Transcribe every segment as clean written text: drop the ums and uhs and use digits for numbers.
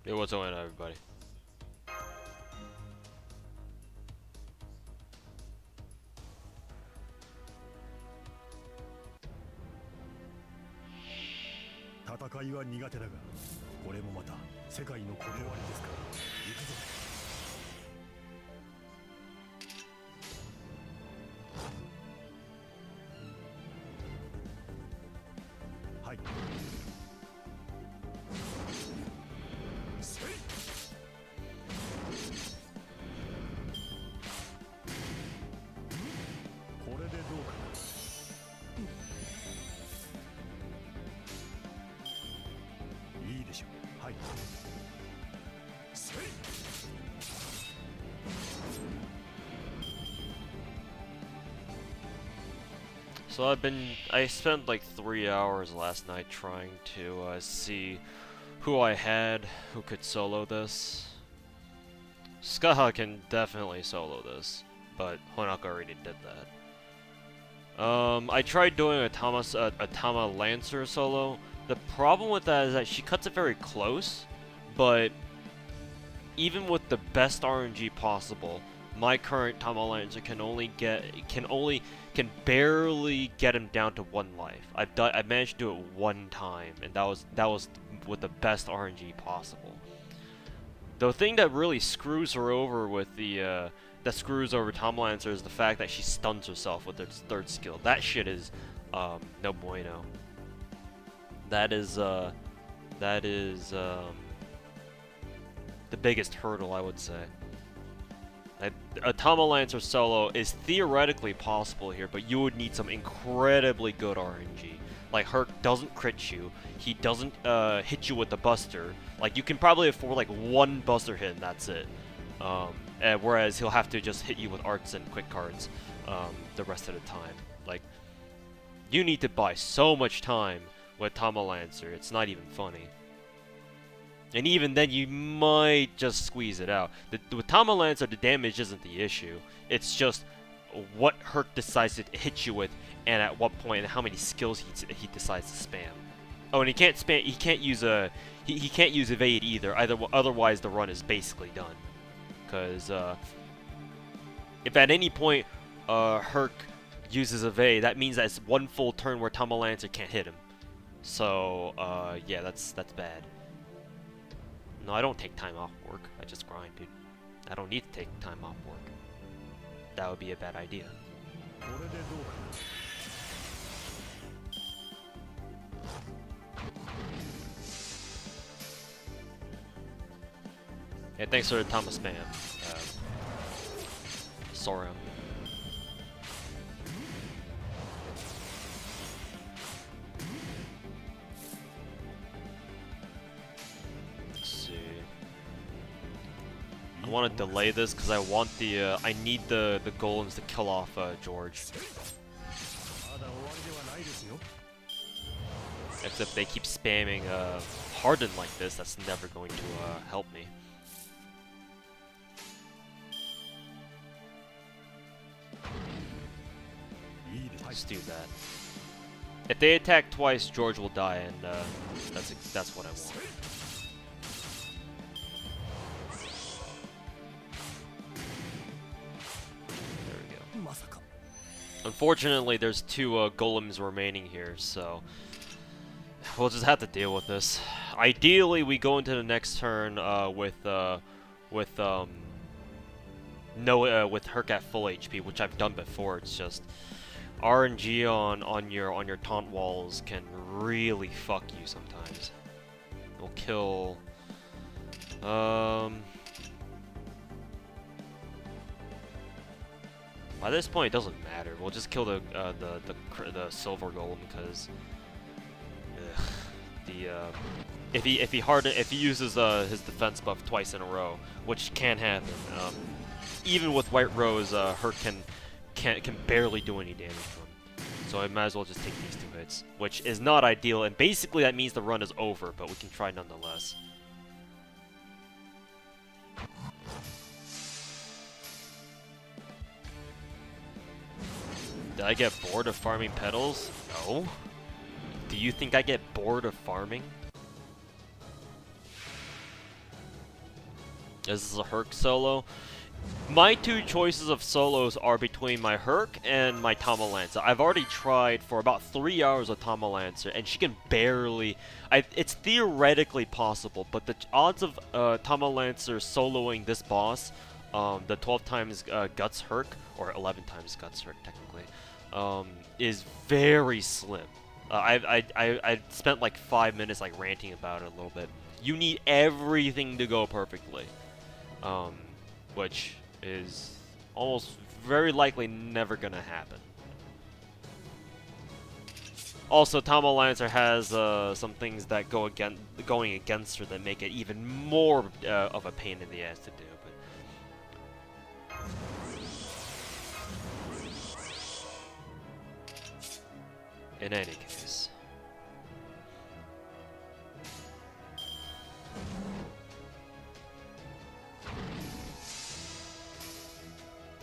Hey, what's going on, everybody? So I spent like 3 hours last night trying to see who I had who could solo this. Skaha can definitely solo this, but Honaka already did that. I tried doing a Tama Lancer solo. The problem with that is that she cuts it very close, but even with the best RNG possible, my current Tama Lancer can barely get him down to 1 life. I managed to do it 1 time, and that was with the best RNG possible. The thing that really screws her over with the that screws over Tama Lancer is the fact that she stuns herself with her 3rd skill. That shit is no bueno. That is the biggest hurdle, I would say. A Tama Lancer solo is theoretically possible here, but you would need some incredibly good RNG. Like, Herc doesn't crit you, he doesn't hit you with the buster. Like, you can probably afford like 1 buster hit and that's it. Whereas he'll have to just hit you with arts and quick cards the rest of the time. Like, you need to buy so much time with Tama Lancer, it's not even funny. And even then, you might just squeeze it out. With Tama Lancer, the damage isn't the issue. It's just what Herc decides to hit you with, and at what point, and how many skills he decides to spam. Oh, and he can't spam. He can't use he can't use evade either. Otherwise, the run is basically done. Because if at any point Herc uses evade, that means that it's 1 full turn where Tama Lancer can't hit him. So yeah, that's bad. No, I don't take time off work. I just grind, dude. I don't need to take time off work. That would be a bad idea. Yeah, thanks for the Tama spam. Sora. I want to delay this because I want I need the golems to kill off George. Except they keep spamming Harden like this, that's never going to help me. Let's do that. If they attack twice, George will die, and that's what I want. Unfortunately, there's 2 golems remaining here, so we'll just have to deal with this. Ideally, we go into the next turn with Herc at full HP, which I've done before. It's just RNG on your taunt walls can really fuck you sometimes. It'll kill. By this point, it doesn't matter. We'll just kill the silver golem because if he uses his defense buff twice in a row, which can happen. Even with White Rose, Herc can barely do any damage to him. So I might as well just take these 2 hits, which is not ideal. And basically, that means the run is over, but we can try nonetheless. Did I get bored of farming petals? No. Do you think I get bored of farming? This is a Herc solo. My two choices of solos are between my Herc and my Tama Lancer. I've already tried for about 3 hours with Tama Lancer, and she can barely... it's theoretically possible, but the odds of Tama Lancer soloing this boss, the 12 times Guts Herc, or 11 times Guts Herc technically, is very slim. I spent like 5 minutes like ranting about it a little bit. You need everything to go perfectly. Which is almost very likely never gonna happen. Also, Tama Lancer has some things that going against her that make it even more of a pain in the ass to do. But in any case.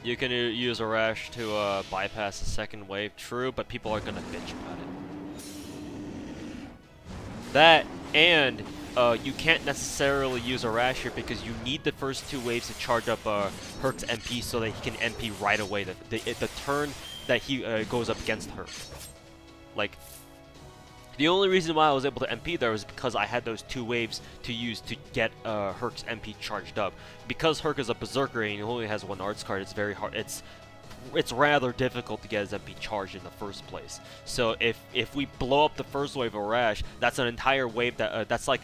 You can use a rash to bypass the second wave, true, but people are gonna bitch about it. That, and you can't necessarily use a rash here because you need the first 2 waves to charge up Herc's MP so that he can MP right away the turn that he goes up against Herc. Like, the only reason why I was able to MP there was because I had those 2 waves to use to get Herc's MP charged up. Because Herc is a Berserker and he only has 1 arts card, it's very hard. It's rather difficult to get his MP charged in the first place. So if we blow up the first wave of Rash, that's an entire wave that that's like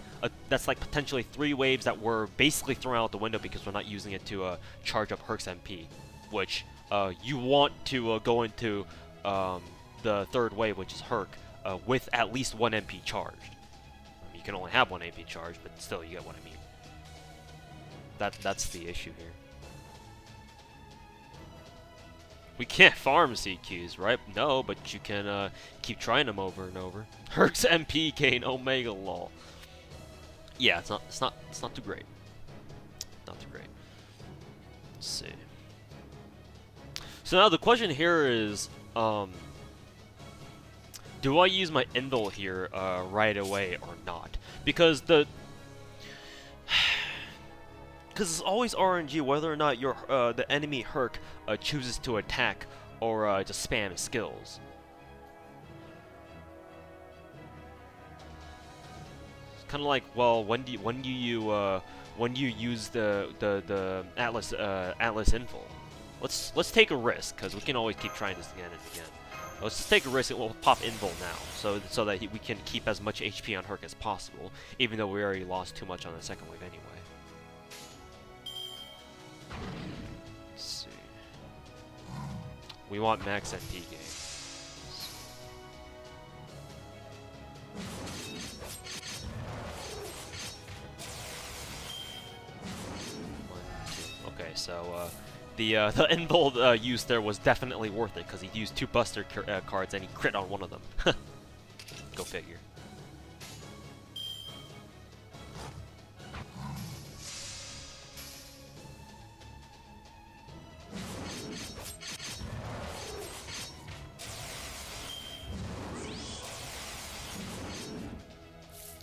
potentially 3 waves that were basically thrown out the window because we're not using it to charge up Herc's MP, which you want to go into the third wave, which is Herc. With at least 1 MP charged. I mean, you can only have 1 MP charged, but still, you get what I mean. That's the issue here. We can't farm CQs, right? No, but you can keep trying them over and over. Herc's MP gain Omega lol. Yeah, it's not too great. Not too great. Let's see. So now the question here is, do I use my Indol here right away or not? Because it's always RNG whether or not your the enemy Herc chooses to attack or to spam skills. It's kind of like, well, when do you use the Atlas Info? Let's take a risk because we can always keep trying this again and again. Let's just take a risk and we'll pop Invul now, so that we can keep as much HP on Herc as possible, even though we already lost too much on the second wave anyway. Let's see. We want max MP gain. Okay, so the Invul use there was definitely worth it because he used 2 Buster cards and he crit on one of them. Go figure.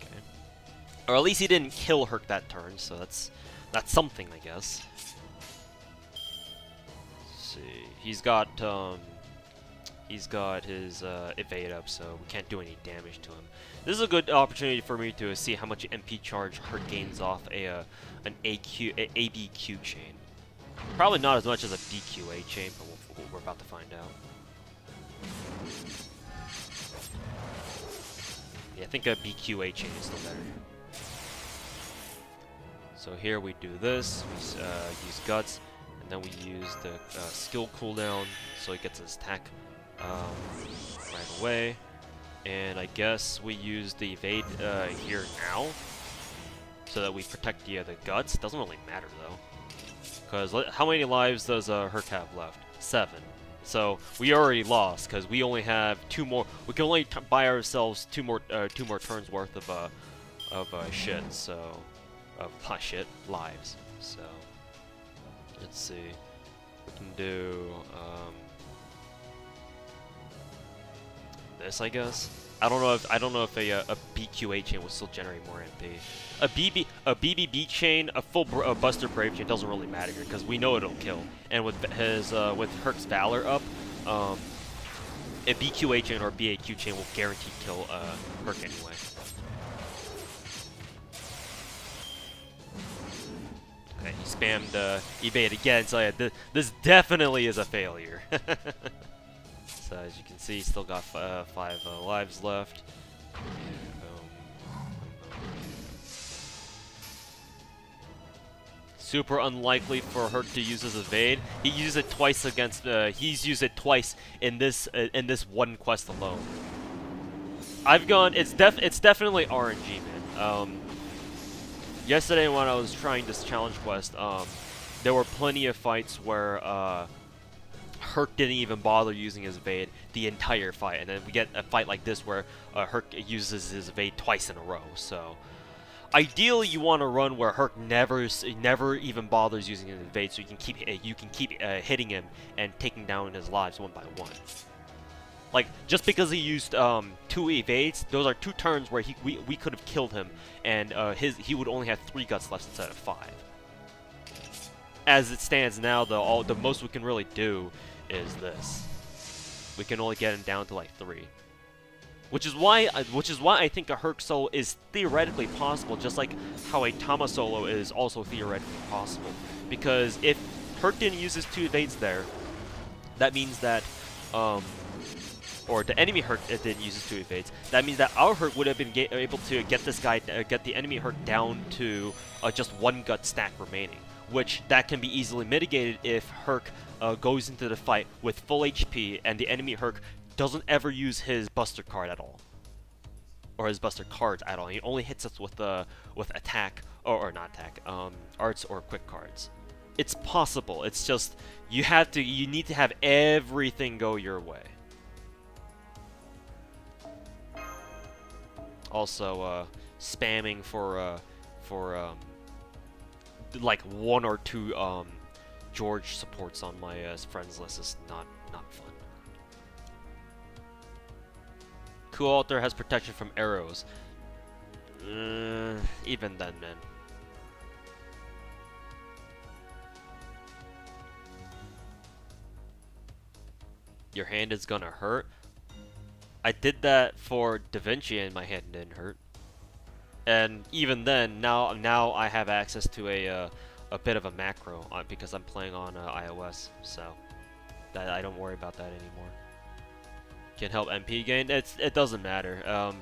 Okay. Or at least he didn't kill Herc that turn, so that's something, I guess. He's got his evade up, so we can't do any damage to him. This is a good opportunity for me to see how much MP charge Herc gains off an ABQ chain. Probably not as much as a BQA chain, but we're about to find out. Yeah, I think a BQA chain is still better. So here we do this, we use Guts, and then we use the skill cooldown, so he gets his attack right away. And I guess we use the evade here now, so that we protect the Guts. It doesn't really matter though, because how many lives does Herc have left? 7. So we already lost because we only have 2 more. We can only buy ourselves 2 more turns worth of shit. So lives. So let's see. We can do this, I guess. I don't know if a BQA chain will still generate more MP. A BBB chain, a full Buster Brave chain doesn't really matter here because we know it'll kill. And with his with Herc's Valor up, a BQA chain or BAQ chain will guarantee kill Herc anyway. Okay, he spammed evade again, so yeah, this definitely is a failure. So as you can see, still got 5 lives left. Super unlikely for Herc to use his evade. He used it twice against. He's used it twice in this one quest alone. I've gone. It's definitely RNG, man. Yesterday when I was trying this challenge quest, there were plenty of fights where Herc didn't even bother using his evade the entire fight, and then we get a fight like this where Herc uses his evade twice in a row. So ideally, you want to run where Herc never even bothers using his evade, so you can keep hitting him and taking down his lives one by one. Like, just because he used 2 evades, those are 2 turns where we could have killed him, and he would only have 3 guts left instead of 5. As it stands now, the most we can really do is this. We can only get him down to like 3. Which is why I think a Herc solo is theoretically possible, just like how a Tama solo is also theoretically possible. Because if Herc didn't use his 2 evades there, that means that, or the enemy Herc didn't use his 2 evades, that means that our Herc would have been able to get this guy, get the enemy Herc down to just 1 gut stack remaining. Which that can be easily mitigated if Herc goes into the fight with full HP and the enemy Herc doesn't ever use his Buster card at all, or his Buster cards at all. He only hits us with attack or not attack, arts or quick cards. It's possible. It's just you need to have everything go your way. Also, spamming for like 1 or 2 George supports on my friends list is not fun. Cool Altar has protection from arrows. Even then, man. Your hand is gonna hurt. I did that for Da Vinci and my hand didn't hurt. And even then, now I have access to a bit of a macro because I'm playing on iOS, so that I don't worry about that anymore. Can help MP gain. It doesn't matter.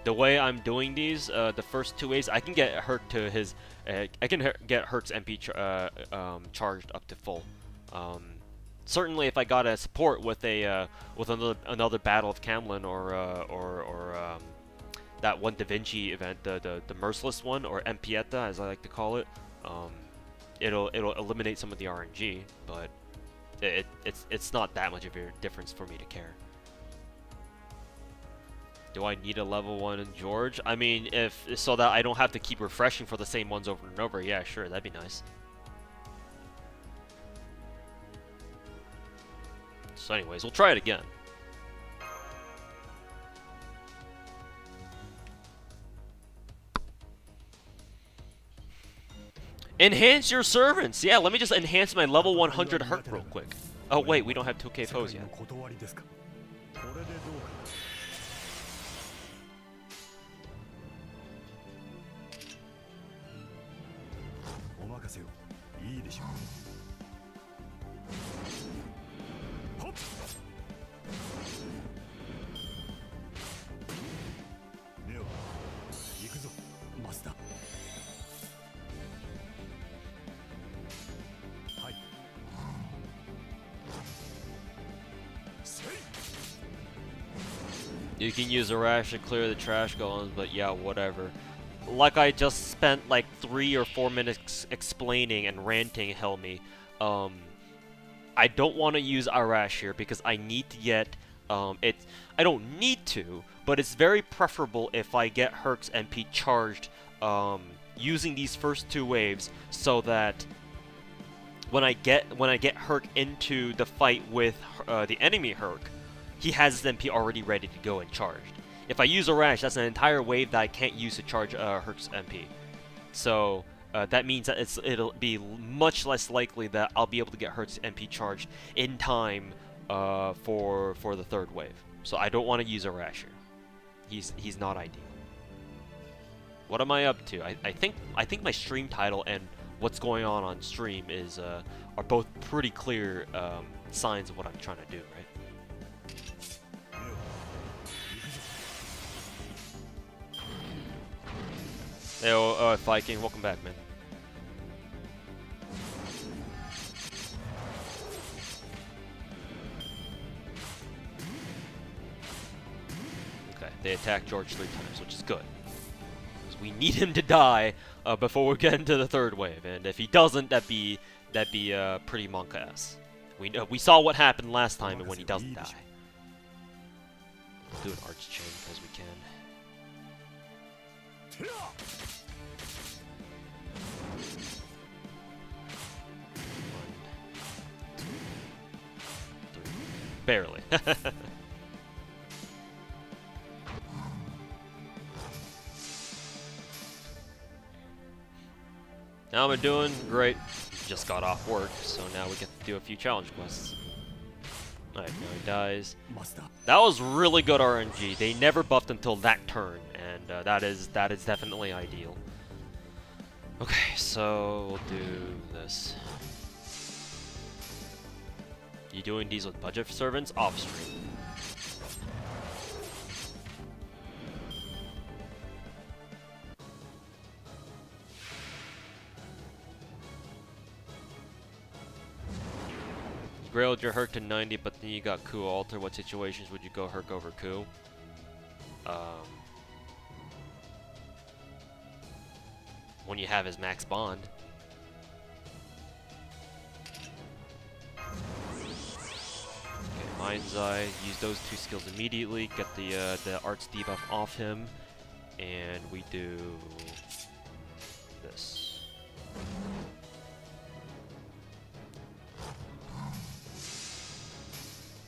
The way I'm doing these, the first 2 ways, I can get Herc to his. I can get Herc's MP charged up to full. Certainly, if I got a support with another Battle of Camlin or that one Da Vinci event, the Merciless one, or Empieta as I like to call it, it'll eliminate some of the RNG, but it's not that much of a difference for me to care. Do I need a level 1 in George? I mean, so that I don't have to keep refreshing for the same ones over and over, yeah, sure, that'd be nice. So anyways, we'll try it again. Enhance your servants! Yeah, let me just enhance my level 100 Herc real quick. Oh wait, we don't have 2k foes yet. You can use a rash to clear the trash golems, but yeah, whatever. Like I just spent like 3 or 4 minutes explaining and ranting, Helmy. I don't want to use Arash here because I need to get I don't need to, but it's very preferable if I get Herc's MP charged using these first 2 waves, so that when I get Herc into the fight with the enemy Herc, he has his MP already ready to go and charged. If I use a Rash, that's an entire wave that I can't use to charge Herc's MP. So that means that it'll be much less likely that I'll be able to get Herc's MP charged in time for the third wave. So I don't want to use a Rasher. He's not ideal. What am I up to? I think my stream title and what's going on stream is are both pretty clear signs of what I'm trying to do, right? Hey, Viking, welcome back, man. Okay, they attack George 3 times, which is good. Because we need him to die before we get into the third wave, and if he doesn't, that'd be pretty monk-ass. We saw what happened last time when he doesn't die. We'll do an arch chain because we can. Barely. How am I doing? Great. Just got off work, so now we get to do a few challenge quests. Alright, now he dies. That was really good RNG. They never buffed until that turn, and that is definitely ideal. Okay, so we'll do this. You doing these with budget servants? Off stream. You grailed your Herc to 90, but then you got Ku Alter. What situations would you go Herc over Ku? When you have his max bond. Mind's Eye, use those two skills immediately, get the arts debuff off him, and we do this.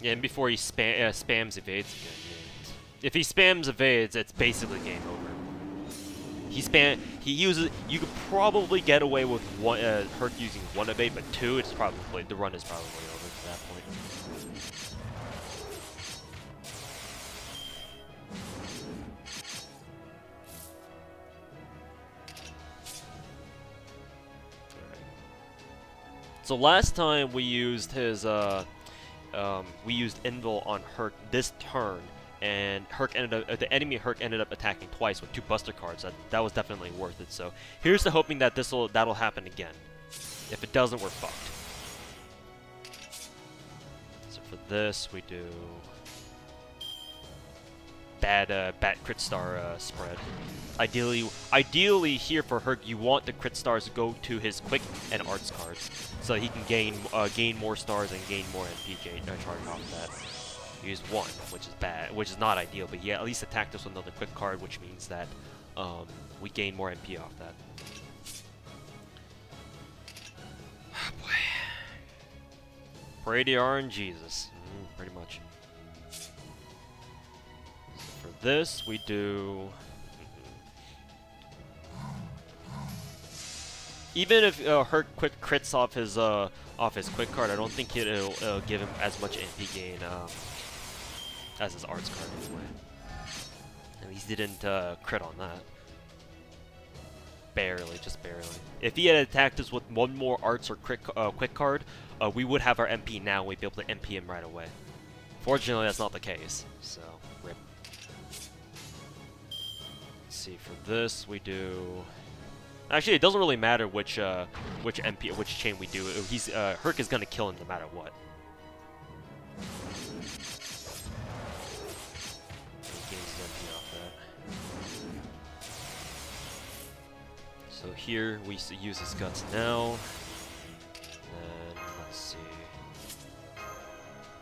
Yeah, and before he spams evades again. Yeah. If he spams evades, it's basically game over. He uses. You could probably get away with one Herc using one evade, but two, it's probably the run is probably over at that point. So last time we used his we used Invul on Herc this turn, and Herc ended up the enemy Herc ended up attacking twice with 2 Buster cards. That was definitely worth it. So here's to hoping that that'll happen again. If it doesn't, we're fucked. So for this, we do bad crit star spread. Ideally here for Herc, you want the crit stars to go to his quick and arts cards, so he can gain more stars and gain more MP charge off that. He used 1, which is bad, which is not ideal, but yeah, at least attacked us with another quick card, which means that we gain more MP off that. Oh boy. Pray to RNG Jesus. Pretty much. So for this, we do. Even if Herc quick crits off his quick card, I don't think it'll give him as much MP gain as his arts card anyway. At least he didn't crit on that. Barely, just barely. If he had attacked us with 1 more arts or quick card, we would have our MP now. We'd be able to MP him right away. Fortunately, that's not the case. So, rip. Let's see. For this, we do. Actually, it doesn't really matter which chain we do. Herc is gonna kill him no matter what. He gains his MP off that. So here we use his guts now. And then let's see.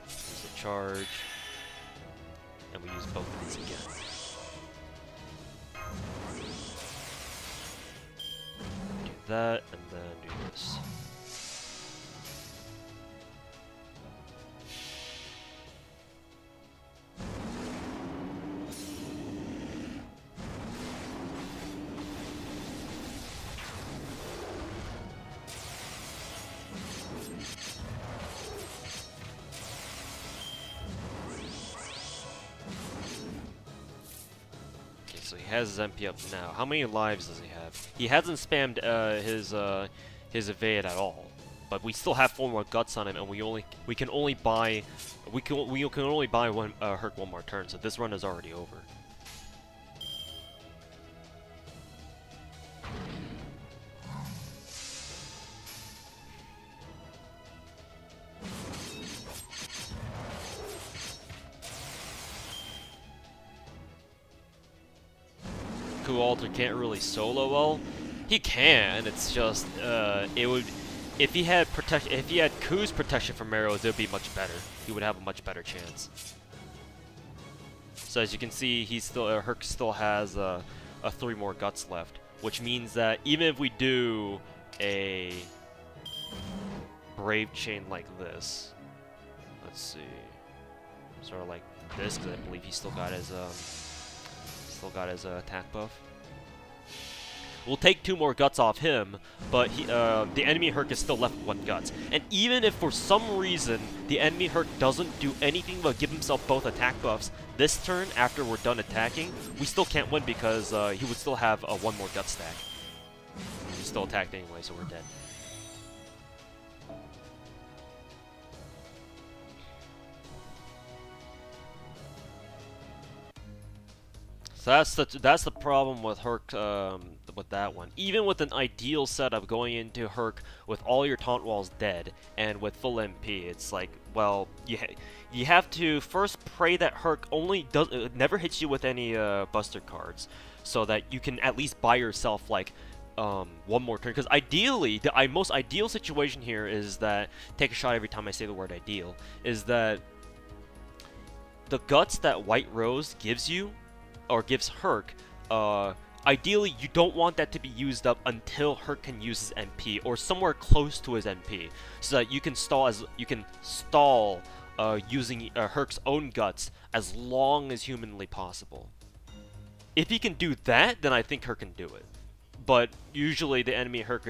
Use the charge, and we use both of these again. That, and then do this. so he has his MP up now. How many lives does he have? He hasn't spammed his evade at all, but we still have 4 more guts on him, and we can only buy one Herc one more turn. So this run is already over. Alter can't really solo well. He can. It's just it would if he had Ku's protection from arrows, it would be much better. He would have a much better chance. So as you can see, he's still Herc still has 3 more guts left, which means that even if we do a brave chain like this, let's see, sort of like this, because I believe he still got his attack buff. We'll take 2 more guts off him, but the enemy Herc is still left with 1 guts. And even if for some reason the enemy Herc doesn't do anything but give himself both attack buffs this turn after we're done attacking, we still can't win because he would still have a 1 more gut stack. He's still attacked anyway, so we're dead. So that's the problem with Herc with that one. Even with an ideal setup going into Herc with all your taunt walls dead and with full MP, it's like, well, you have to first pray that Herc never hits you with any buster cards, so that you can at least buy yourself like 1 more turn. Because ideally, the most ideal situation here is that, take a shot every time I say the word ideal, is that the guts that White Rose gives you, or gives Herc, ideally you don't want that to be used up until Herc can use his MP, or somewhere close to his MP, so that you can stall using Herc's own guts as long as humanly possible. If he can do that, then I think Herc can do it. But usually the enemy Herc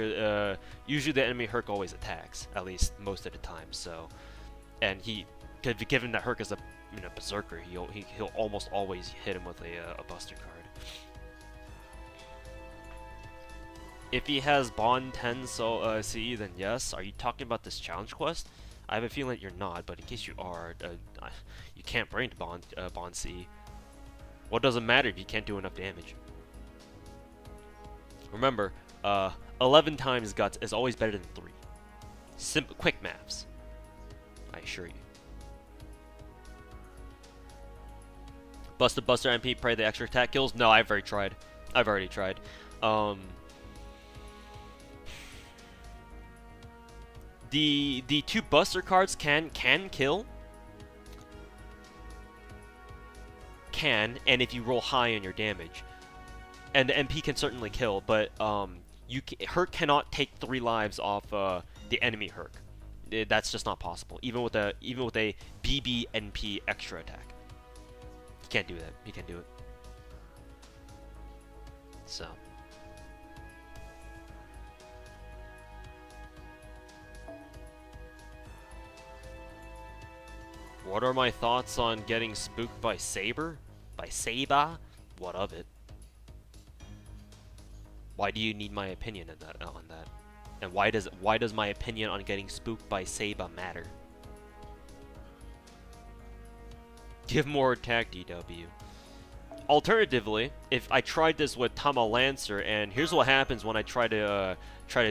always attacks, at least most of the time. So, and given that Herc is a berserker, he'll almost always hit him with a buster card. If he has Bond 10 CE, then yes. Are you talking about this challenge quest? I have a feeling that you're not, but in case you are, you can't bring Bond CE. What does it matter if you can't do enough damage? Remember, 11 times guts is always better than 3. Simple, quick maths. I assure you. Buster MP, pray the extra attack kills? No, I've already tried. The 2 buster cards can kill. And if you roll high on your damage. And the MP can certainly kill, but Herc cannot take 3 lives off the enemy Herc. That's just not possible. Even with a BB NP extra attack. He can't do that. He can't do it. So. What are my thoughts on getting spooked by Saber? By Saba? What of it? Why do you need my opinion on that? And why does my opinion on getting spooked by Saba matter? Give more attack, DW. Alternatively, if I tried this with Tama Lancer, and here's what happens when I try to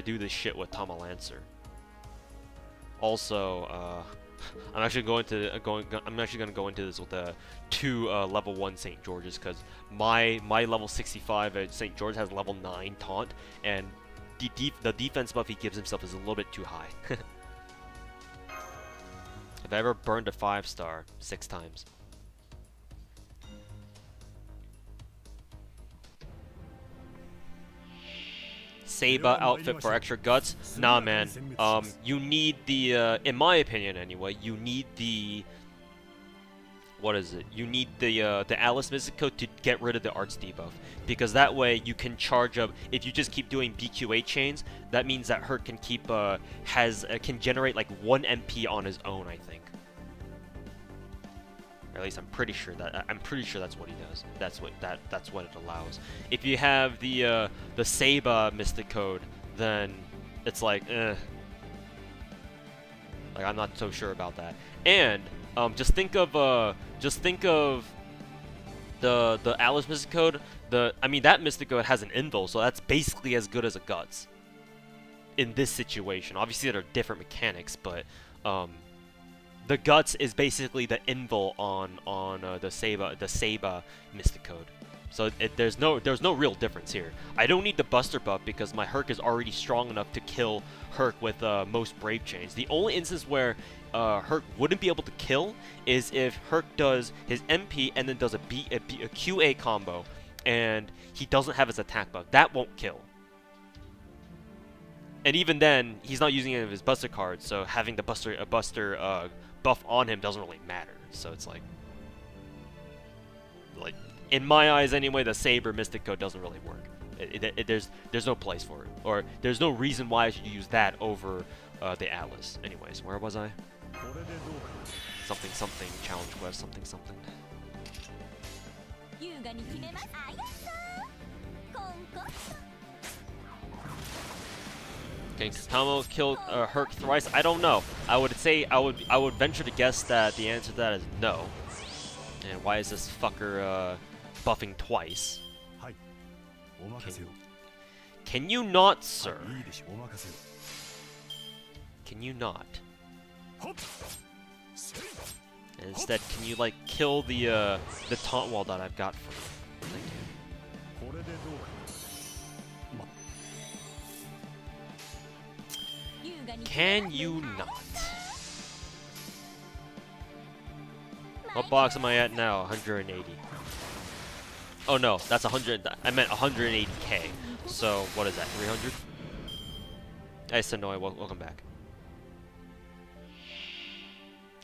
do this shit with Tama Lancer. Also, I'm actually going to go into this with the 2 level 1 St. George's, because my level 65 at St. George has level 9 taunt, and the defense buff he gives himself is a little bit too high. If I ever burned a 5-star 6 times. Saba outfit for extra guts? Nah, man. You need the, in my opinion anyway, you need the, what is it? You need the Alice Mystico to get rid of the Arts debuff. Because that way you can charge up, if you just keep doing BQA chains, that means that Herc can keep, can generate like 1 MP on his own, I think. Or at least I'm pretty sure that's what he does. That's what it allows. If you have the Saba Mystic Code, then it's like, like I'm not so sure about that. And just think of the Alice Mystic Code. I mean, that Mystic Code has an invul, so that's basically as good as a Guts in this situation. Obviously, there are different mechanics, but the Guts is basically the invul on the Saba Mystic Code. So there's no real difference here. I don't need the Buster buff because my Herc is already strong enough to kill Herc with most Brave Chains. The only instance where Herc wouldn't be able to kill is if Herc does his MP and then does a QA combo, and he doesn't have his attack buff. That won't kill. And even then, he's not using any of his Buster cards, so having the Buster buff on him doesn't really matter. So it's like in my eyes anyway, the Saber Mystic Code doesn't really work. There's no place for it, or there's no reason why I should use that over the Atlas. Anyways, where was I? Something something challenge quest something something. Can Kamo kill Herc thrice? I don't know. I would venture to guess that the answer to that is no. And why is this fucker buffing twice? Can you not, sir? Can you not? And instead, can you like kill the taunt wall that I've got for you? Thank you. Can you not? What box am I at now? 180. Oh no, that's 100. I meant 180k. So what is that? 300? I said no. Welcome back.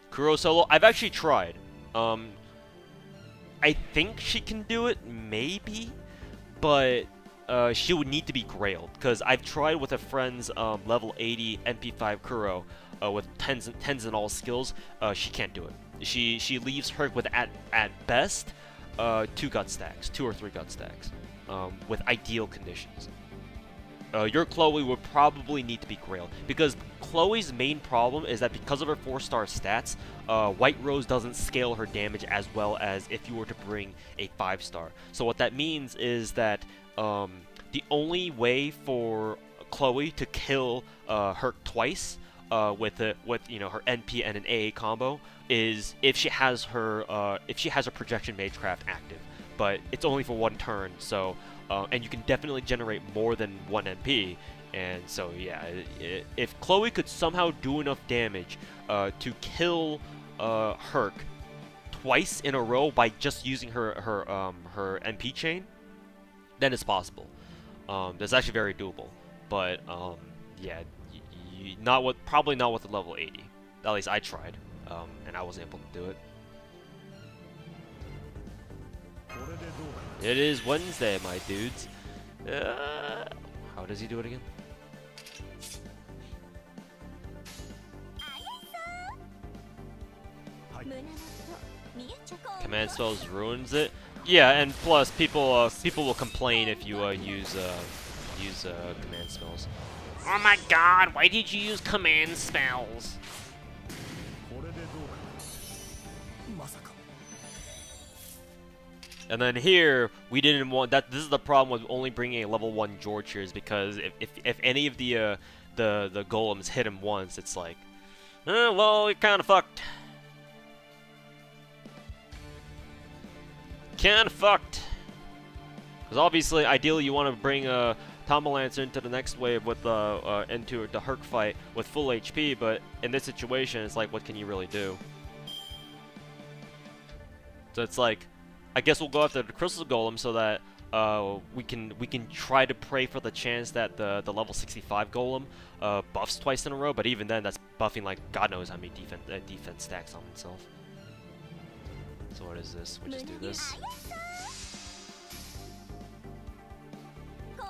Kuro solo. I've actually tried. I think she can do it, maybe, but she would need to be grailed because I've tried with a friend's level 80 MP5 Kuro with tens and all skills. She can't do it. She leaves her with at best 2 gut stacks, 2 or 3 gut stacks, with ideal conditions. Your Chloe would probably need to be grailed because Chloe's main problem is that because of her 4-star stats, White Rose doesn't scale her damage as well as if you were to bring a 5-star. So what that means is that the only way for Chloe to kill Herc twice with you know her NP and an AA combo is if she has her projection magecraft active, but it's only for 1 turn. So and you can definitely generate more than 1 MP, and so yeah, if Chloe could somehow do enough damage to kill Herc twice in a row by just using her MP chain, then it's possible. That's actually very doable, but yeah, probably not with the level 80. At least I tried, and I wasn't able to do it. It is Wednesday, my dudes. How does he do it again? Command spells ruins it. Yeah, and plus people will complain if you use command spells. Oh my God! Why did you use command spells? And then here, we didn't want that. This is the problem with only bringing a level 1 George here, is because if any of the golems hit him once, it's like, well, you're kind of fucked. Kind of fucked. Because obviously, ideally, you want to bring Tomalancer into the next wave with into the Herc fight with full HP, but in this situation, it's like, what can you really do? So it's like, I guess we'll go after the Crystal Golem so that we can try to pray for the chance that the level 65 Golem buffs twice in a row. But even then, that's buffing like God knows how many defense stacks on itself. So what is this? We just do this.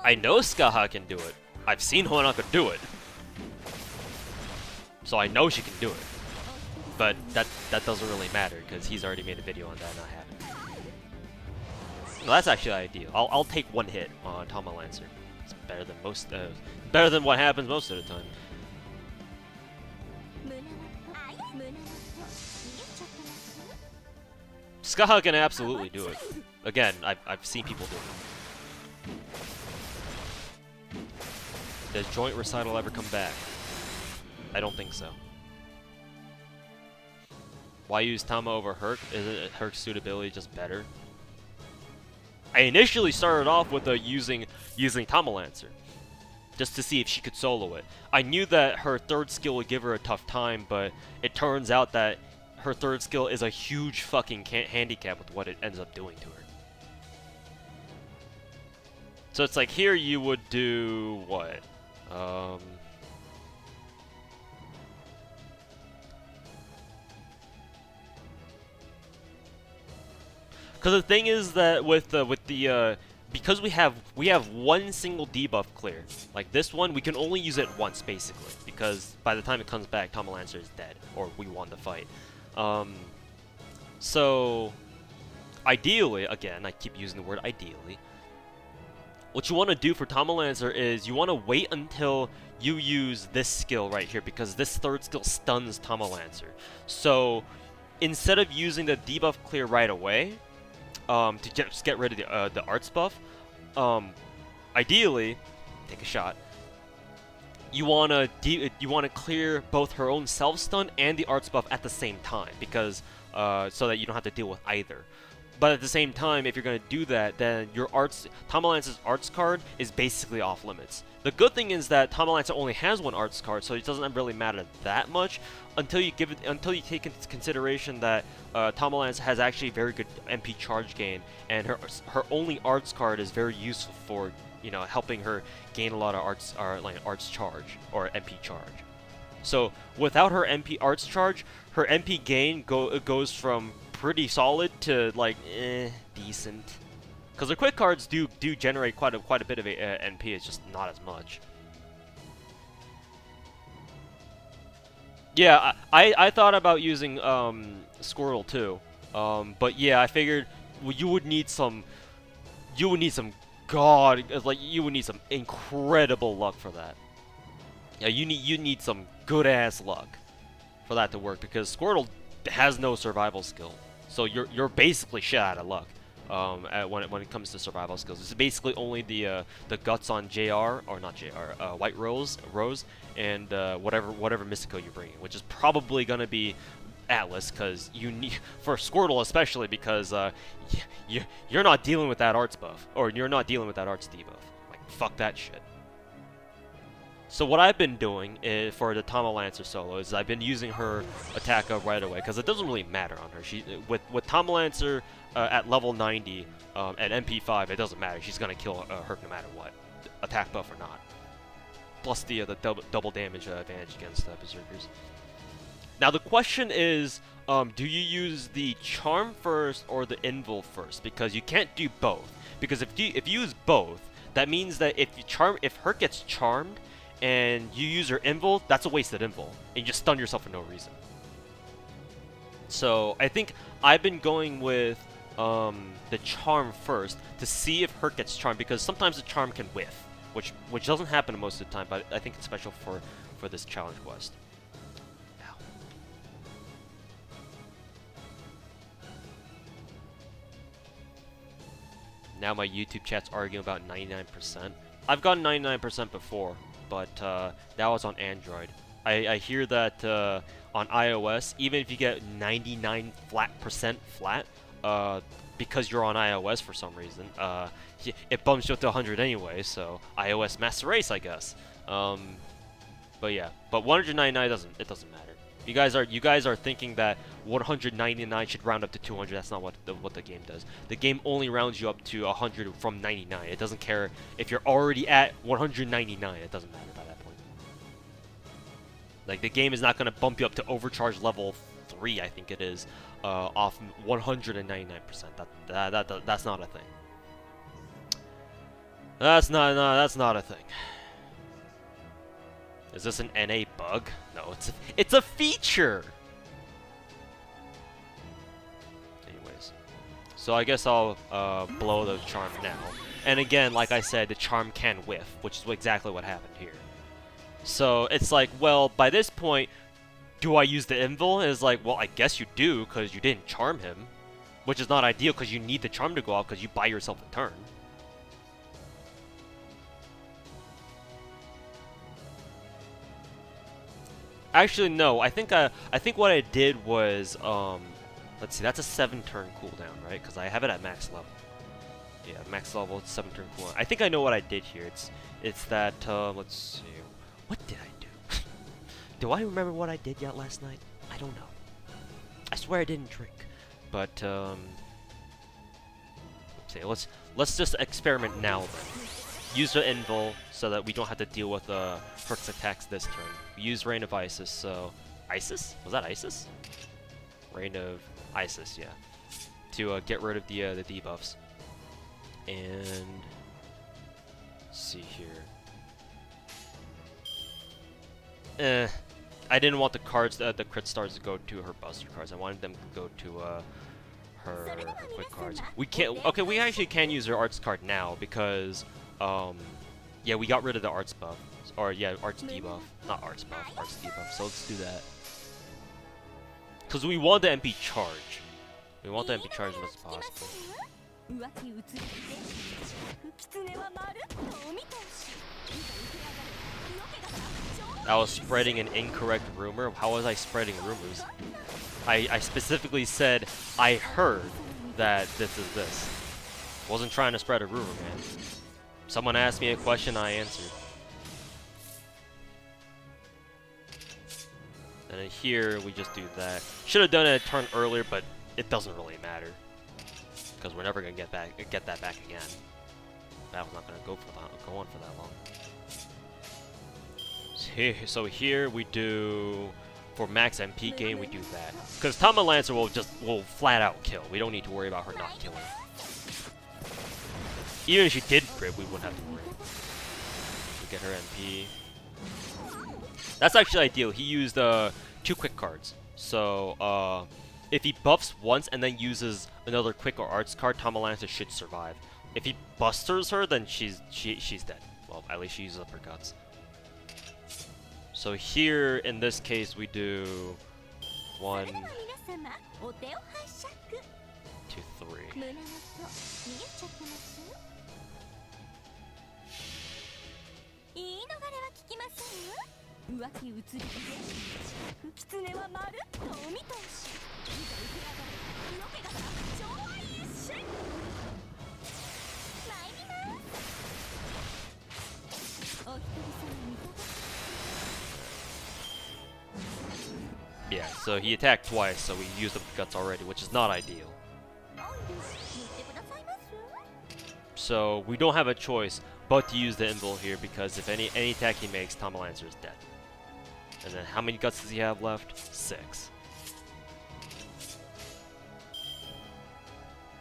I know Skaha can do it. I've seen Honaka do it, so I know she can do it. But that doesn't really matter because he's already made a video on that and I haven't. Well, that's actually ideal. I'll take one hit on Tama Lancer. It's better than better than what happens most of the time. Skaha can absolutely do it. Again, I've seen people do it. Does Joint Recital ever come back? I don't think so. Why use Tama over Herc? Isn't Herc's suitability just better? I initially started off with using Tama Lancer, just to see if she could solo it. I knew that her third skill would give her a tough time, but it turns out that her third skill is a huge fucking handicap with what it ends up doing to her. So it's like here you would do what? Because the thing is that because we have one single debuff clear, like this one, we can only use it once basically, because by the time it comes back, Tama Lancer is dead, or we won the fight. So ideally, again, I keep using the word ideally, what you want to do for Tama Lancer is you want to wait until you use this skill right here, because this third skill stuns Tama Lancer. So instead of using the debuff clear right away, to just get rid of the arts buff, ideally, take a shot. You wanna clear both her own self stun and the arts buff at the same time, because so that you don't have to deal with either. But at the same time, if you're gonna do that, then your Tama Lancer's arts card is basically off limits. The good thing is that Tama Lancer only has one arts card, so it doesn't really matter that much until you take into consideration that Tama Lancer has actually very good MP charge gain, and her only arts card is very useful for helping her gain a lot of arts charge or MP charge. So without her MP arts charge, her MP gain goes from pretty solid to like decent. Because the quick cards do generate quite a bit of NP, it's just not as much. Yeah, I thought about using Squirtle too, but yeah, I figured you would need some incredible luck for that. Yeah, you need some good ass luck for that to work, because Squirtle has no survival skill, so you're basically shit out of luck. When it comes to survival skills, it's basically only the guts on JR, or not JR, White Rose, and whatever Mystico you're bringing, which is probably gonna be Atlas, because you need for Squirtle especially, because you're not dealing with that arts buff, or you're not dealing with that arts debuff. Like fuck that shit. So what I've been doing for the Tama Lancer solo is I've been using her attack up right away, because it doesn't really matter on her. With Tama Lancer at level 90 at MP5, it doesn't matter. She's gonna kill Herc no matter what, attack buff or not. Plus the double damage advantage against Berserkers. Now the question is, do you use the Charm first or the Invul first? Because you can't do both. Because if you use both, that means that if Herc gets charmed and you use her Invul, that's a wasted Invul, and you just stun yourself for no reason. So I think I've been going with the Charm first to see if Herc gets charmed, because sometimes the Charm can whiff, which doesn't happen most of the time, but I think it's special for this challenge quest. Ow. Now my YouTube chat's arguing about 99%. I've gotten 99% before, but that was on Android. I hear that on iOS, even if you get 99% flat, because you're on iOS for some reason, it bumps you up to 100 anyway, so iOS master race, I guess. But yeah, but 199 doesn't matter. You guys are thinking that 199 should round up to 200. That's not what the game does. The game only rounds you up to 100 from 99. It doesn't care if you're already at 199. It doesn't matter by that point. Like, the game is not going to bump you up to overcharge level 3, I think it is, off 199%. That's not a thing. That's not a thing. Is this an NA bug? No, it's a feature. So I guess I'll blow the charm now. And again, like I said, the charm can whiff, which is exactly what happened here. So it's like, well, by this point, do I use the invul? And it's like, well, I guess you do, because you didn't charm him. Which is not ideal, because you need the charm to go off, because you buy yourself a turn. Actually, no. I think what I did was, let's see, that's a 7-turn cooldown, right? Because I have it at max level. Yeah, max level, it's 7-turn cooldown. I think I know what I did here. It's that, let's see. What did I do? Do I remember what I did yet last night? I don't know. I swear I didn't drink. But, let's see, let's just experiment now then. Use the invul so that we don't have to deal with Herc's attacks this turn. We use Reign of Isis, so... Isis? Was that Isis? Reign of Isis, yeah. To get rid of the debuffs. And... let's see here. I didn't want the cards, the crit stars to go to her buster cards. I wanted them to go to her quick cards. We can't... okay, we actually can use her arts card now because... yeah, we got rid of the arts buff. Or, yeah, arts debuff. Not arts buff, arts debuff. So let's do that. Because we want the MP charge. We want the MP charge as much as possible. I was spreading an incorrect rumor. How was I spreading rumors? I specifically said, I heard that this is this. Wasn't trying to spread a rumor, man. Someone asked me a question, I answered. And then here, we just do that. Should have done it a turn earlier, but it doesn't really matter. Because we're never going to get that back again. Battle's not going to go on for that long. So here we do, for max MP gain, we do that. Because Tama Lancer will flat out kill. We don't need to worry about her not killing. Even if she did crit, we wouldn't have to worry. We get her MP. That's actually ideal. He used 2 quick cards. So if he buffs once and then uses another quick or arts card, Tama Lancer should survive. If he busters her, then she's dead. Well, at least she uses up her guts. So here, in this case, we do 1, 2, 3. Yeah, so he attacked twice, so we used up the guts already, which is not ideal. So we don't have a choice but to use the invul here, because if any attack he makes, Tama Lancer is dead. And then how many guts does he have left? 6.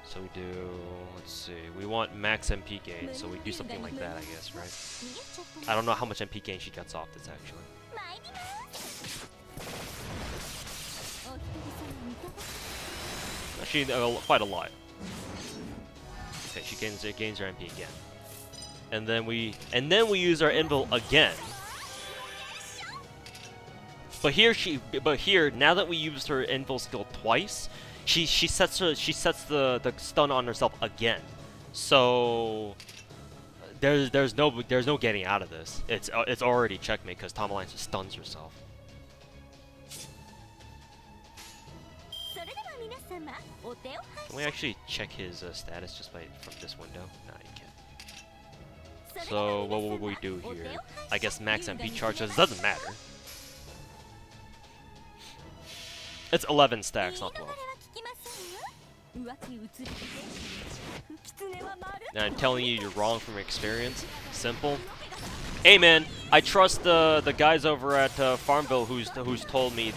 So we do, let's see, we want max MP gain, so we do something like that, I guess, right? I don't know how much MP gain she gets off this, actually. Actually, quite a lot. Okay, she gains her MP again. And then we use our invul again. But here, now that we used her invul skill twice, she sets the stun on herself again. So there's no getting out of this. It's already checkmate because Tama Lancer stuns herself. Can we actually check his status just from this window? Nah, you can't. So what will we do here? I guess max MP charges. Doesn't matter. It's 11 stacks, not 12. Now I'm telling you, you're wrong from experience. Simple. Hey man, I trust the guys over at Farmville who's told me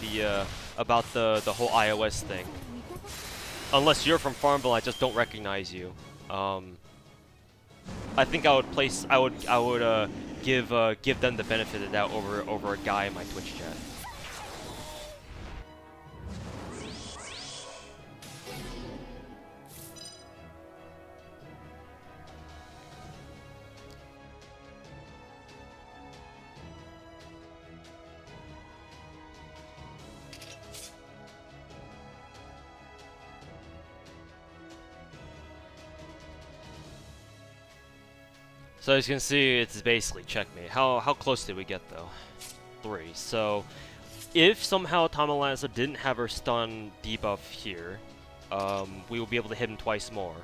about the whole iOS thing. Unless you're from Farmville, I just don't recognize you. I think I would give them the benefit of the doubt over a guy in my Twitch chat. So as you can see, it's basically checkmate. How close did we get though? 3. So if somehow Tama Lancer didn't have her stun debuff here, we will be able to hit him twice more,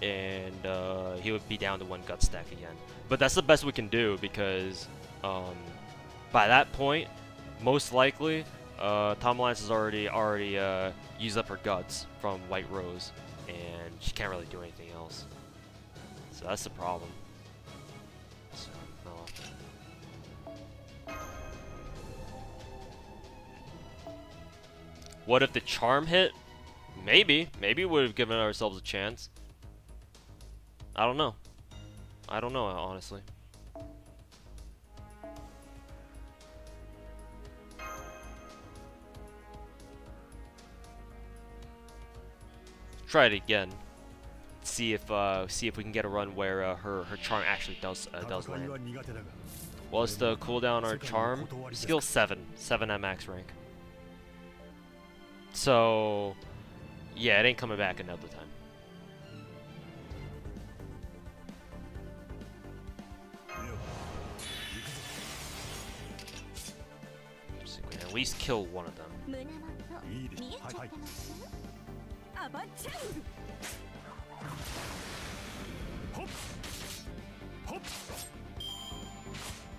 and he would be down to 1 gut stack again. But that's the best we can do because by that point, most likely, Tama Lancer's already used up her guts from White Rose, and she can't really do anything else. So that's the problem. So, what if the charm hit? Maybe we would have given ourselves a chance. I don't know, honestly. Try it again. See if we can get a run where her charm actually does land. What's the cooldown on our charm? Skill 7 at max rank. So yeah, it ain't coming back another time. So we can at least kill one of them.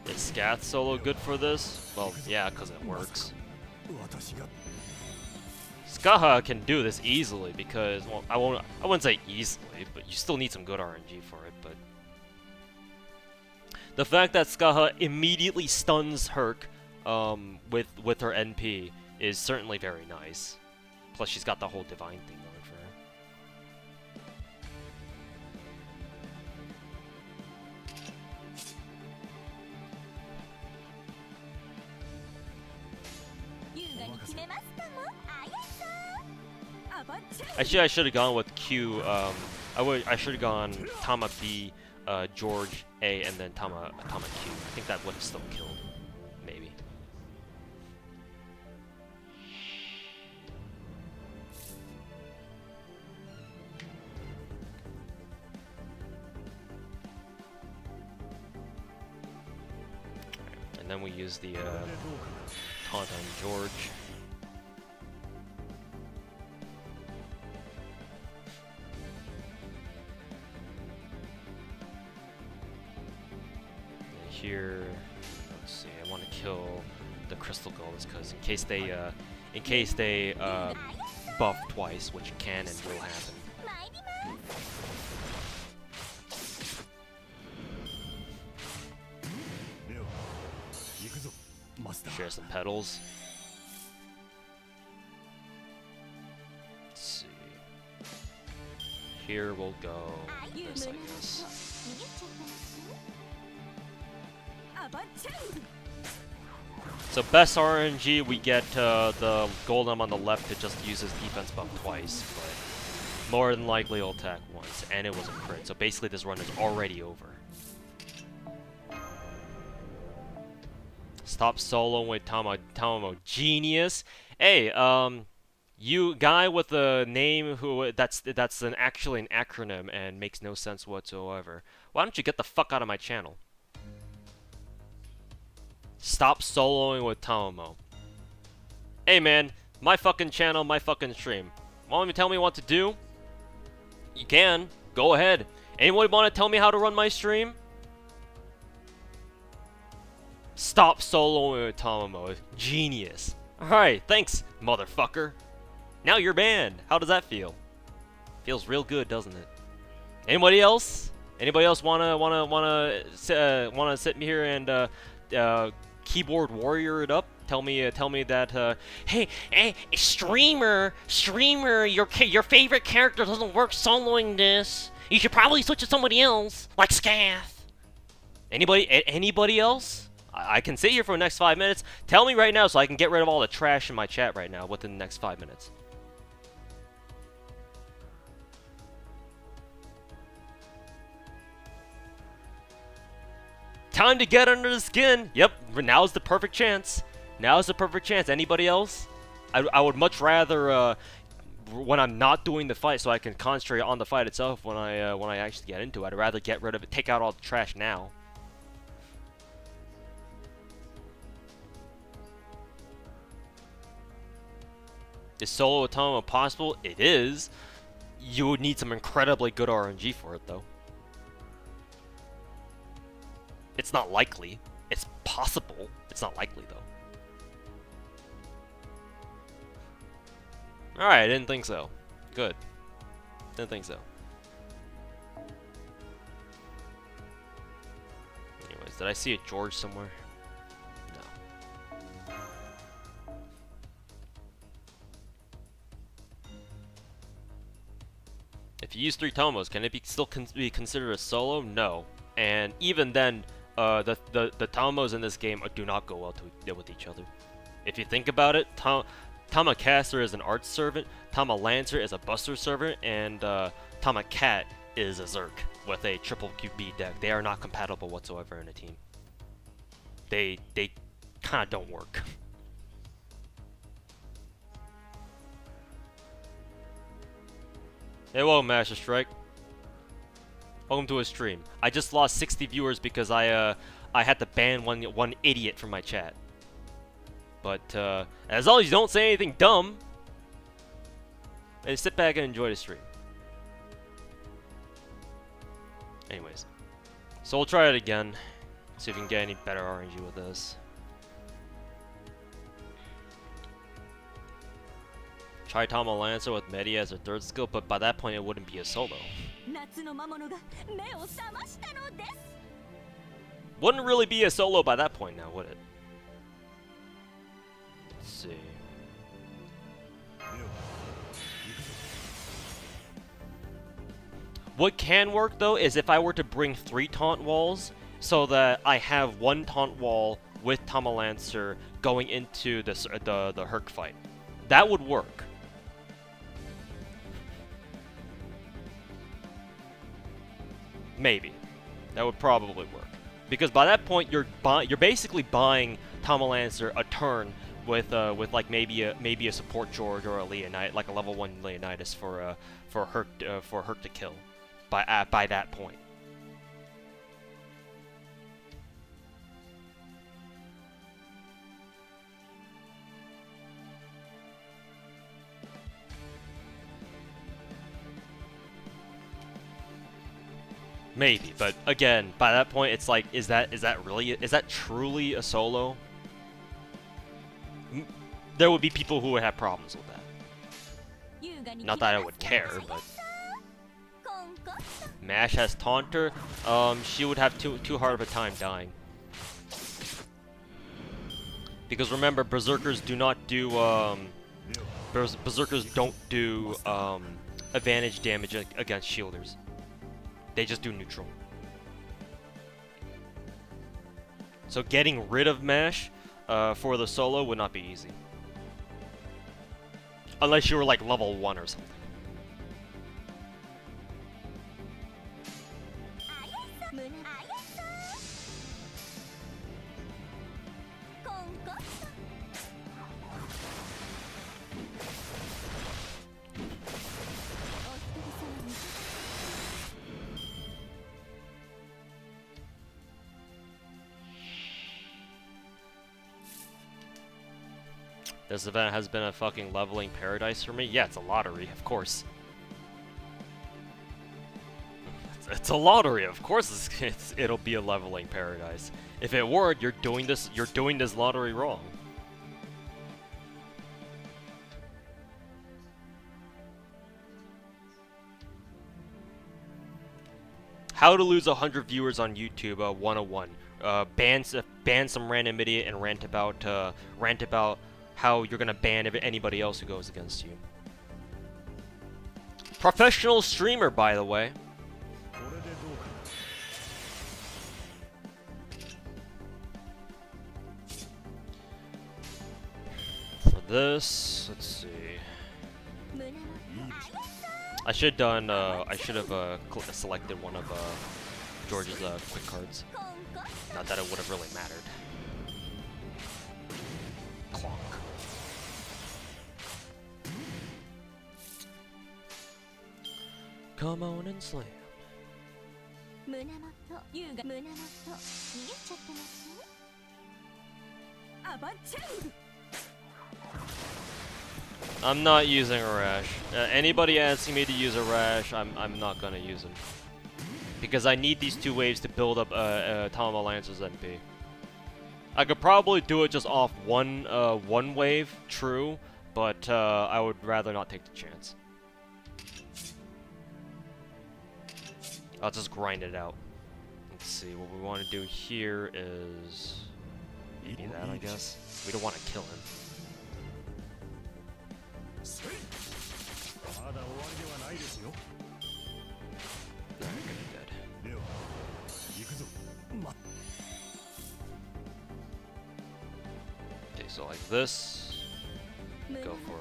Is Scath solo good for this? Well, yeah, because it works. Skaha can do this easily because, well, I wouldn't say easily, but you still need some good RNG for it. But the fact that Skaha immediately stuns Herc with her NP is certainly very nice. Plus, she's got the whole divine thing going for her. Actually, I should have gone with Q. I should have gone Tama B, George A, and then Tama Q. I think that would have still killed, maybe. And then we use the taunt on George. Here, let's see. I want to kill the crystal golems because in case they buff twice, which can and will happen. Share some petals. Let's see. Here we'll go this, I guess. So best RNG, we get the Golem on the left to just use his defense buff twice, but more than likely he'll attack once, and it was a crit. So basically this run is already over. Stop soloing with Tamamo. Genius. Hey, you guy with a name who that's actually an acronym and makes no sense whatsoever. Why don't you get the fuck out of my channel? Stop soloing with Tamamo. Hey man, my fucking channel, my fucking stream. Want to tell me what to do? You can. Go ahead. Anybody want to tell me how to run my stream? Stop soloing with Tamamo. Genius. Alright, thanks, motherfucker. Now you're banned. How does that feel? Feels real good, doesn't it? Anybody else? Anybody else wanna sit here and keyboard warrior it up? Tell me that hey, streamer, your favorite character doesn't work soloing this. You should probably switch to somebody else, like Scath. Anybody else? I can sit here for the next 5 minutes. Tell me right now so I can get rid of all the trash in my chat right now within the next 5 minutes. Time to get under the skin. Yep, now's the perfect chance. Now's the perfect chance. Anybody else? I would much rather when I'm not doing the fight, so I can concentrate on the fight itself when I actually get into it. I'd rather get rid of it, take out all the trash now. Is solo automa possible? It is. You would need some incredibly good RNG for it, though. It's not likely. It's possible. It's not likely, though. Alright, I didn't think so. Good. Didn't think so. Anyways, did I see a George somewhere? No. If you use 3 Tomos, can it be still be considered a solo? No. And even then, the Tomos in this game do not go well with each other. If you think about it, Tama Caster is an arch servant, Tama Lancer is a buster servant, and Tama Cat is a Zerk with a triple QB deck. They are not compatible whatsoever in a team. They kind of don't work. Hey, welcome, Master Strike. Welcome to a stream. I just lost 60 viewers because I had to ban one idiot from my chat. But as long as you don't say anything dumb, sit back and enjoy the stream. Anyways, so we'll try it again. See if we can get any better RNG with this. Try Tama Lancer with Medi as a 3rd skill, but by that point it wouldn't be a solo. Wouldn't really be a solo by that point now, would it? Let's see. What can work though is if I were to bring 3 taunt walls so that I have 1 taunt wall with Tama Lancer going into the Herc fight. That would work. Maybe. That would probably work. Because by that point you're basically buying Tama Lancer a turn with like maybe a support George or a Leonite, like a level 1 Leonidas for Herc to kill by that point. Maybe, but again, by that point, it's like, is that truly a solo? There would be people who would have problems with that. Not that I would care, but Mash has Taunter. She would have too hard of a time dying. Because remember, Berserkers do not do Berserkers don't do advantage damage against shielders. They just do neutral. So getting rid of Mash for the solo would not be easy. Unless you were like level 1 or something. This event has been a fucking leveling paradise for me. Yeah, it's a lottery, of course. It's a lottery, of course. It'll be a leveling paradise. If it weren't, you're doing this lottery wrong. How to lose 100 viewers on YouTube 101. Ban some random idiot and rant about how you're gonna ban anybody else who goes against you. Professional streamer, by the way. For this, let's see. I should have selected one of George's quick cards. Not that it would have really mattered. Clonk. Come on and slam. I'm not using a rash. Anybody asking me to use a rash, I'm not gonna use them. Because I need these 2 waves to build up Tama Lancer's MP. I could probably do it just off one wave, true, but I would rather not take the chance. I'll just grind it out. Let's see, what we want to do here is... maybe that, I guess. We don't want to kill him. Alright, gonna be dead. Okay, so like this. Go for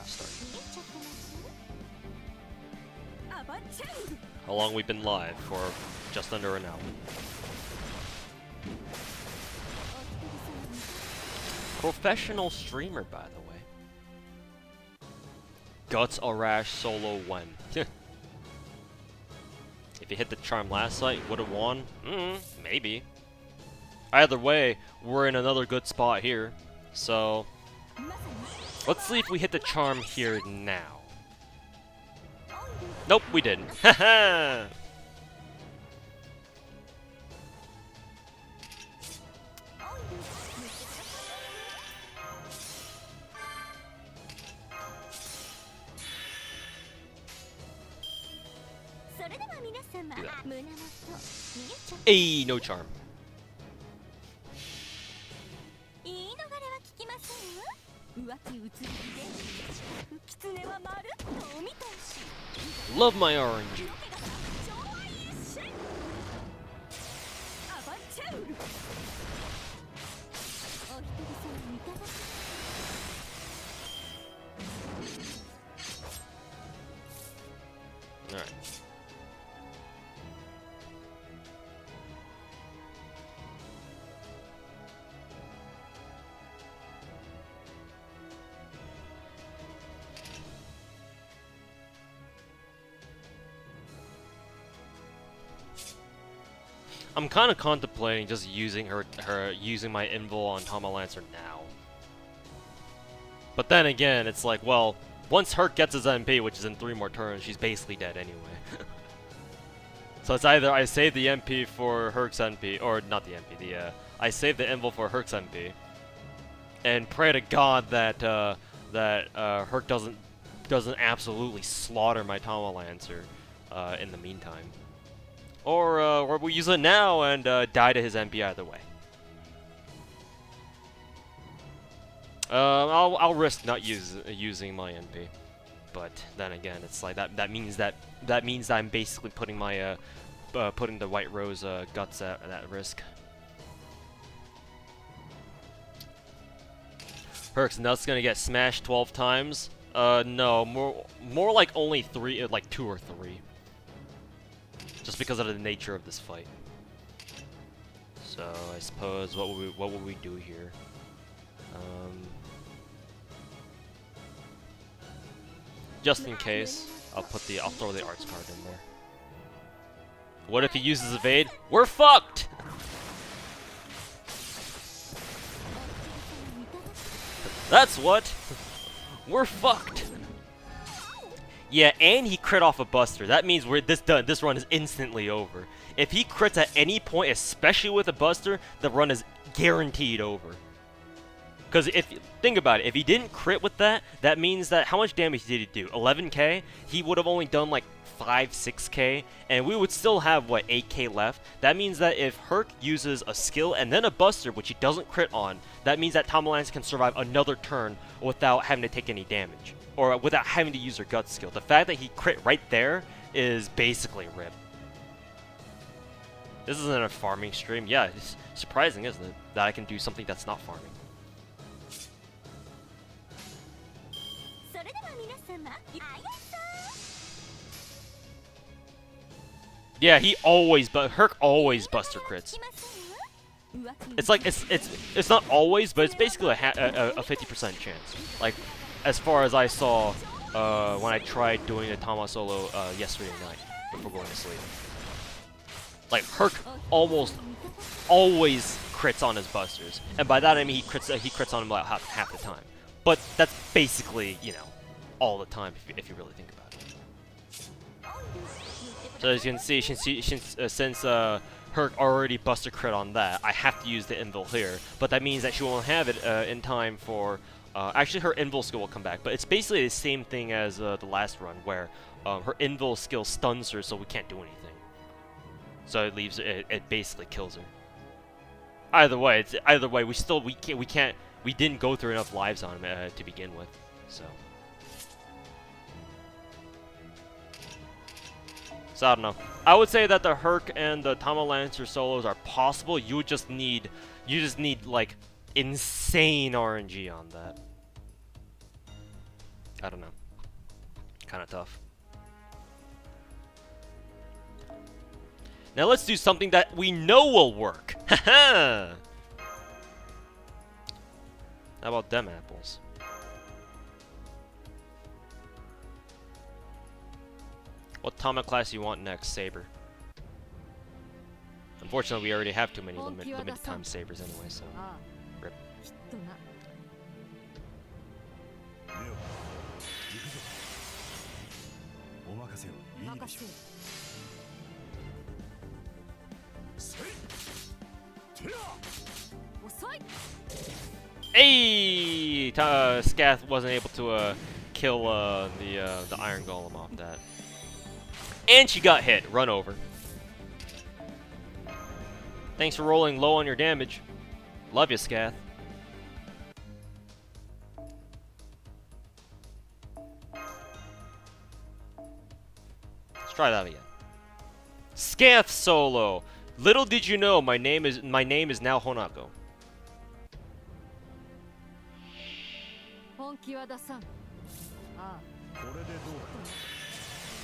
start. How long we've been live? For just under an hour. Professional streamer, by the way. Guts Arash solo when? If he hit the charm last fight, would have won? Maybe. Either way, we're in another good spot here. So, let's see if we hit the charm here now. Nope, we didn't. Haha! Hey, no charm. Love my orange. Alright. I'm kind of contemplating just using using my invul on Tama Lancer now. But then again, it's like, well, once Herc gets his MP, which is in 3 more turns, she's basically dead anyway. So it's either I save the MP for Herc's MP, or not the MP, I save the invul for Herc's MP, and pray to God that Herc doesn't absolutely slaughter my Tama Lancer in the meantime. Or we use it now and die to his MP either way. I'll risk not using my MP, but then again, it's like that means I'm basically putting my putting the White Rose guts at risk. Herc's nuts gonna get smashed 12 times. No, more like only 3, like 2 or 3. Just because of the nature of this fight. So I suppose what would we do here? Just in case, I'll throw the arts card in there. What if he uses evade? We're fucked. That's what. We're fucked. Yeah, and he crit off a Buster. That means this run is instantly over. If he crits at any point, especially with a Buster, the run is guaranteed over. Because think about it, if he didn't crit with that, that means that how much damage did he do? 11k? He would have only done like 5, 6k, and we would still have, what, 8k left? That means that if Herc uses a skill and then a Buster, which he doesn't crit on, that means that Tama Lancer can survive another turn without having to take any damage. Or without having to use her gut skill. The fact that he crit right there is basically RIP. This isn't a farming stream. Yeah, it's surprising, isn't it? That I can do something that's not farming. Yeah, Herc always Buster crits. It's like, it's not always, but it's basically a 50% chance. Like, as far as I saw when I tried doing a Tama solo yesterday night before going to sleep. Like Herc almost always crits on his busters, and by that I mean he crits on him about half the time. But that's basically, you know, all the time if you really think about it. So as you can see, since Herc already buster crit on that, I have to use the invul here, but that means that she won't have it in time for. Actually, her invul skill will come back, but it's basically the same thing as the last run, where her invul skill stuns her, so we can't do anything. So it leaves it basically kills her. Either way, we didn't go through enough lives on him to begin with, so. So I don't know. I would say that the Herc and the Tama Lancer solos are possible. You just need like insane RNG on that. I don't know. Kind of tough. Now let's do something that we know will work. Haha. How about them apples? What Tama class you want next, Saber? Unfortunately, we already have too many limited time Sabers anyway, so rip. Hey! Scath wasn't able to kill the Iron Golem off that. And she got hit. Run over. Thanks for rolling low on your damage. Love you, Scath. Let's try that again. Scath solo. Little did you know, my name is now Honako.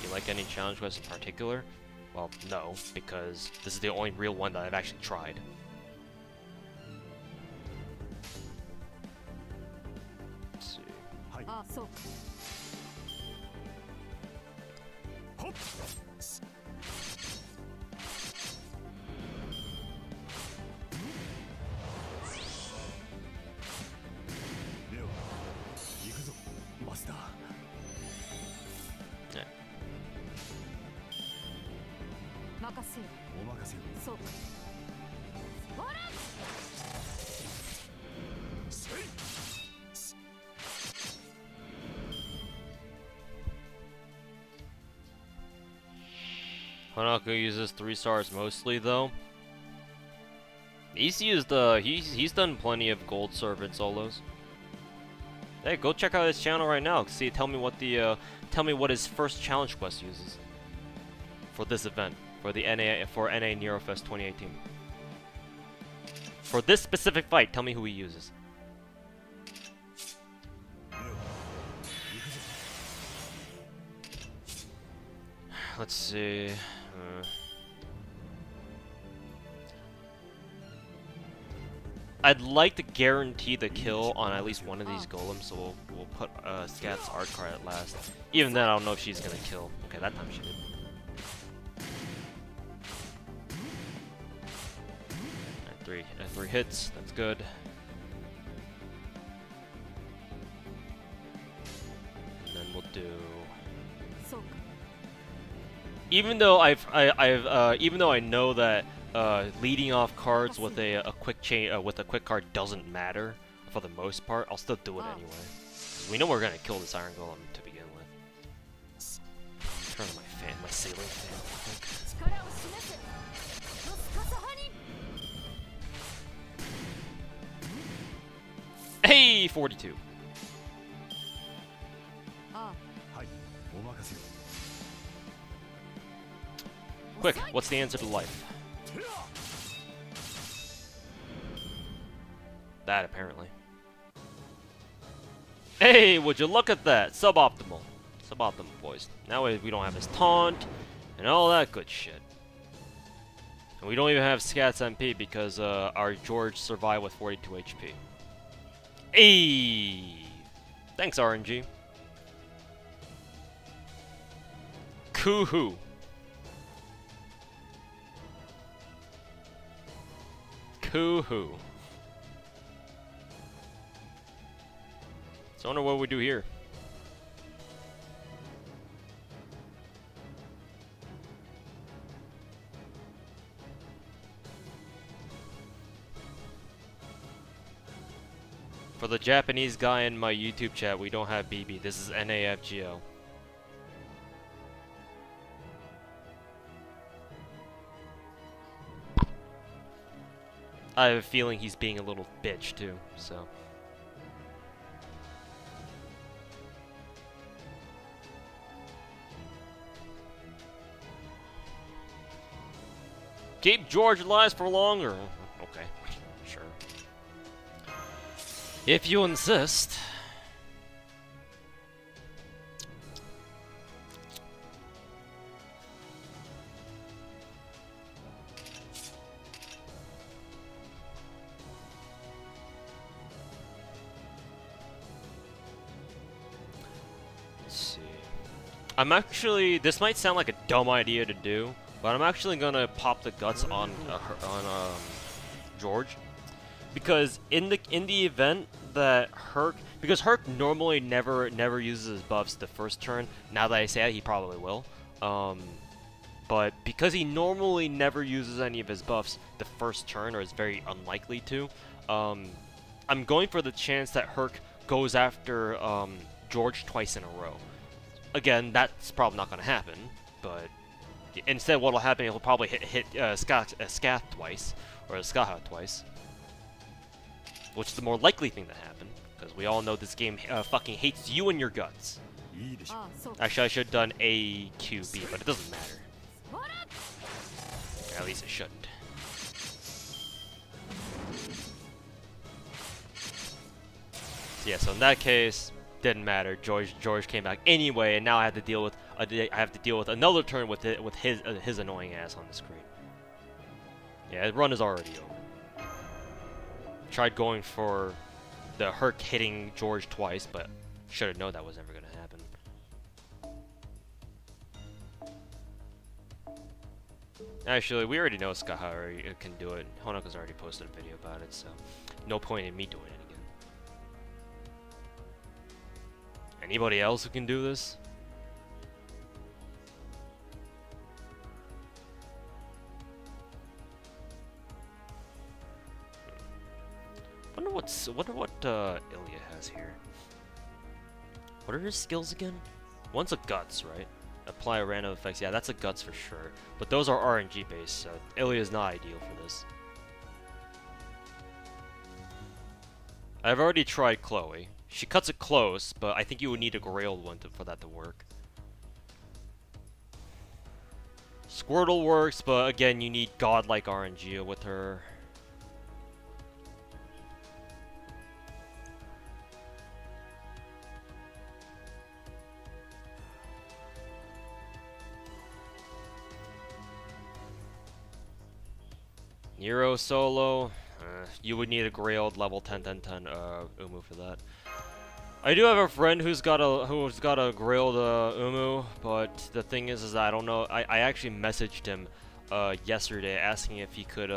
You like any challenge quests in particular? Well, no, because this is the only real one that I've actually tried. Let's see. Honako uses 3 stars mostly though. He's used he's done plenty of gold servant solos. Hey, go check out his channel right now. See, tell me what his first challenge quest uses for this event, for the NA Nerofest 2018. For this specific fight, tell me who he uses. Let's see. I'd like to guarantee the kill on at least one of these golems, so we'll put Scath's art card at last. Even then, I don't know if she's gonna kill. Okay, that time she did. Three hits. That's good. And then we'll do. Even though even though I know that leading off cards with a quick card doesn't matter for the most part, I'll still do it anyway. 'Cause we know we're gonna kill this Iron Golem to begin with. Turn on my ceiling fan. Hey, 42. Quick, what's the answer to life? That, apparently. Hey, would you look at that? Suboptimal. Suboptimal, boys. Now we don't have his taunt, and all that good shit. And we don't even have Scath's MP because our George survived with 42 HP. Hey! Thanks, RNG. Kuhu. Kuhu. So I wonder what we do here. For the Japanese guy in my YouTube chat, we don't have BB. This is NAFGO. I have a feeling he's being a little bitch too, so. Keep George alive for longer. Okay, sure. If you insist. Let's see. I'm actually, this might sound like a dumb idea to do, but I'm actually gonna pop the guts on George, because in the event that because Herc normally never uses his buffs the first turn. Now that I say it, he probably will. But because he normally never uses any of his buffs the first turn, or is very unlikely to, I'm going for the chance that Herc goes after George twice in a row. Again, that's probably not gonna happen, but. Instead, what'll happen, he'll probably hit Scath twice, or Skaha twice. Which is the more likely thing to happen, because we all know this game fucking hates you and your guts. Actually, I should have done AQB, but it doesn't matter. At least it shouldn't. Yeah, so in that case, didn't matter. George came back anyway, and now I have to deal with another turn with his annoying ass on the screen. Yeah, his run is already over. Tried going for the Herc hitting George twice, but should have known that was never gonna happen. Actually, we already know Skahari can do it. Honoka's already posted a video about it, so no point in me doing it again. Anybody else who can do this? Wonder what Ilya has here. What are his skills again? One's a guts, right? Apply random effects. Yeah, that's a guts for sure. But those are RNG based, so Ilya's not ideal for this. I've already tried Chloe. She cuts it close, but I think you would need a Grailed one for that to work. Squirtle works, but again, you need godlike RNG with her. Nero solo, you would need a Grailed level 10-10-10 Umu for that. I do have a friend who's got a Grailed Umu, but the thing is that I don't know. I actually messaged him yesterday asking if he could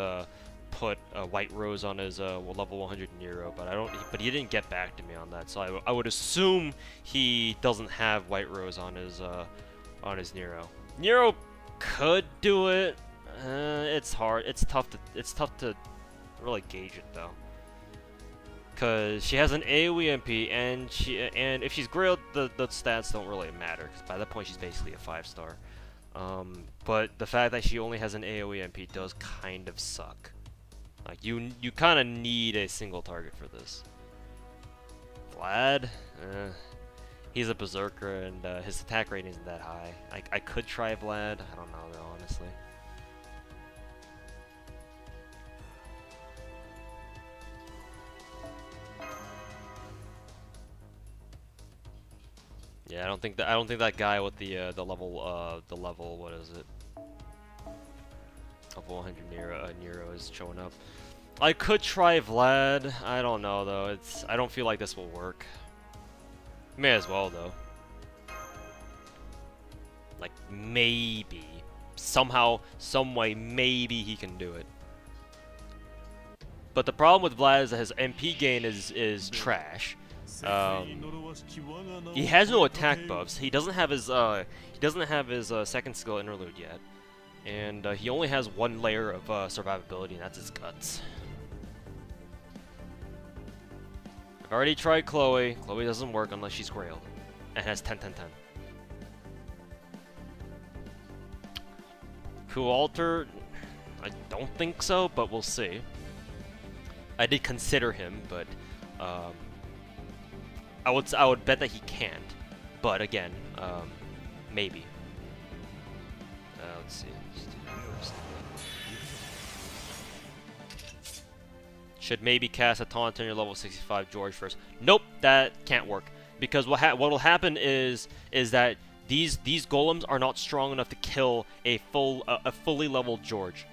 put a White Rose on his level 100 Nero, but he didn't get back to me on that. So I would assume he doesn't have White Rose on his Nero. Nero could do it. It's hard. It's tough to really gauge it though, cause she has an AoE MP, and if she's Grailed, the stats don't really matter, cause by that point she's basically a 5-star. But the fact that she only has an AoE MP does kind of suck. Like you kind of need a single target for this. Vlad, he's a berserker, and his attack rating isn't that high. I could try Vlad. I don't know though, honestly. Yeah, I don't think that guy with the level what is it? Level 100 Nero is showing up. I could try Vlad. I don't know though. I don't feel like this will work. May as well though. Like, maybe. Somehow, some way, maybe he can do it. But the problem with Vlad is that his MP gain is trash. He has no attack buffs. He doesn't have his second skill interlude yet, and he only has one layer of survivability, and that's his guts. I've already tried Chloe. Chloe doesn't work unless she's Grailed, and has 10-10-10. Cool Alter, I don't think so, but we'll see. I did consider him, but I would bet that he can't. But again, maybe. Let's see. Should maybe cast a taunt on your level 65 George first. Nope, that can't work because what will happen is that these golems are not strong enough to kill a fully leveled George.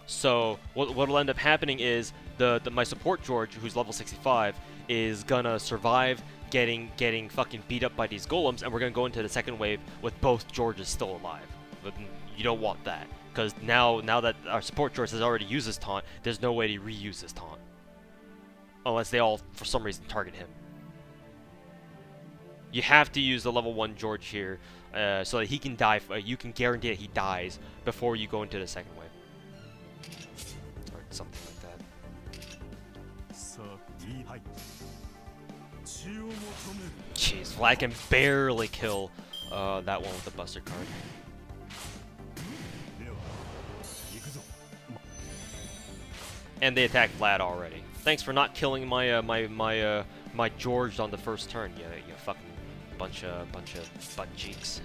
So what'll end up happening is my support George, who's level 65, is gonna survive getting fucking beat up by these golems, and we're gonna go into the second wave with both Georges still alive. But you don't want that, because now that our support George has already used his taunt, there's no way to reuse his taunt, unless they all for some reason target him. You have to use the level 1 George here, so that he can die. You can guarantee that he dies before you go into the second wave. Or something like that. Jeez, Vlad can barely kill that one with the Buster card. And they attacked Vlad already. Thanks for not killing my my George on the first turn. You fucking bunch of butt cheeks.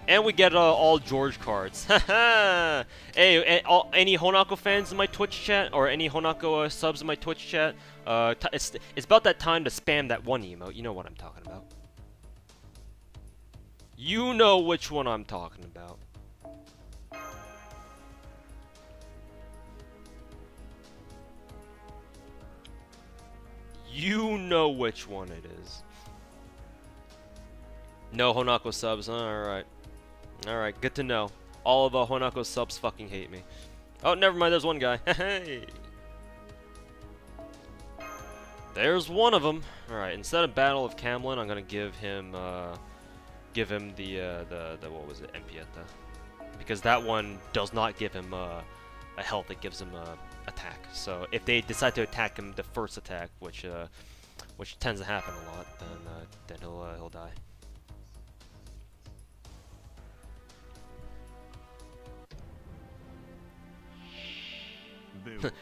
And we get all George cards. Haha! Hey, any Honako fans in my Twitch chat, or any Honako subs in my Twitch chat? It's about that time to spam that one emote. You know what I'm talking about. You know which one I'm talking about. You know which one it is. No Honako subs, huh? Alright. Alright, good to know. All of the Honako subs fucking hate me. Oh, never mind, there's one guy. Hey! There's one of them. Alright, instead of Battle of Camlin, I'm gonna give him the what was it, Empieta. Because that one does not give him a health, it gives him a attack. So if they decide to attack him the first attack, which tends to happen a lot, then he'll die.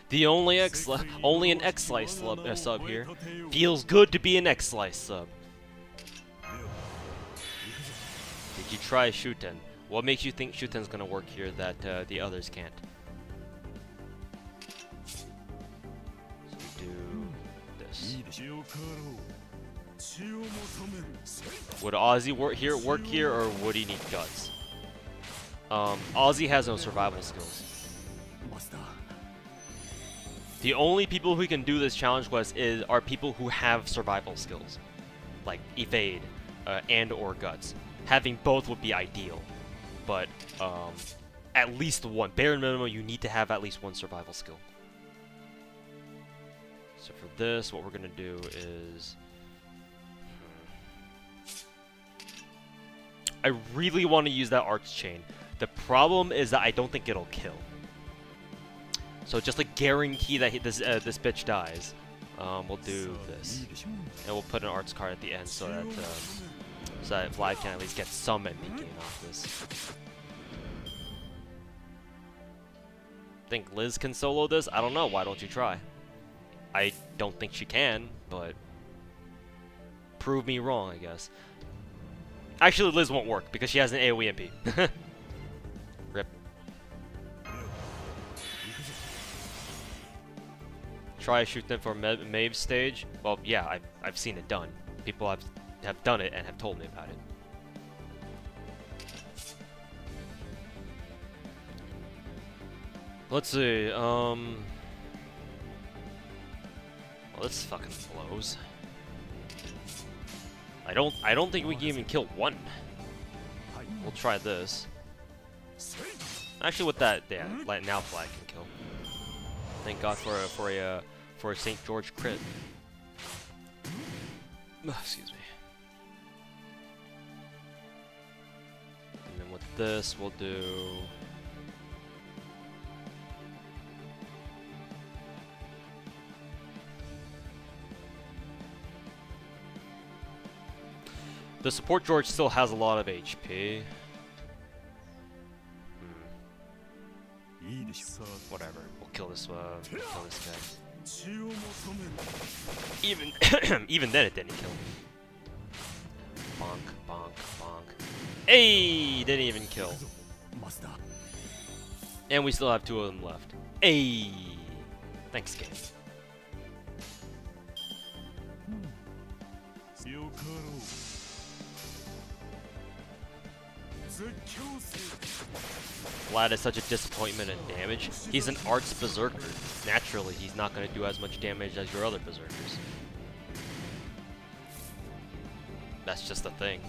The only an X-Slice sub here. Feels good to be an X-Slice sub. Did you try Shuten? What makes you think Shuten's gonna work here that the others can't? So we do this. Would Ozzy work here, or would he need guts? Ozzy has no survival skills. The only people who can do this challenge quest are people who have survival skills, like evade and or guts. Having both would be ideal, but at least one. Bare minimum, you need to have at least one survival skill. So for this, what we're gonna do is, I really want to use that Arch Chain. The problem is that I don't think it'll kill. So just to guarantee that this bitch dies, we'll do this, and we'll put an arts card at the end so that Vlad can at least get some MP gain off this. Think Liz can solo this? I don't know. Why don't you try? I don't think she can, but prove me wrong, I guess. Actually, Liz won't work because she has an AoE MP. Rip. Try shoot them for Maeve stage. Well, yeah, I've seen it done. People have done it and have told me about it. Let's see. Well, this fucking blows. I don't think we can even kill one. We'll try this. Actually, with that, yeah, now Flag can kill. Thank God for a St. George crit. Excuse me. And then with this, we'll do. The support George still has a lot of HP. Whatever. We'll kill this guy. Even even then it didn't kill me. Bonk, bonk, bonk. Hey, didn't even kill. And we still have 2 of them left. Hey, thanks, game. Vlad is such a disappointment in damage. He's an arts berserker. Naturally, he's not going to do as much damage as your other berserkers. That's just the thing.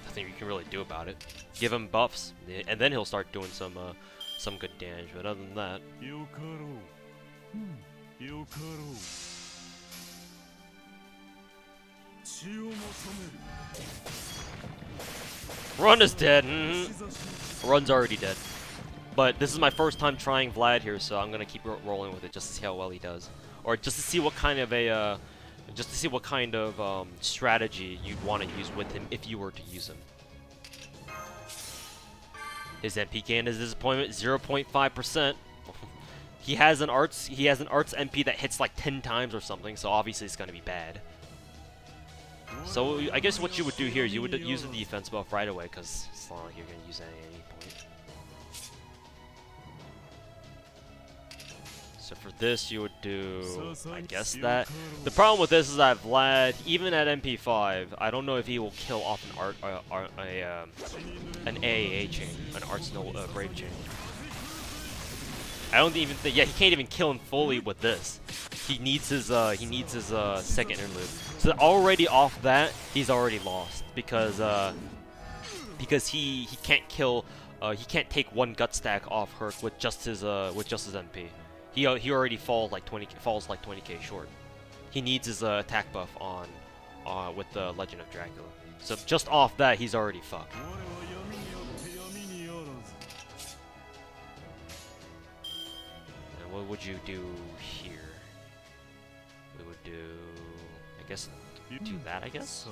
Nothing you can really do about it. Give him buffs, and then he'll start doing some good damage. But other than that, Run is dead. Run's already dead. But this is my first time trying Vlad here, so I'm gonna keep rolling with it just to see how well he does, or just to see what kind of strategy you'd want to use with him if you were to use him. His MP gain is disappointment 0.5%. He has an arts MP that hits like 10 times or something, so obviously it's gonna be bad. So I guess what you would do here is you would use the defense buff right away, because it's not like you're gonna use that at any point. So for this, you would do, I guess that. The problem with this is that Vlad, even at MP5, I don't know if he will kill off an AAA chain, an Arts No Brave chain. I don't even think. Yeah, he can't even kill him fully with this. He needs his second interlude. So already off that, he's already lost because he can't kill. He can't take one gut stack off Herc with just his MP. He already falls like 20k short. He needs his attack buff on with the Legend of Dracula. So just off that, he's already fucked. And what would you do here? We would do, I guess, do that. I guess.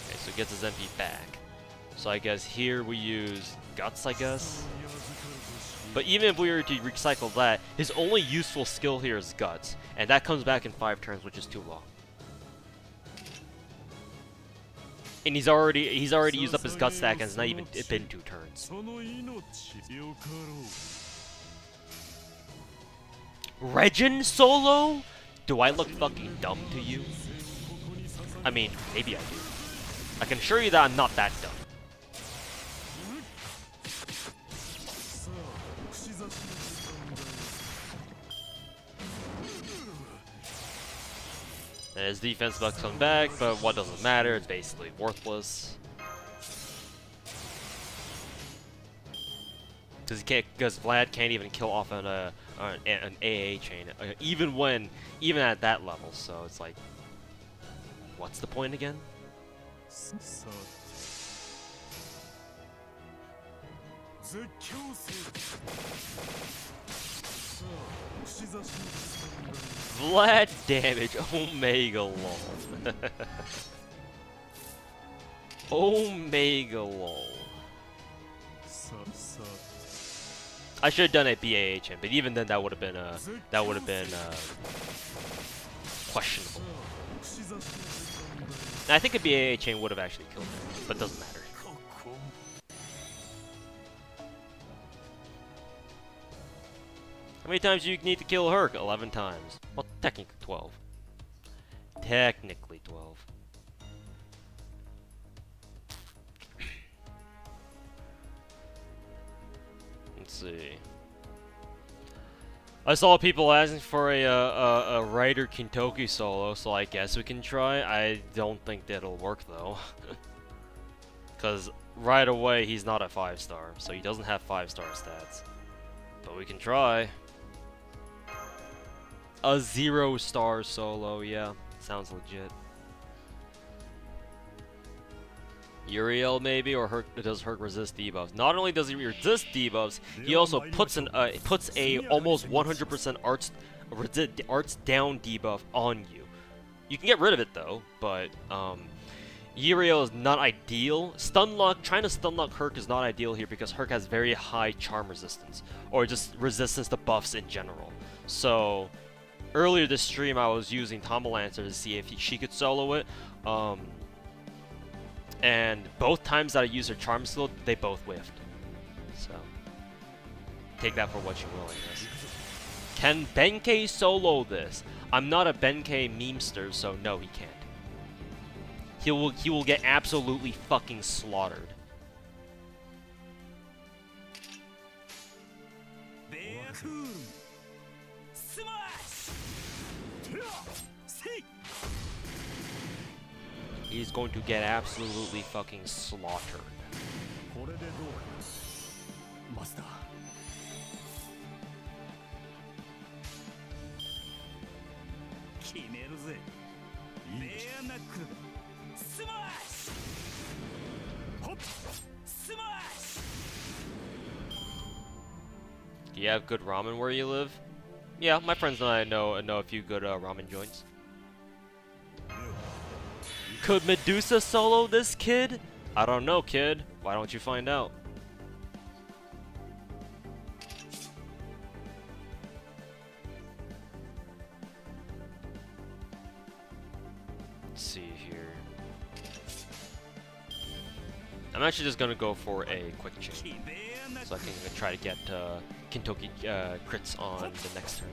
Okay, so it gets his MP back. So I guess here we use Guts, I guess. But even if we were to recycle that, his only useful skill here is Guts, and that comes back in 5 turns, which is too long. And he's already used up his Gut stack, and it's not even been 2 turns. Regin solo? Do I look fucking dumb to you? I mean, maybe I do. I can assure you that I'm not that dumb. And his defense buff comes back, but what doesn't matter, it's basically worthless. Because Vlad can't even kill off an AA chain, even at that level. So it's like, what's the point again? Vlad damage, Omega lol. Omega lol. I should have done a BAH chain, but even then that would have been questionable. And I think a BAA chain would have actually killed him, but it doesn't matter. How many times do you need to kill Herc? 11 times. Well, technically 12. Technically 12. Let's see. I saw people asking for a Rider Kintoki solo, so I guess we can try. I don't think that'll work though. Because right away he's not a 5-star, so he doesn't have 5-star stats. But we can try. A 0-star solo, yeah. Sounds legit. Uriel maybe, or does Herc resist debuffs? Not only does he resist debuffs, he also puts a almost 100% arts down debuff on you. You can get rid of it though, but Uriel is not ideal. Trying to stunlock Herc is not ideal here because Herc has very high charm resistance, or just resistance to buffs in general. So earlier this stream I was using Tomalancer to see if she could solo it. And both times that I used her charm skill, they both whiffed. So take that for what you will, I guess. Can Benkei solo this? I'm not a Benkei memester, so no, he can't. He will get absolutely fucking slaughtered. He's going to get absolutely fucking slaughtered. Do you have good ramen where you live? Yeah, my friends and I know a few good ramen joints. Could Medusa solo this, kid? I don't know, kid. Why don't you find out? Let's see here. I'm actually just gonna go for a quick chain, so I can try to get Kintoki crits on the next turn.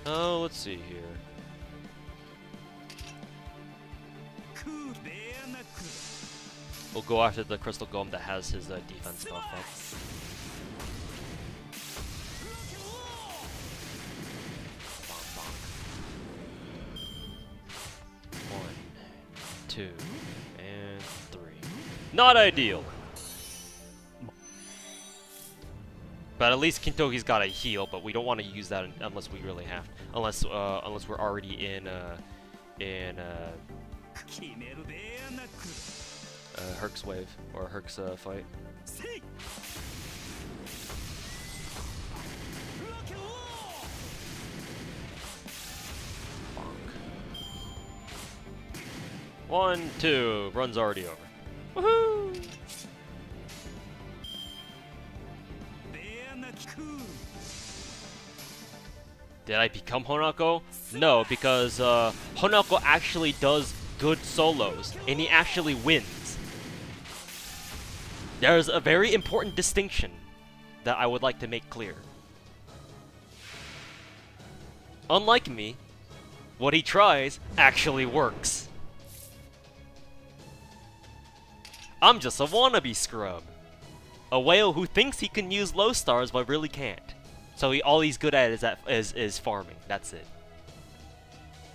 Oh, let's see here. We'll go after the Crystal Golem that has his defense buff up. Bonk, bonk. 1, 2, and 3. Not ideal! But at least Kintoki's got a heal, but we don't want to use that unless we really have, unless we're already in Herc's wave or Herc's fight. Bonk. 1, 2, run's already over. Woohoo! Did I become Honako? No, because Honako actually does good solos, and he actually wins. There's a very important distinction that I would like to make clear. Unlike me, what he tries actually works. I'm just a wannabe scrub. A whale who thinks he can use low stars but really can't. So all he's good at is farming. That's it.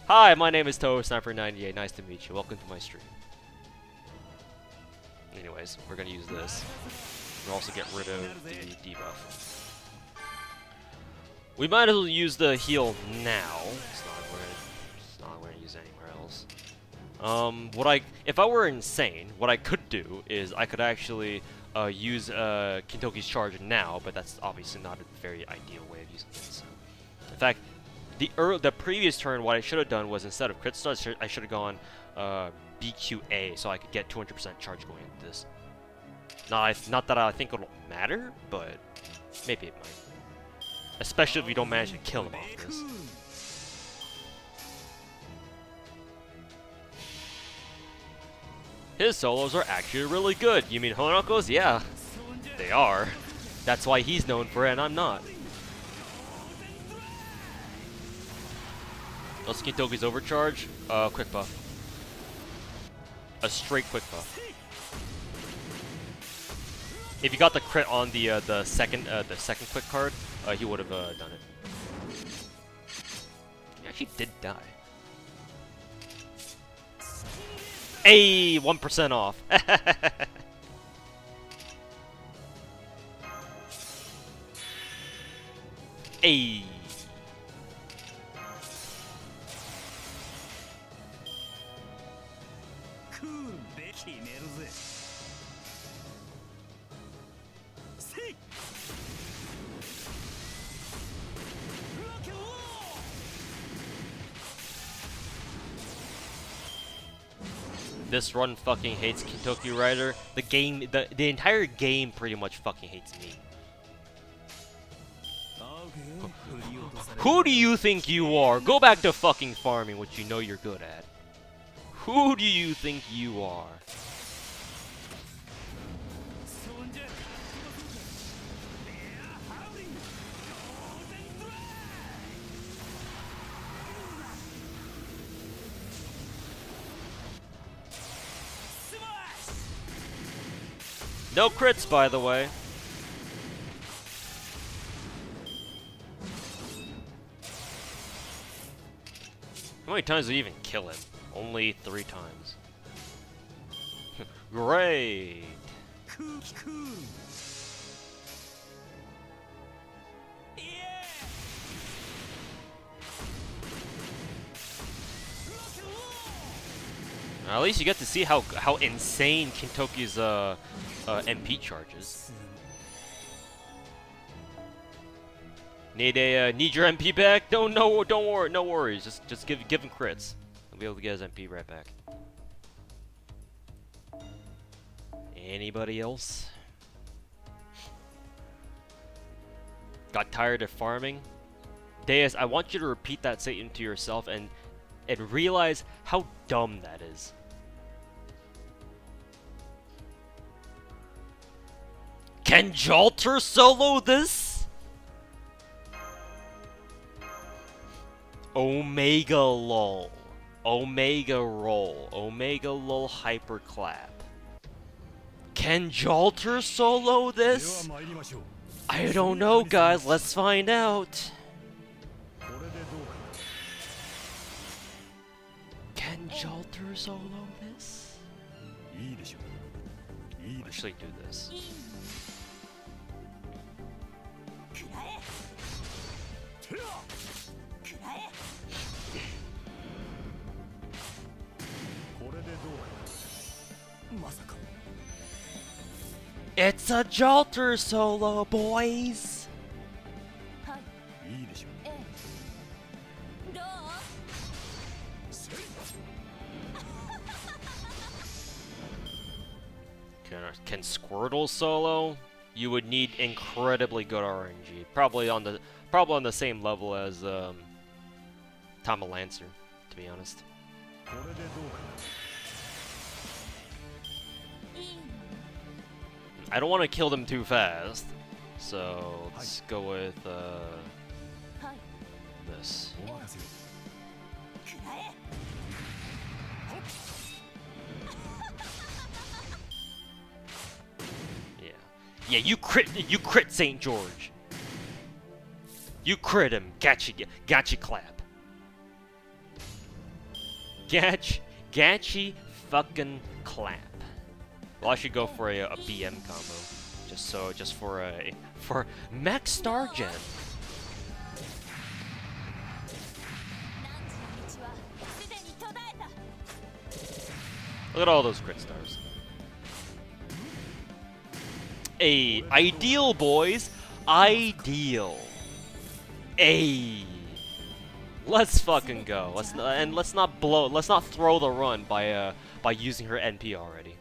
Hi, my name is ToSniper98. Nice to meet you. Welcome to my stream. Anyways, we're gonna use this. We'll also get rid of the debuff. We might as well use the heal now. It's not going to use anywhere else. If I were insane, what I could do is I could actually use Kintoki's charge now, but that's obviously not a very ideal way of using it. So. In fact, the previous turn, what I should have done was instead of crit stars, I should have gone BQA, so I could get 200% charge going into this. Not that I think it'll matter, but maybe it might. Especially if we don't manage to kill him off this. His solos are actually really good. You mean Honoko's? Yeah, they are. That's why he's known for it and I'm not. Let's Kintoki's overcharge. Quick buff. A straight quick buff. If you got the crit on the second quick card, he would have done it. He actually did die. Hey, 1% off. Hey. This run fucking hates Kintoki Rider. The game, the entire game pretty much fucking hates me. Who do you think you are? Go back to fucking farming, which you know you're good at. Who do you think you are? No crits, by the way. How many times did we even kill him? Only 3 times. Great! At least you get to see how insane Kintoki's MP charges. Need your MP back? Don't worry, no worries. Just give him crits. I'll be able to get his MP right back. Anybody else? Got tired of farming? Deus, I want you to repeat that statement to yourself and realize how dumb that is. Can Jalter solo this? Omega lol. Omega roll. Omega lol hyperclap. Can Jalter solo this? I don't know, guys. Let's find out. Can Jalter solo this? I'll actually do this. It's a Jalter solo, boys! Can Squirtle solo? You would need incredibly good RNG. Probably on the same level as Tama Lancer, to be honest. I don't want to kill them too fast, so let's go with this. Yeah, you crit St. George. You crit him, gotcha clap. Gotcha fucking clap. Well, I should go for a BM combo, just for max star gen. Look at all those crit stars. Ideal, boys, ideal. Let's fucking go. Let's not throw the run by using her NP already.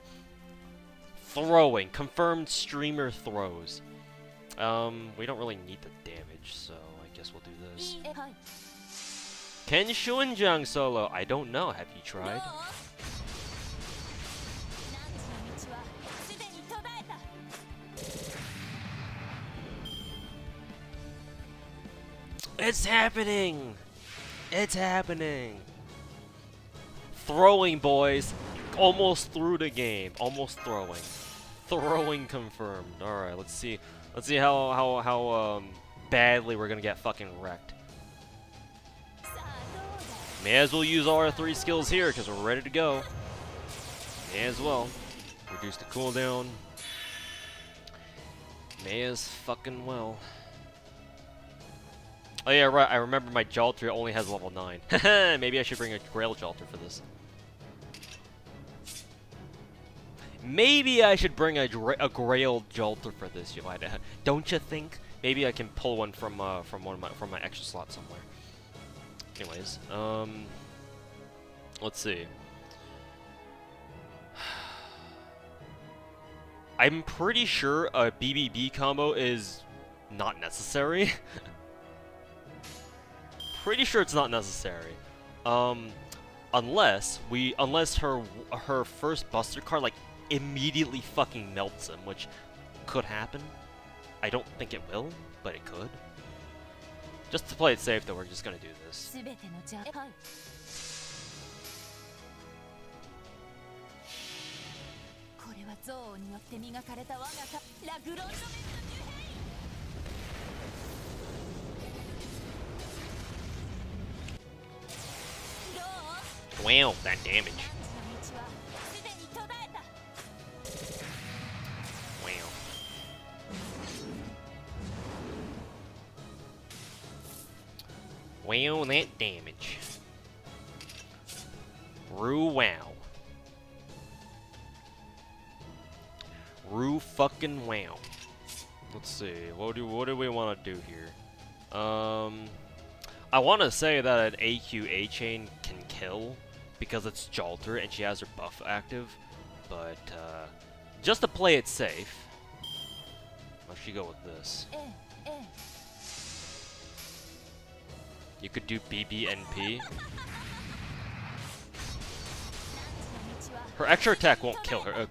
Throwing. Confirmed streamer throws. We don't really need the damage, so I guess we'll do this. Can Shuinjang solo? I don't know. Have you tried? It's happening! It's happening! Throwing, boys! Almost through the game. Almost throwing. Throwing confirmed. Alright, let's see. Let's see how badly we're gonna get fucking wrecked. May as well use all our 3 skills here, because we're ready to go. May as well. Reduce the cooldown. May as fucking well. Oh yeah, right, I remember my Jolter only has level 9. Maybe I should bring a Grail Jolter for this. Maybe I should bring a Grail Jolter for this, don't you think? Maybe I can pull one from my extra slot somewhere. Anyways, let's see. I'm pretty sure a BBB combo is not necessary. Pretty sure it's not necessary. Unless her first Buster card like immediately fucking melts him, which could happen. I don't think it will, but it could. Just to play it safe, though, we're just gonna do this. Wow, that damage. Wow. Wow, that damage. Rue wow. Rue fucking wow. Let's see, what do we want to do here? I want to say that an AQ chain can kill because it's Jolter and she has her buff active, but just to play it safe, I should go with this. You could do BBNP. Her extra attack won't kill her.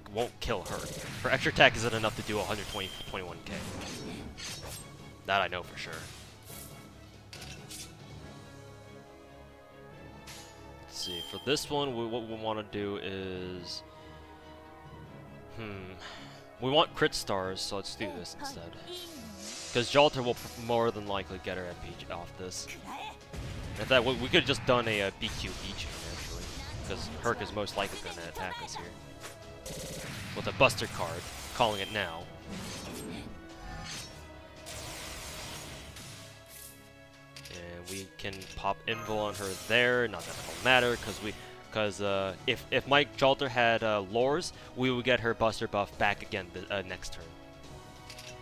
Her extra attack isn't enough to do 121k. That I know for sure. Let's see. For this one, what we want to do is, we want crit stars, so let's do this instead. Because Jolter will more than likely get her MP off this. In fact, we could have just done a BQ chain actually, because Herc is most likely going to attack us here with a Buster card, calling it now. And we can pop Invul on her there. Not that it'll matter, because if Mike Jolter had lures, we would get her Buster buff back again the next turn.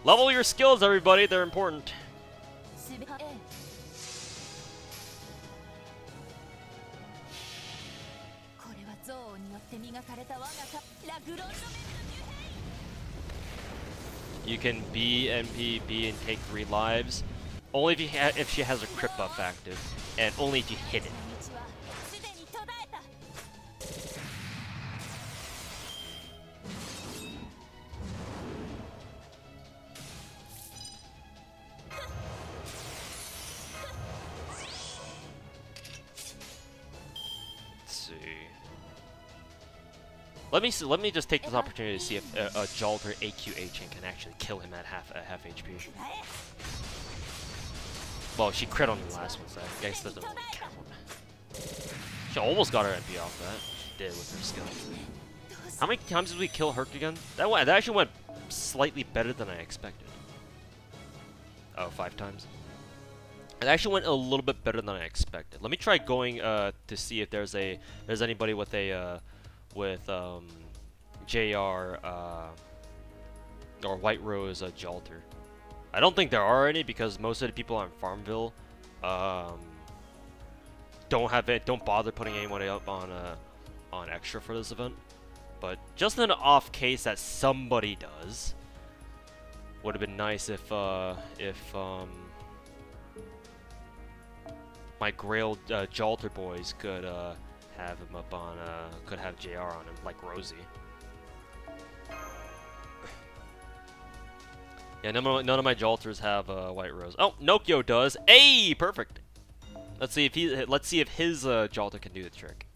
Level your skills, everybody. They're important. You can B and take 3 lives, only if she has a crit buff active, and only if you hit it. Let me just take this opportunity to see if a Jolter AQ chain can actually kill him at half HP. Well, she crit on the last one, so I guess that doesn't really count. She almost got her MP off that. She did with her skill. How many times did we kill Herc again? That actually went slightly better than I expected. Oh, 5 times. It actually went a little bit better than I expected. Let me try going to see if there's anybody with a JR or White Rose Jolter. I don't think there are any because most of the people on Farmville don't bother putting anyone up on extra for this event. But just in an off case that somebody does, would have been nice if my Grail Jolter boys could have him up on, could have JR on him, like Rosie. Yeah, none of my Jolters have White Rose. Oh, Nokio does. Hey, perfect. Let's see if his Jolter can do the trick.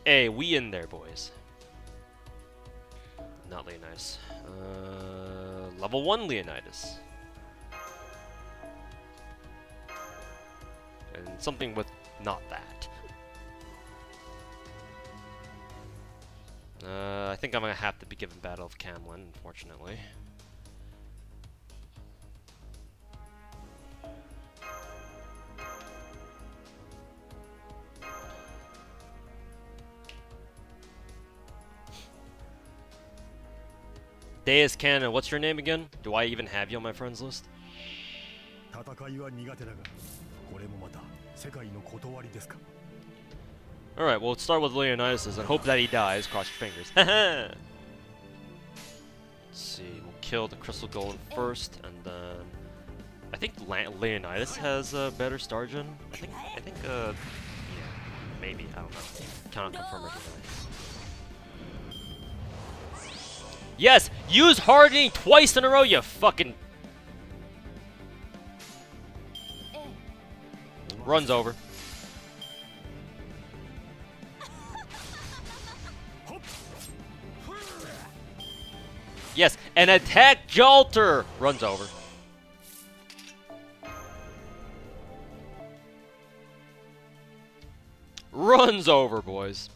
Hey, we in there, boys. Not Leonidas. Level 1 Leonidas. And something with not that. I think I'm gonna have to be given Battle of Camlin, unfortunately. Deus Cannon, what's your name again? Do I even have you on my friends list? Alright, well, let's start with Leonidas and hope that he dies. Cross your fingers. Let's see, we'll kill the Crystal Golem first, and then... I think Leonidas has a better star gen. Yeah, maybe, I don't know. Cannot confirm or deny. Yes! Use hardening twice in a row, you fucking... Runs over. Yes, an attack Jolter! Runs over. Runs over, boys.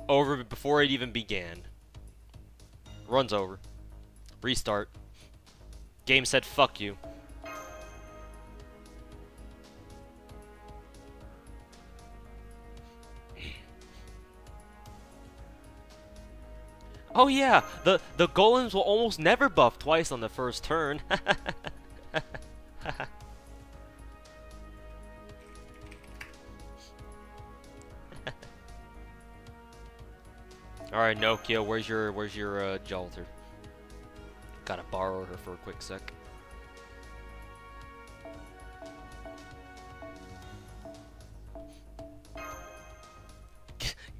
Over before it even began. Runs over. Restart. Game said fuck you. Oh yeah, the golems will almost never buff twice on the first turn. All right, Nokia, where's your Jolter? Gotta borrow her for a quick sec.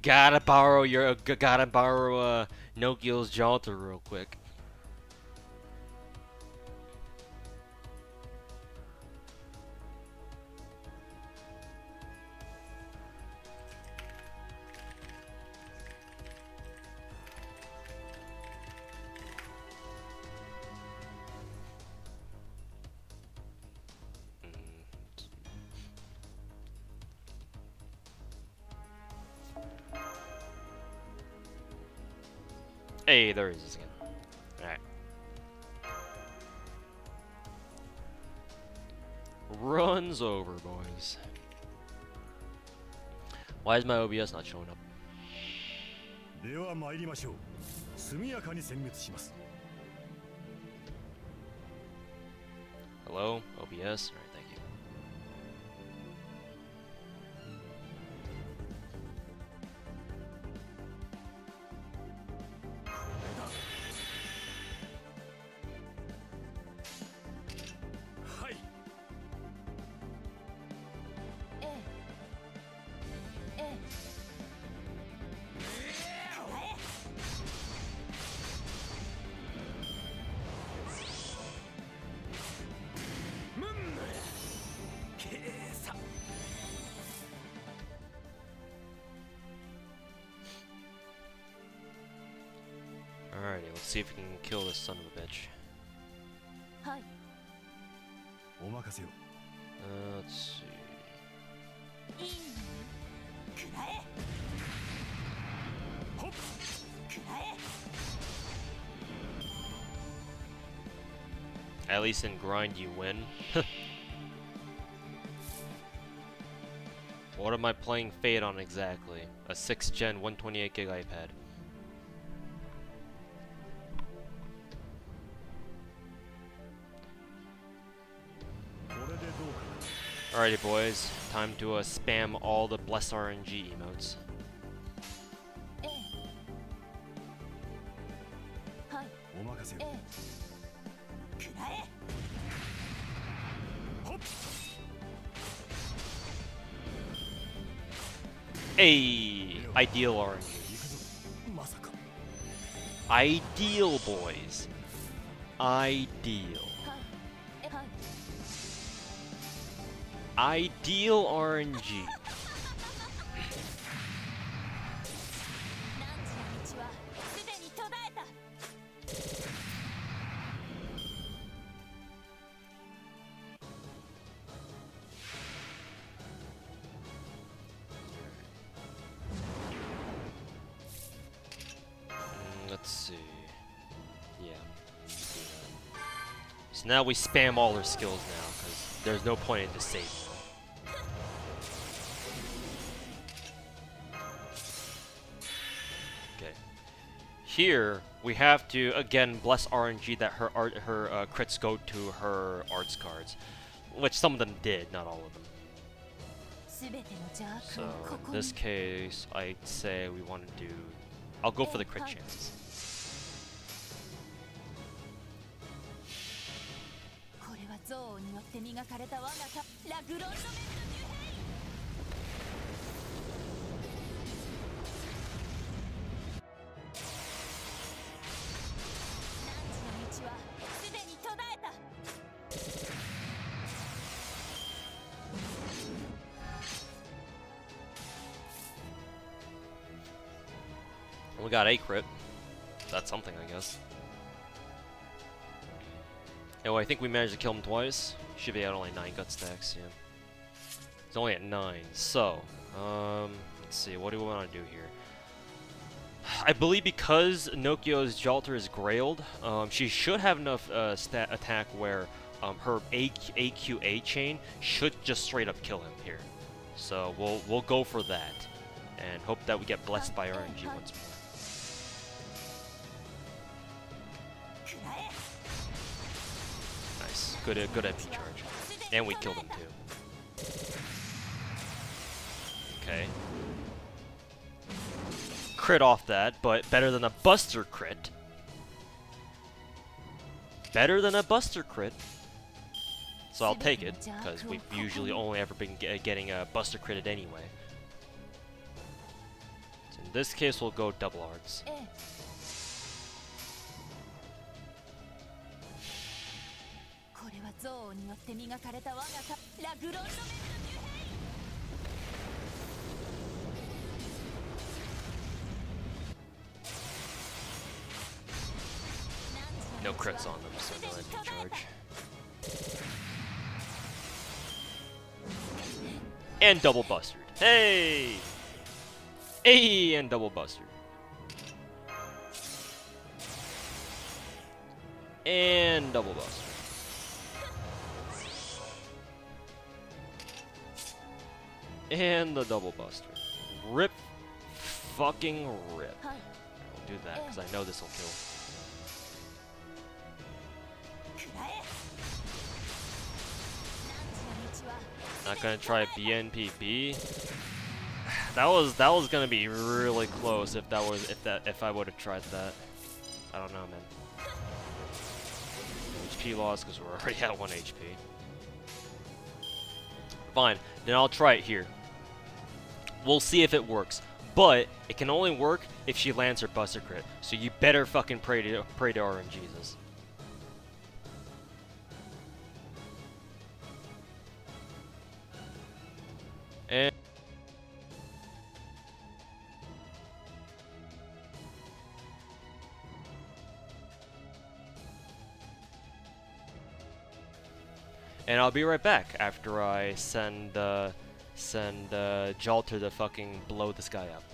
Gotta borrow Nokia's Jolter real quick. Hey, there he is again. Alright. Runs over, boys. Why is my OBS not showing up? Hello? OBS? Alright, thank you. Alrighty, let's see if we can kill this son of a bitch. Let's see. At least in grind you win. What am I playing Fate on exactly? A 6th gen 128 gig iPad. Alrighty, boys. Time to spam all the Bless RNG emotes. Hey, ideal RNG. Ideal, boys. Ideal. Ideal RNG. Let's see. Yeah. So now we spam all our skills now, because there's no point in just saving them. Okay. Here, we have to, again, bless RNG that her crits go to her arts cards. Which some of them did, not all of them. So, in this case, I'd say we want to do... I'll go for the crit chances. We got a crit. That's something, I guess. Oh, I think we managed to kill him twice. Should be at only 9 gut stacks, yeah. He's only at 9, so... let's see, what do we want to do here? I believe because Nokio's Jalter is grailed, she should have enough stat attack where her AQA chain should just straight up kill him here. So we'll go for that, and hope that we get blessed by RNG once more. Nice, good MP charge, and we killed him too. Okay. Crit off that, but better than a Buster crit. Better than a Buster crit. So I'll take it, because we've usually only ever been getting a Buster critted anyway. So in this case, we'll go double arts. No crits on them, so no MP charge. And double bustered. Hey! Hey! And double bustered. And double bustered. And the double buster. Rip. Fucking rip. I'll do that, because I know this will kill. Not gonna try BNPB. That was gonna be really close if I would have tried that. I don't know, man. HP loss because we're already at 1 HP. Fine, then I'll try it here. We'll see if it works, but it can only work if she lands her Buster crit. So you better fucking pray to RNGesus. And I'll be right back after I send Jalter to fucking blow this guy up.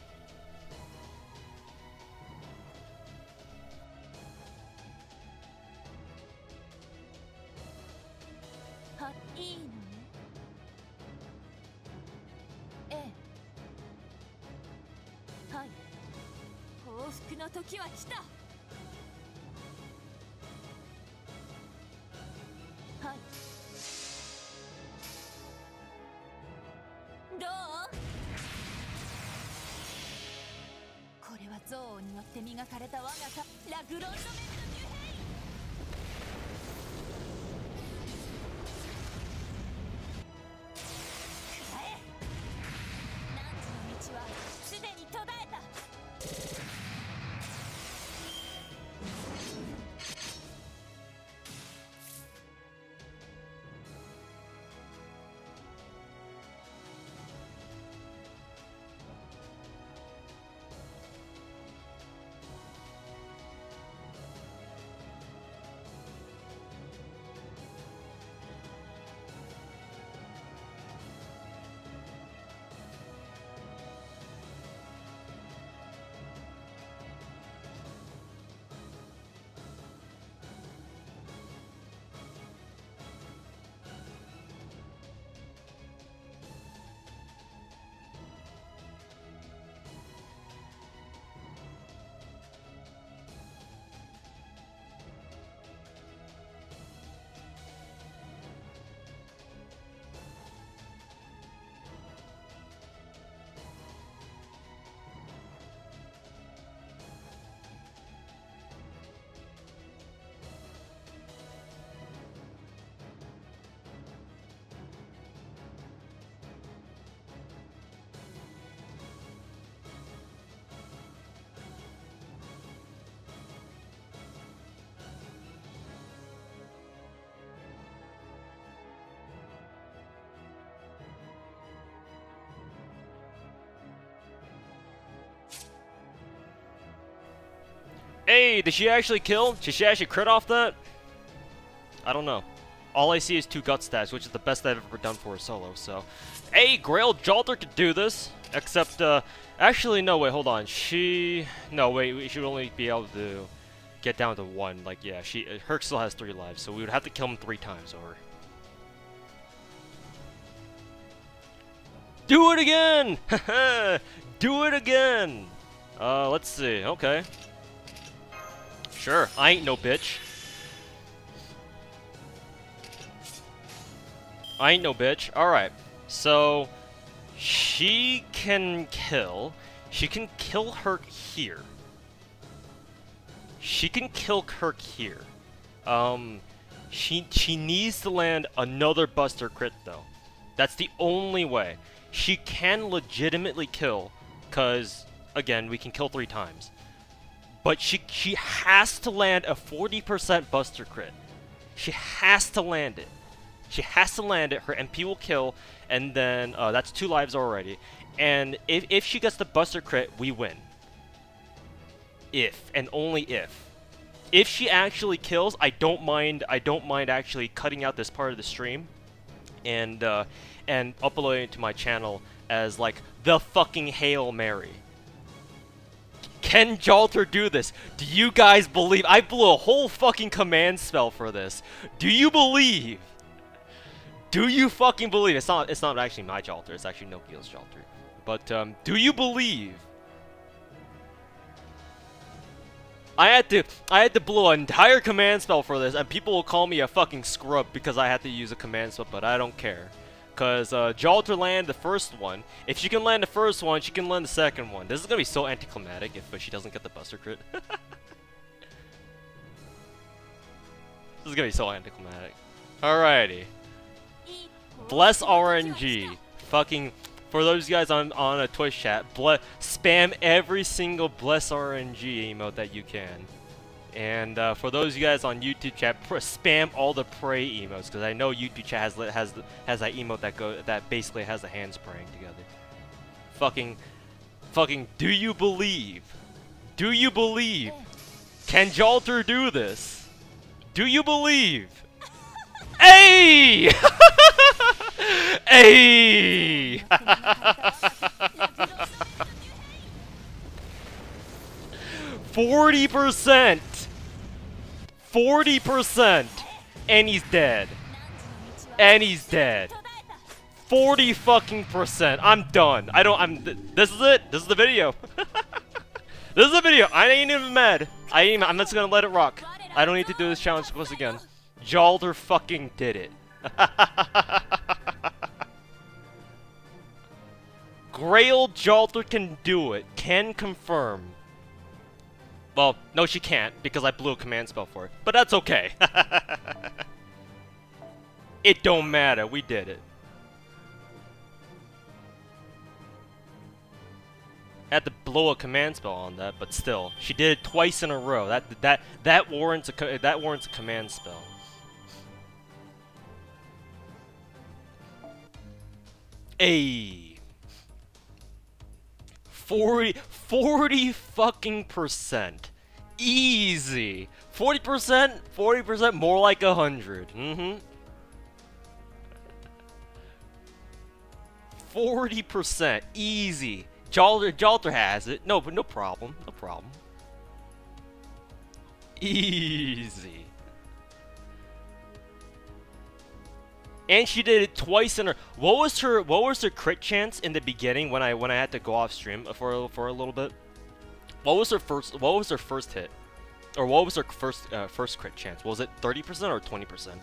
Hey, did she actually kill? Did she actually crit off that? I don't know. All I see is 2 gut stats, which is the best I've ever done for a solo, so... Hey, Grail Jalter could do this! Except, actually, no, wait, hold on. No, wait, we should only be able to get down to 1. Like, yeah, Herc still has 3 lives, so we would have to kill him 3 times, or... Do it again! Do it again! Let's see, okay. Sure, I ain't no bitch. I ain't no bitch. Alright, so... She can kill Herc here. She can kill Herc here. She needs to land another Buster crit, though. That's the only way. She can legitimately kill, because, again, we can kill 3 times. But she has to land a 40% Buster crit. She has to land it. She has to land it, her MP will kill, and then, that's 2 lives already. And if she gets the Buster crit, we win. If, and only if. If she actually kills, I don't mind actually cutting out this part of the stream, and uploading it to my channel as, like, the fucking Hail Mary. Can Jalter do this? Do you guys believe? I blew a whole fucking command spell for this. Do you believe? Do you fucking believe? It's not actually my Jalter, it's actually Nokio's Jalter. But, do you believe? I had to blow an entire command spell for this, and people will call me a fucking scrub because I had to use a command spell, but I don't care. Cause, Jalter landed the first one. If she can land the first one, she can land the second one. This is gonna be so anticlimactic if she doesn't get the Buster crit. This is gonna be so anticlimactic. Alrighty. Bless RNG. Fucking, for those guys on a Twitch chat, spam every single Bless RNG emote that you can. And for those of you guys on YouTube chat, spam all the pray emotes, because I know YouTube chat has that emote that basically has the hands praying together. Fucking, do you believe? Do you believe? Can Jalter do this? Do you believe? Hey! Hey! 40%! 40%! And he's dead. And he's dead. 40 fucking percent. I'm done. This is it. This is the video. This is the video. I ain't even mad. I'm just gonna let it rock. I don't need to do this challenge once again. Jalter fucking did it. Grail Jalter can do it. Can confirm. Well, no she can't, because I blew a command spell for it. But that's okay. It don't matter, we did it. Had to blow a command spell on that, but still, she did it twice in a row. That warrants a command spell. Ayy. 40 fucking percent. Easy. 40%? 40% more like 100. 40%. Easy. Jalter has it. No, but no problem. No problem. Easy. And she did it twice in her. What was her crit chance in the beginning when I had to go off stream for a little bit? What was her first hit? Or what was her first crit chance? Was it 30% or 20%?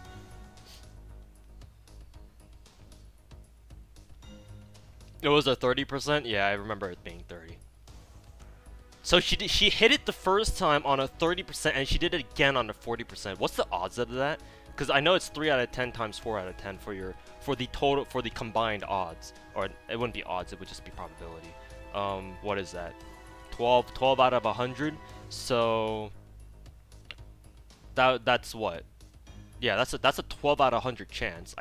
It was a 30%? Yeah, I remember it being 30. So she hit it the first time on a 30% and she did it again on a 40%. What's the odds of that? Because I know it's 3 out of 10 times 4 out of 10 for the combined odds, or it wouldn't be odds, it would just be probability. What is that? 12 out of 100. So that's what? Yeah, that's a 12 out of 100 chance.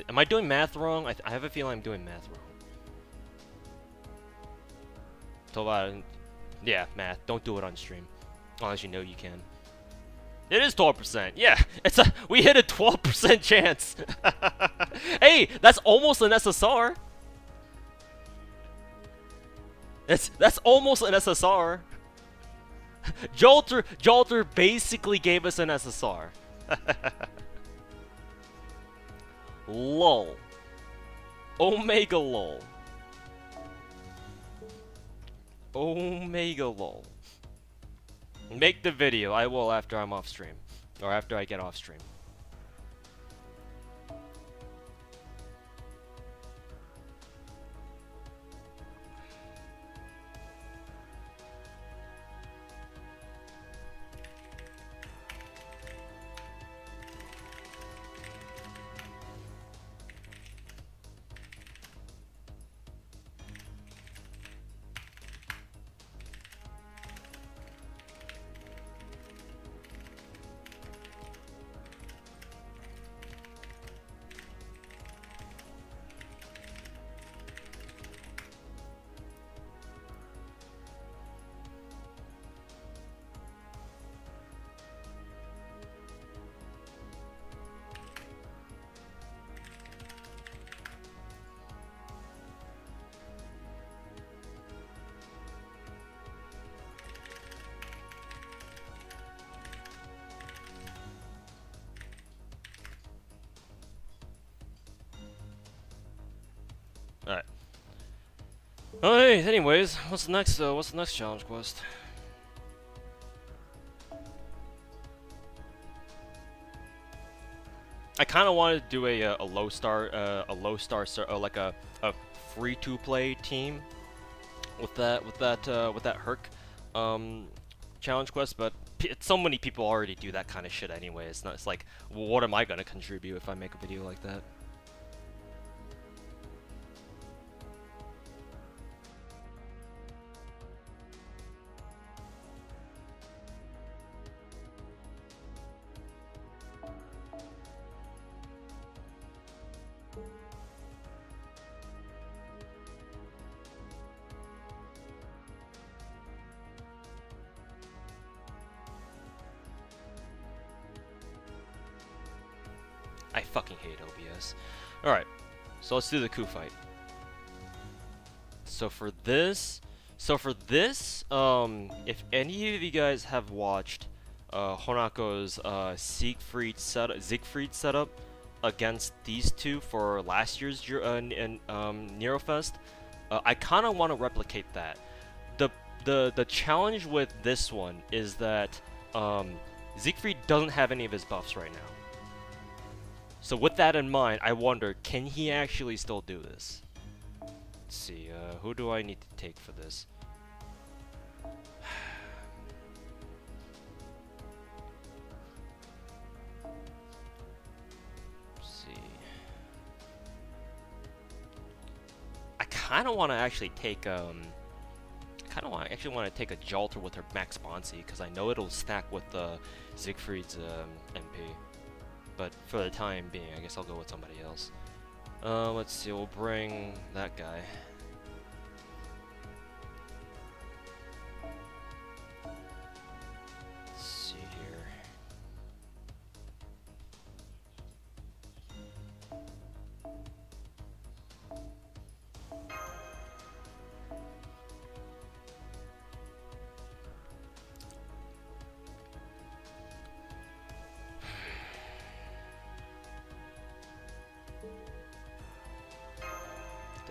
Am I doing math wrong? I have a feeling I'm doing math wrong. 12 out of, yeah, math. Don't do it on stream. Oh, as you know, you can. It is 12%. Yeah, we hit a 12% chance. Hey, that's almost an SSR. That's almost an SSR. Jolter basically gave us an SSR. Lol. Omega lol. Omega lol. Make the video. I will after I'm off stream. Or after I get off stream. Alright. Alright, anyways, what's next though? What's the next challenge quest? I kind of wanted to do a low star like a free to play team with that Herc challenge quest, but so many people already do that kind of shit anyway. It's like, well, what am I gonna contribute if I make a video like that? I fucking hate OBS. Alright, so let's do the coup fight. So for this, if any of you guys have watched Honako's Siegfried setup against these two for last year's Nerofest, I kind of want to replicate that. The challenge with this one is that Siegfried doesn't have any of his buffs right now. So with that in mind, I wonder, can he actually still do this? Let's see, who do I need to take for this? Let's see. I kind of want to actually take a Jolter with her Max Bonsi, because I know it'll stack with Siegfried's MP. But for the time being, I guess I'll go with somebody else. Let's see, we'll bring that guy. Let's see here.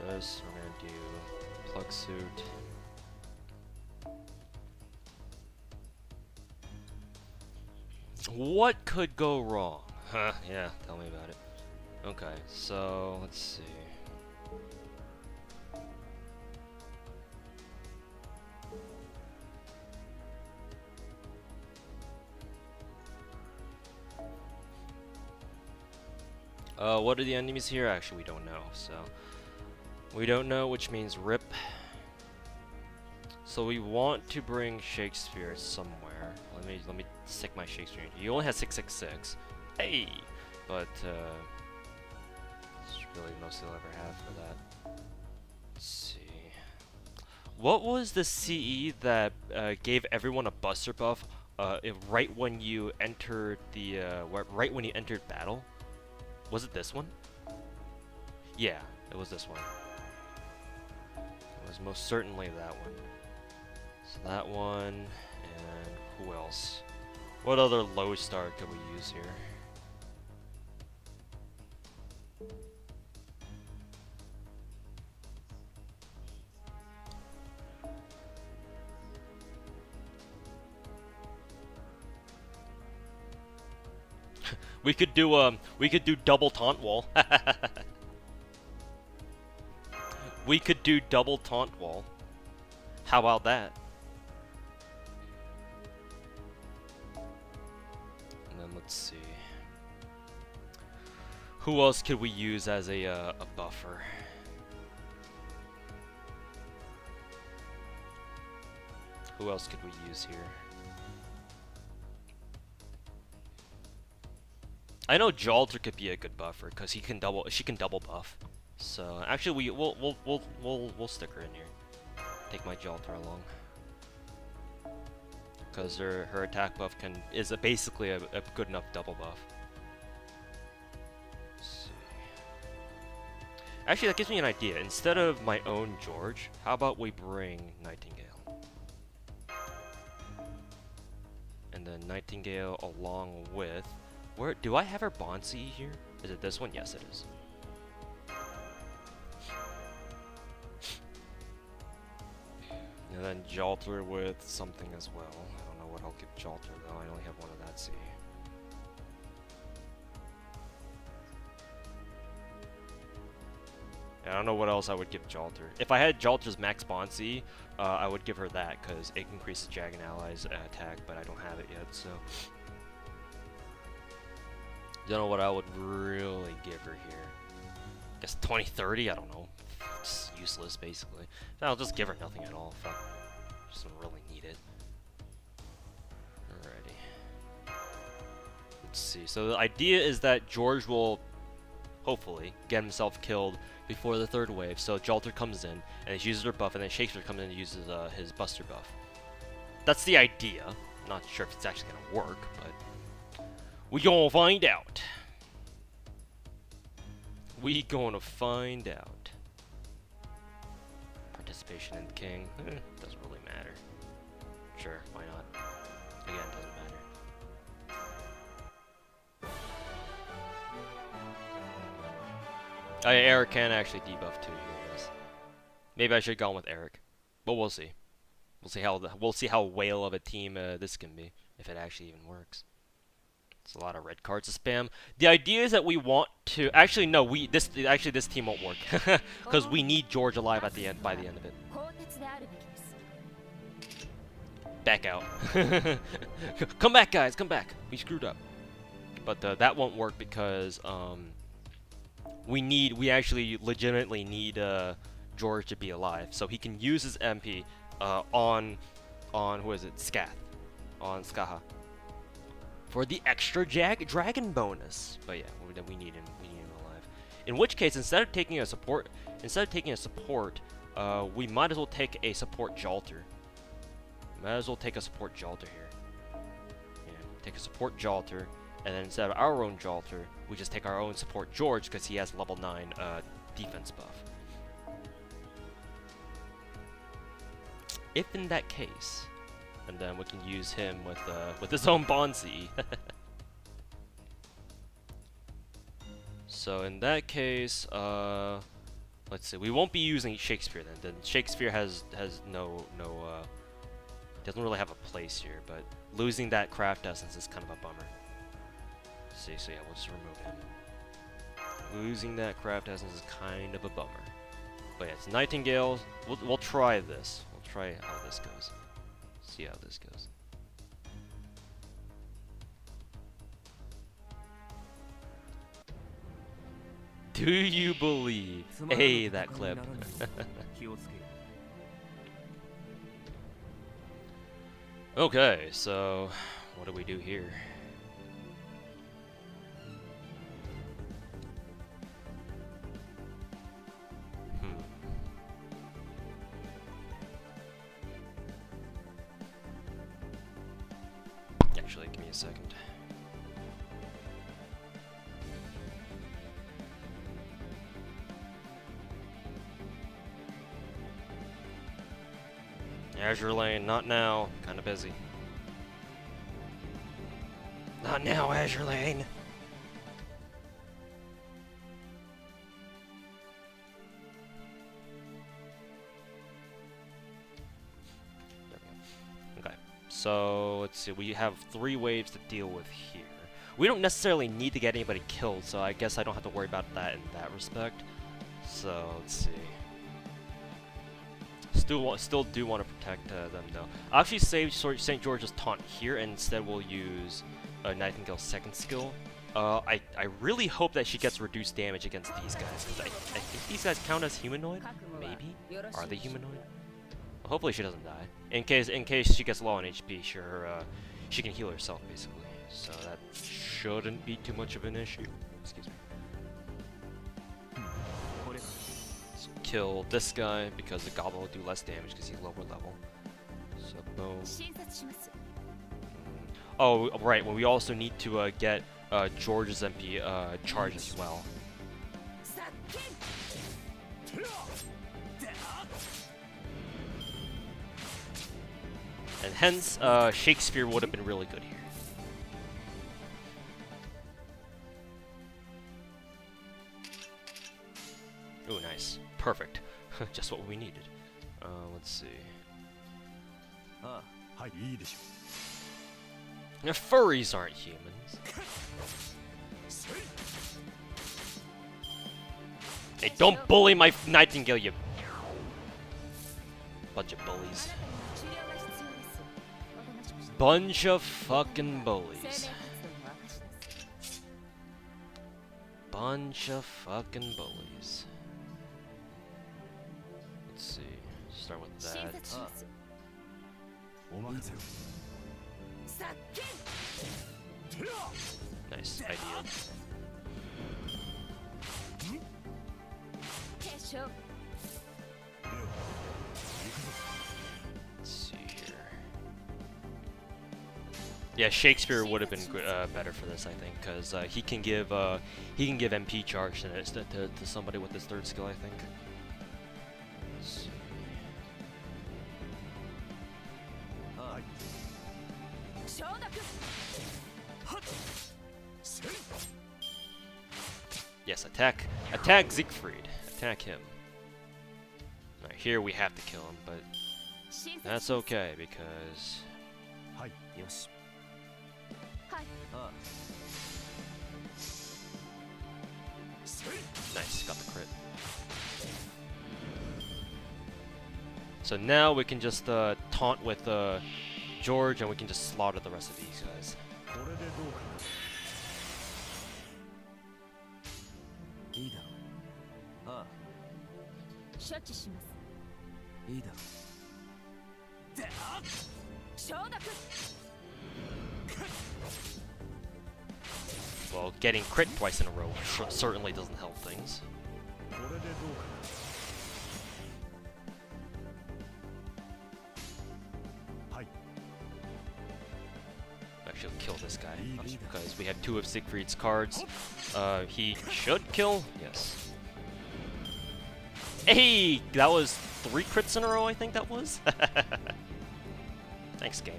This, we're gonna do plug suit. What could go wrong? Huh, yeah, tell me about it. Okay, so let's see. What are the enemies here? Actually, we don't know, so we don't know, which means rip. So we want to bring Shakespeare somewhere. Let me stick my Shakespeare. He only has 666. Hey, but it's really the most he'll ever have for that. Let's see. What was the CE that gave everyone a Buster buff right when you entered the right when you entered battle. Was it this one? Yeah, it was this one. It was most certainly that one. So that one, and who else? What other low star could we use here? We could do double taunt wall. We could do double taunt wall. How about that? And then let's see. Who else could we use as a buffer? Who else could we use here? I know Jalter could be a good buffer because she can double buff. So actually, we'll stick her in here. Take my Jalter along because her attack buff is basically a good enough double buff. Let's see. Actually, that gives me an idea. Instead of my own George, how about we bring Nightingale? And then Nightingale along with... Where do I have her Bonsi here? Is it this one? Yes, it is. And then Jalter with something as well. I don't know what I'll give Jalter though. I only have one of that C. I don't know what else I would give Jalter. If I had Jalter's max Bonsi, I would give her that because it increases Dragon Allies attack, but I don't have it yet, so. Don't know what I would really give her here. I guess 2030, I don't know. It's useless, basically. I'll just give her nothing at all if I just don't really need it. Alrighty. Let's see. So the idea is that George will, hopefully, get himself killed before the third wave. So Jalter comes in, and he uses her buff, and then Shakespeare comes in and uses his Buster buff. That's the idea. I'm not sure if it's actually going to work, but... we gonna find out. We gonna find out. Participation in King. Doesn't really matter. Sure, why not? Again, doesn't matter. Oh, yeah, Eric can actually debuff too here. Yes. Maybe I should have gone with Eric, but we'll see. We'll see how whale of a team this can be if it actually even works. It's a lot of red cards to spam. The idea is that we want to actually no, this team won't work because we need George alive at the end by the end of it. Back out. Come back, guys, come back. We screwed up. But that won't work because we actually legitimately need George to be alive so he can use his MP on who is it? Scath. On Skaha. For the extra dragon bonus. But yeah, we need him alive. In which case, instead of taking a support, we might as well take a support Jalter. Might as well take a support Jalter here. Yeah, take a support Jalter, and then instead of our own Jalter, we just take our own support George because he has level 9 defense buff. If in that case. And then we can use him with his own Bonzi. So in that case, let's see. We won't be using Shakespeare then. Then Shakespeare has no doesn't really have a place here. But losing that craft essence is kind of a bummer. Let's see, so yeah, we'll just remove him. Losing that craft essence is kind of a bummer. But yeah, it's Nightingale. We'll try this. We'll try how this goes. See how this goes. Do you believe? Hey, that clip. Okay, so what do we do here? actually. Give me a second. Azure Lane, not now. Kinda busy. Not now, Azure Lane! Okay, so let's see, we have 3 waves to deal with here. We don't necessarily need to get anybody killed, so I guess I don't have to worry about that in that respect. So, let's see. Still do want to protect them though. I'll actually save St. George's taunt here, and instead we'll use Nightingale's second skill. I really hope that she gets reduced damage against these guys, because I think these guys count as humanoid? Maybe? Are they humanoid? Well, hopefully she doesn't die. In case she gets low on HP, sure, she can heal herself basically. So that shouldn't be too much of an issue. Excuse me. Kill this guy because the goblin will do less damage because he's lower level. So boom. Oh, right. Well, we also need to get George's MP charge as well. And hence, Shakespeare would have been really good here. Ooh, nice. Perfect. Just what we needed. Let's see. Now, furries aren't humans. Hey, don't bully my Nightingale, you bunch of bullies. Bunch of fucking bullies. Bunch of fucking bullies. Let's see. Start with that. Nice idea. Let's see here. Yeah, Shakespeare would have been better for this, I think, because he can give MP charge to somebody with his third skill, I think. Let's see. Yes, attack Siegfried. Attack him. Alright, here we have to kill him, but that's okay because. Yes. Nice, got the crit. So now we can just taunt with George, and we can just slaughter the rest of these guys. Well, getting crit twice in a row certainly doesn't help things. Actually, kill this guy because we have 2 of Siegfried's cards. He should kill. Yes. Hey, that was 3 crits in a row. I think that was. Thanks, game.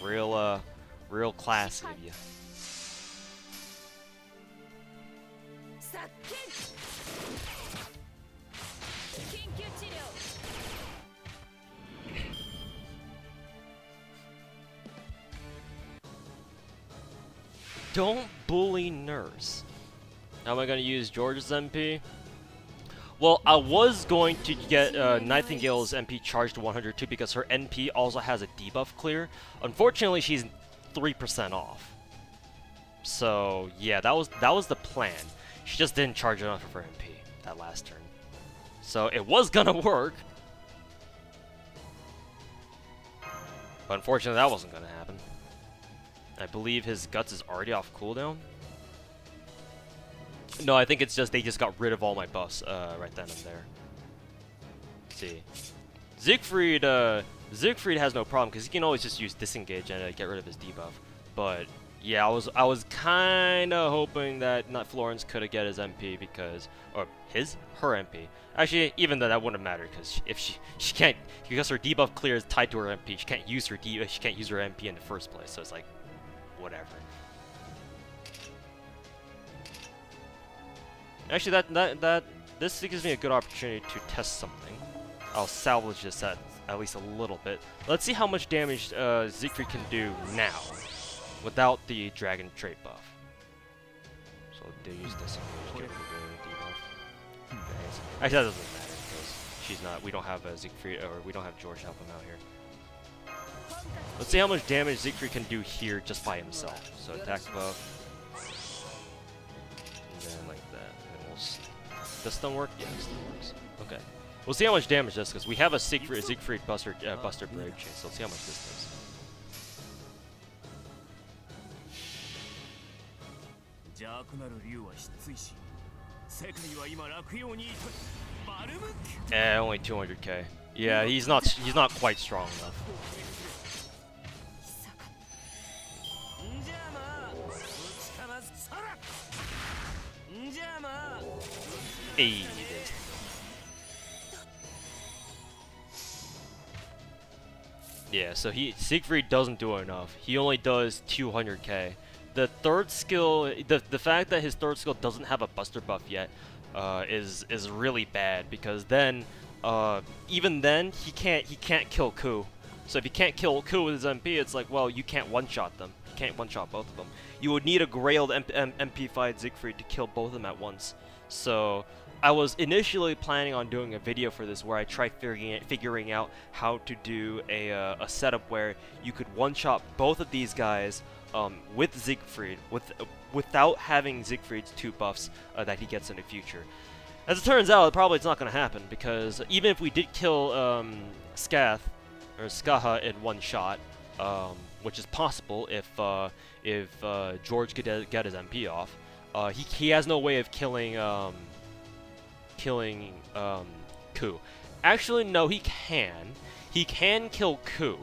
Real classy of you. Don't bully Nurse. How am I going to use George's MP? Well, I was going to get Nightingale's MP charged to 102 because her NP also has a debuff clear. Unfortunately, she's 3% off. So yeah, that was the plan. She just didn't charge enough of her MP that last turn. So it was gonna work. But unfortunately, that wasn't gonna happen. I believe his guts is already off cooldown. No, I think it's just they just got rid of all my buffs right then and there. Let's see. Siegfried Siegfried has no problem because he can always just use disengage and get rid of his debuff. But yeah, I was kind of hoping that not Florence could get his MP because, or her MP. Actually, even though that wouldn't matter because if she can't, because her debuff clear is tied to her MP, she can't use her MP in the first place. So it's like, whatever. Actually, this gives me a good opportunity to test something. I'll salvage this at least a little bit. Let's see how much damage Siegfried can do now, without the dragon trait buff. So they use this to get rid of the debuff. Actually, that doesn't matter because we don't have Siegfried, or we don't have George to help him out here. Let's see how much damage Siegfried can do here just by himself. So attack buff. And then like that. And we'll see. Does this work? Yeah, this works. Okay. We'll see how much damage this does, because we have a Siegfried Buster Brave Chain, so let's see how much this does. Only 200k. Yeah, he's not quite strong enough. Hey. Yeah, so Siegfried doesn't do enough. He only does 200k. The third skill, the fact that his third skill doesn't have a buster buff yet, is really bad because then, even then he can't kill Ku. So if he can't kill Ku with his MP, it's like, well, you can't one-shot them. You can't one-shot both of them. You would need a Grailed MP5 Siegfried to kill both of them at once. So I was initially planning on doing a video for this where I tried figuring out how to do a setup where you could one-shot both of these guys with Siegfried, without having Siegfried's 2 buffs that he gets in the future. As it turns out, it's not going to happen, because even if we did kill Skaha in one shot, which is possible if George could get his MP off, he has no way of killing Ku. Actually, no, he can. He can kill Ku,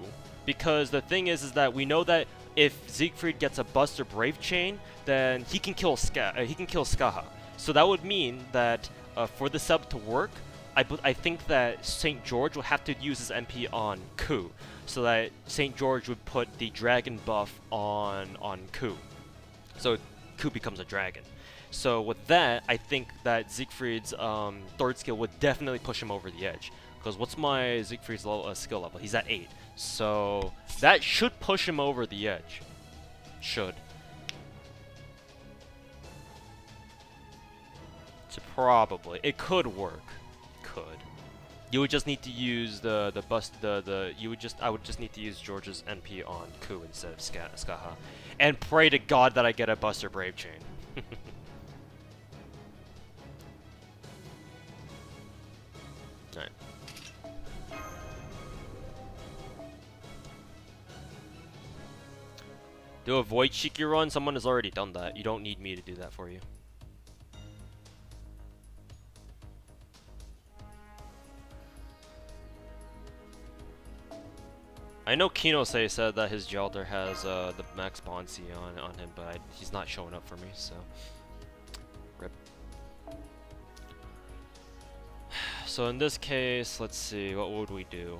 because the thing is that we know that if Siegfried gets a Buster Brave Chain, then he can kill Skaha. So that would mean that for the sub to work, I think that St. George will have to use his MP on Ku, so that St. George would put the dragon buff on Ku. So Ku becomes a dragon. So with that, I think that Siegfried's third skill would definitely push him over the edge. Because what's my Siegfried's skill level? He's at 8. So that should push him over the edge. Should. So probably. It could work. Could. You would just need to use I would just need to use George's MP on Ku instead of Skaha. And pray to God that I get a Buster Brave Chain. Alright. To avoid Shiki run, someone has already done that. You don't need me to do that for you. I know Kinose said that his Gelder has the max Bonsi on him, but he's not showing up for me, so rip. So in this case, let's see, what would we do?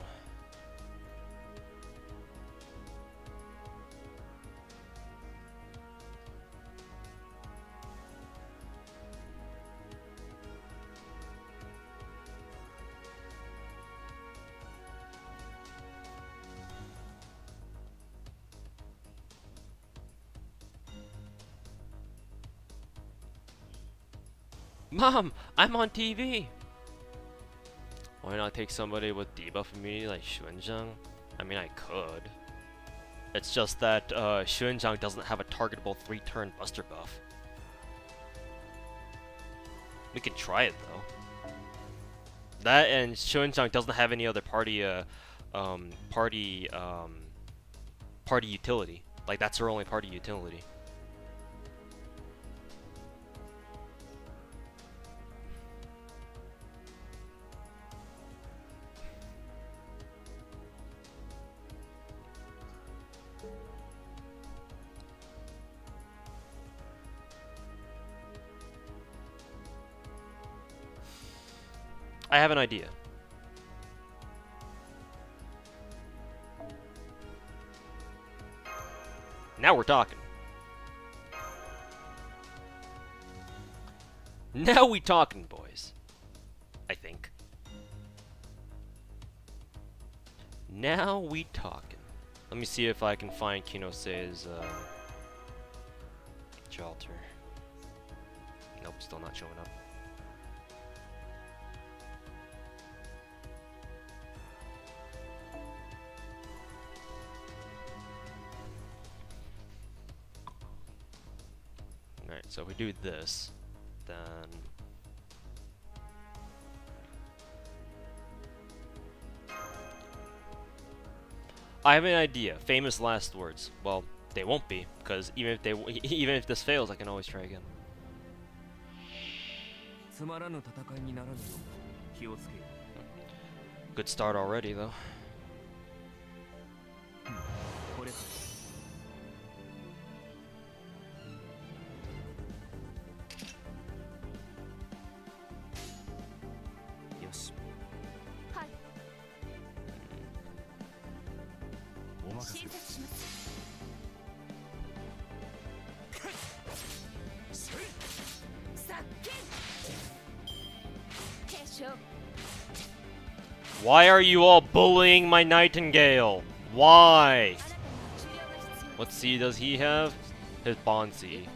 Mom, I'm on TV! Why not take somebody with debuff immunity like Xuanzhang? I mean, I could. It's just that Xuanzhang doesn't have a targetable 3-turn buster buff. We could try it though. That, and Xuanzhang doesn't have any other party utility. Like, that's her only party utility. I have an idea. Now we're talking. Now we talking, boys. I think. Now we talking. Let me see if I can find Kinose's Jalter. Nope, still not showing up. Alright, so if we do this, then... I have an idea. Famous last words. Well, they won't be, because even if this fails, I can always try again. Good start already, though. Why are you all bullying my Nightingale? Why? What C does he have? His Bond C.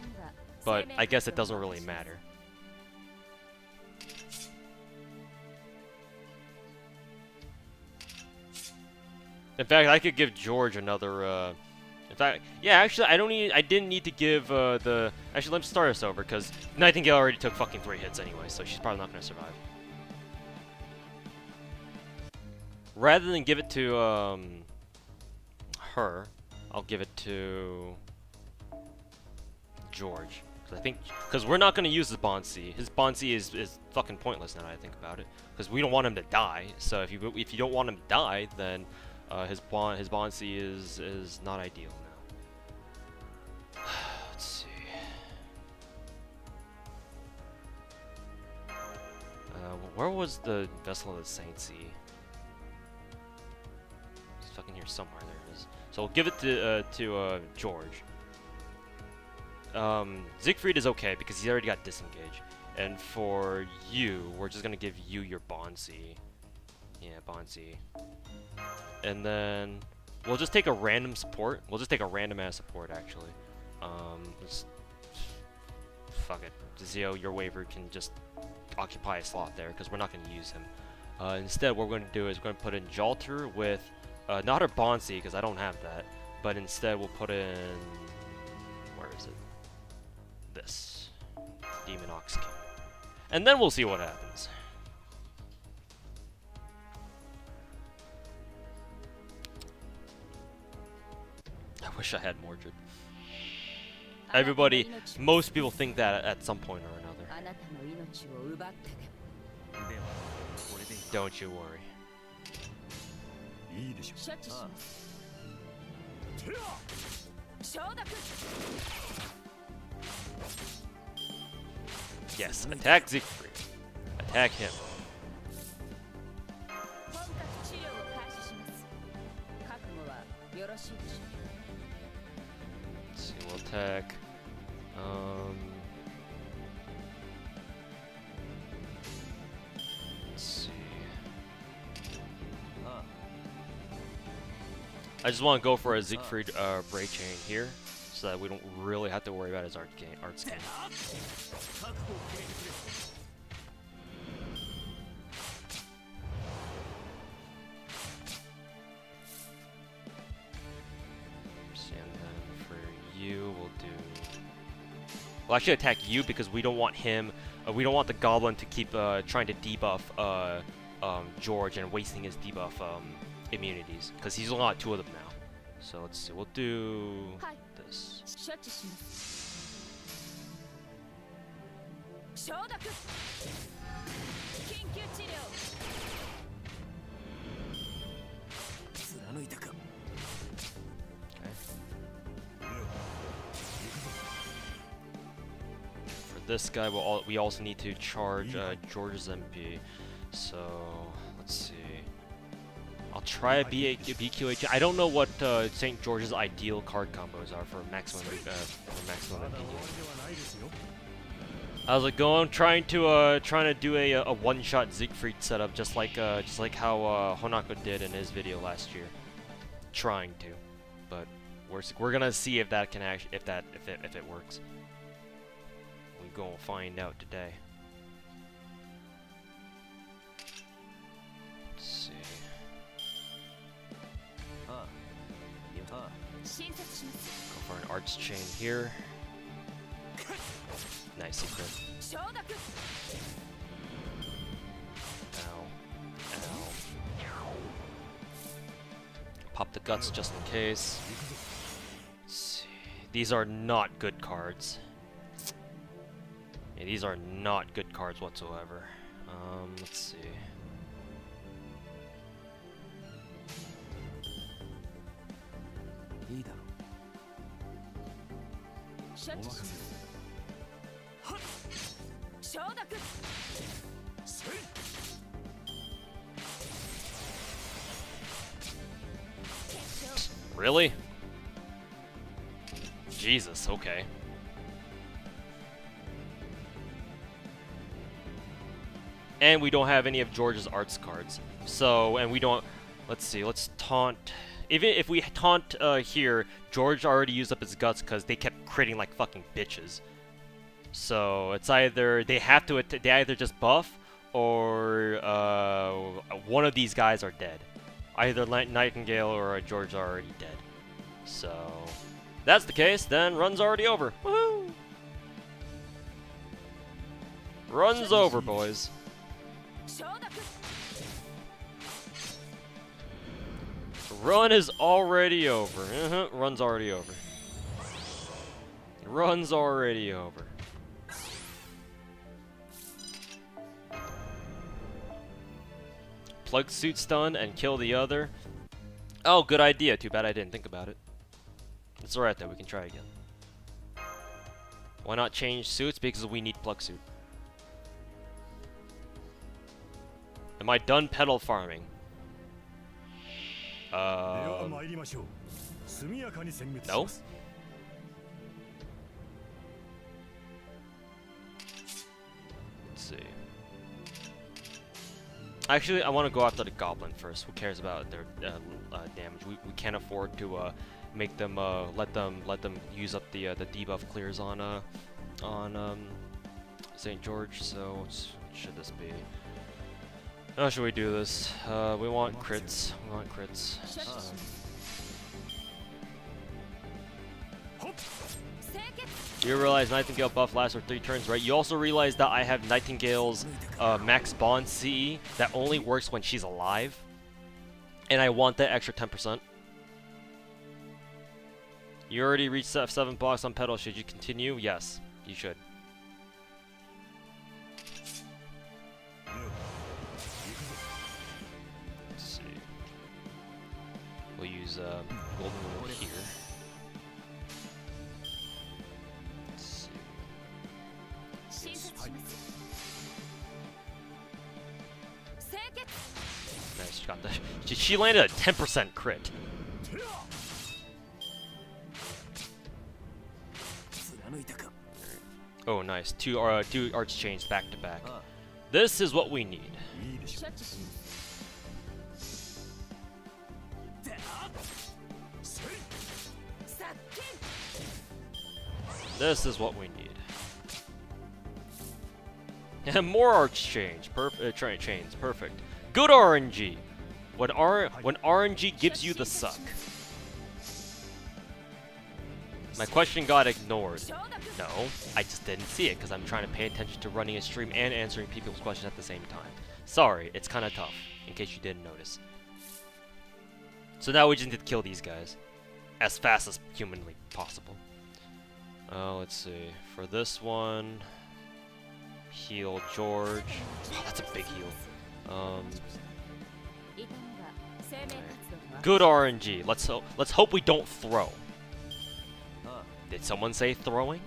But I guess it doesn't really matter. In fact, I could give George another, in fact, yeah, actually, I didn't need to give, actually, let's start us over, because Nightingale already took fucking 3 hits anyway, so she's probably not gonna survive. Rather than give it to, her, I'll give it to George. Because we're not gonna use his Bond C. His Bond C is fucking pointless now that I think about it. Because we don't want him to die, so if you don't want him to die, then his Bond C is not ideal now. Let's see. Where was the Vessel of the Saint Sea? It's fucking here somewhere. There it is. So we'll give it to George. Siegfried is okay because he's already got disengage. And for you, we're just gonna give you your Bond C. Yeah, Bond C. And then we'll just take a random support. We'll just take a random ass support actually. Fuck it. Zio, your waiver can just occupy a slot there because we're not going to use him. Instead, what we're going to do is we're going to put in Jalter with not a Bond C because I don't have that, but instead we'll put in, where is it? This Demon Ox King, and then we'll see what happens. I wish I had Mordred. Everybody, most people think that at some point or another. Don't you worry. Yes, attack Siegfried. Attack him. Let's see, we'll attack. Let's see. I just want to go for a Siegfried Bray Chain here, so that we don't really have to worry about his art scan. We'll actually attack you because we don't want him. We don't want the Goblin to keep trying to debuff George and wasting his debuff immunities because he's only got 2 of them now. So let's see. We'll do this. This guy, we also need to charge George's MP. So let's see. I'll try a BQH. I don't know what St. George's ideal card combos are for maximum BQ. How's it going? Trying to do a one-shot Siegfried setup, just like how Honako did in his video last year. Trying to, but we're gonna see if that can actually if it works. We gonna find out today. Let's see. Go for an arts chain here. Nice secret. Ow. Ow. Pop the guts just in case. Let's see. These are not good cards. Yeah, these are not good cards whatsoever. Let's see. Really? Jesus, okay. And we don't have any of George's arts cards. So, and we don't... Let's see, let's taunt... Even if we taunt here, George already used up his guts because they kept critting like fucking bitches. So, it's either... They either just buff, or one of these guys are dead. Either Nightingale or George are already dead. So, that's the case, then run's already over. Woohoo! Run's over, boys. Run is already over. Run's already over. Run's already over. Plug suit stun and kill the other. Oh, good idea. Too bad I didn't think about it. It's alright though, we can try again. Why not change suits? Because we need plug suit. Am I done pedal farming? No? Let's see. Actually, I want to go after the goblin first. Who cares about their damage? We can't afford to make them let them use up the debuff clears on St. George. So what should this be? How should we do this? We want crits. We want crits. You realize Nightingale buff lasts for 3 turns, right? You also realize that I have Nightingale's max bond CE that only works when she's alive. And I want that extra 10%. You already reached 7 blocks on pedal. Should you continue? Yes, you should. Let's see. We'll use Golden Rule here. Nice, she got the. She landed a 10% crit. Oh, nice. Two arts chains back to back. This is what we need. This is what we need. And more arch chains. Chains. Perfect. Good RNG. When RNG gives you the suck. My question got ignored. No, I just didn't see it because I'm trying to pay attention to running a stream and answering people's questions at the same time. Sorry, it's kind of tough, in case you didn't notice. So now we just need to kill these guys as fast as humanly possible. Let's see. For this one, heal George. Oh, that's a big heal. Good RNG. Let's hope we don't throw. Did someone say throwing?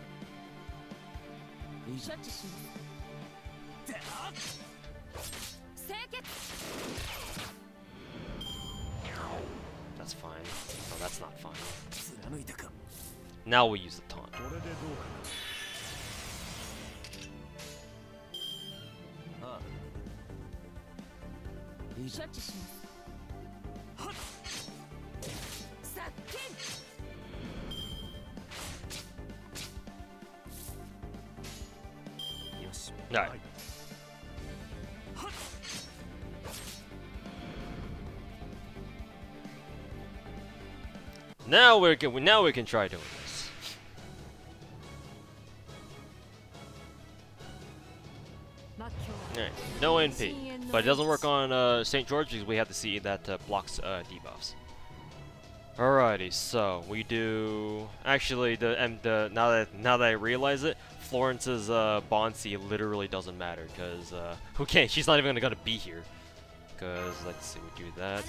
That's fine. No, that's not fine. Now we'll use the taunt. Alright. Now we can try doing this. Alright, no NP. But it doesn't work on St. George because we have the CE that blocks debuffs. Alrighty, so we do actually now that I realize it, Florence's Bonsi literally doesn't matter because okay, she's not even gonna be here. Because let's see, we do that.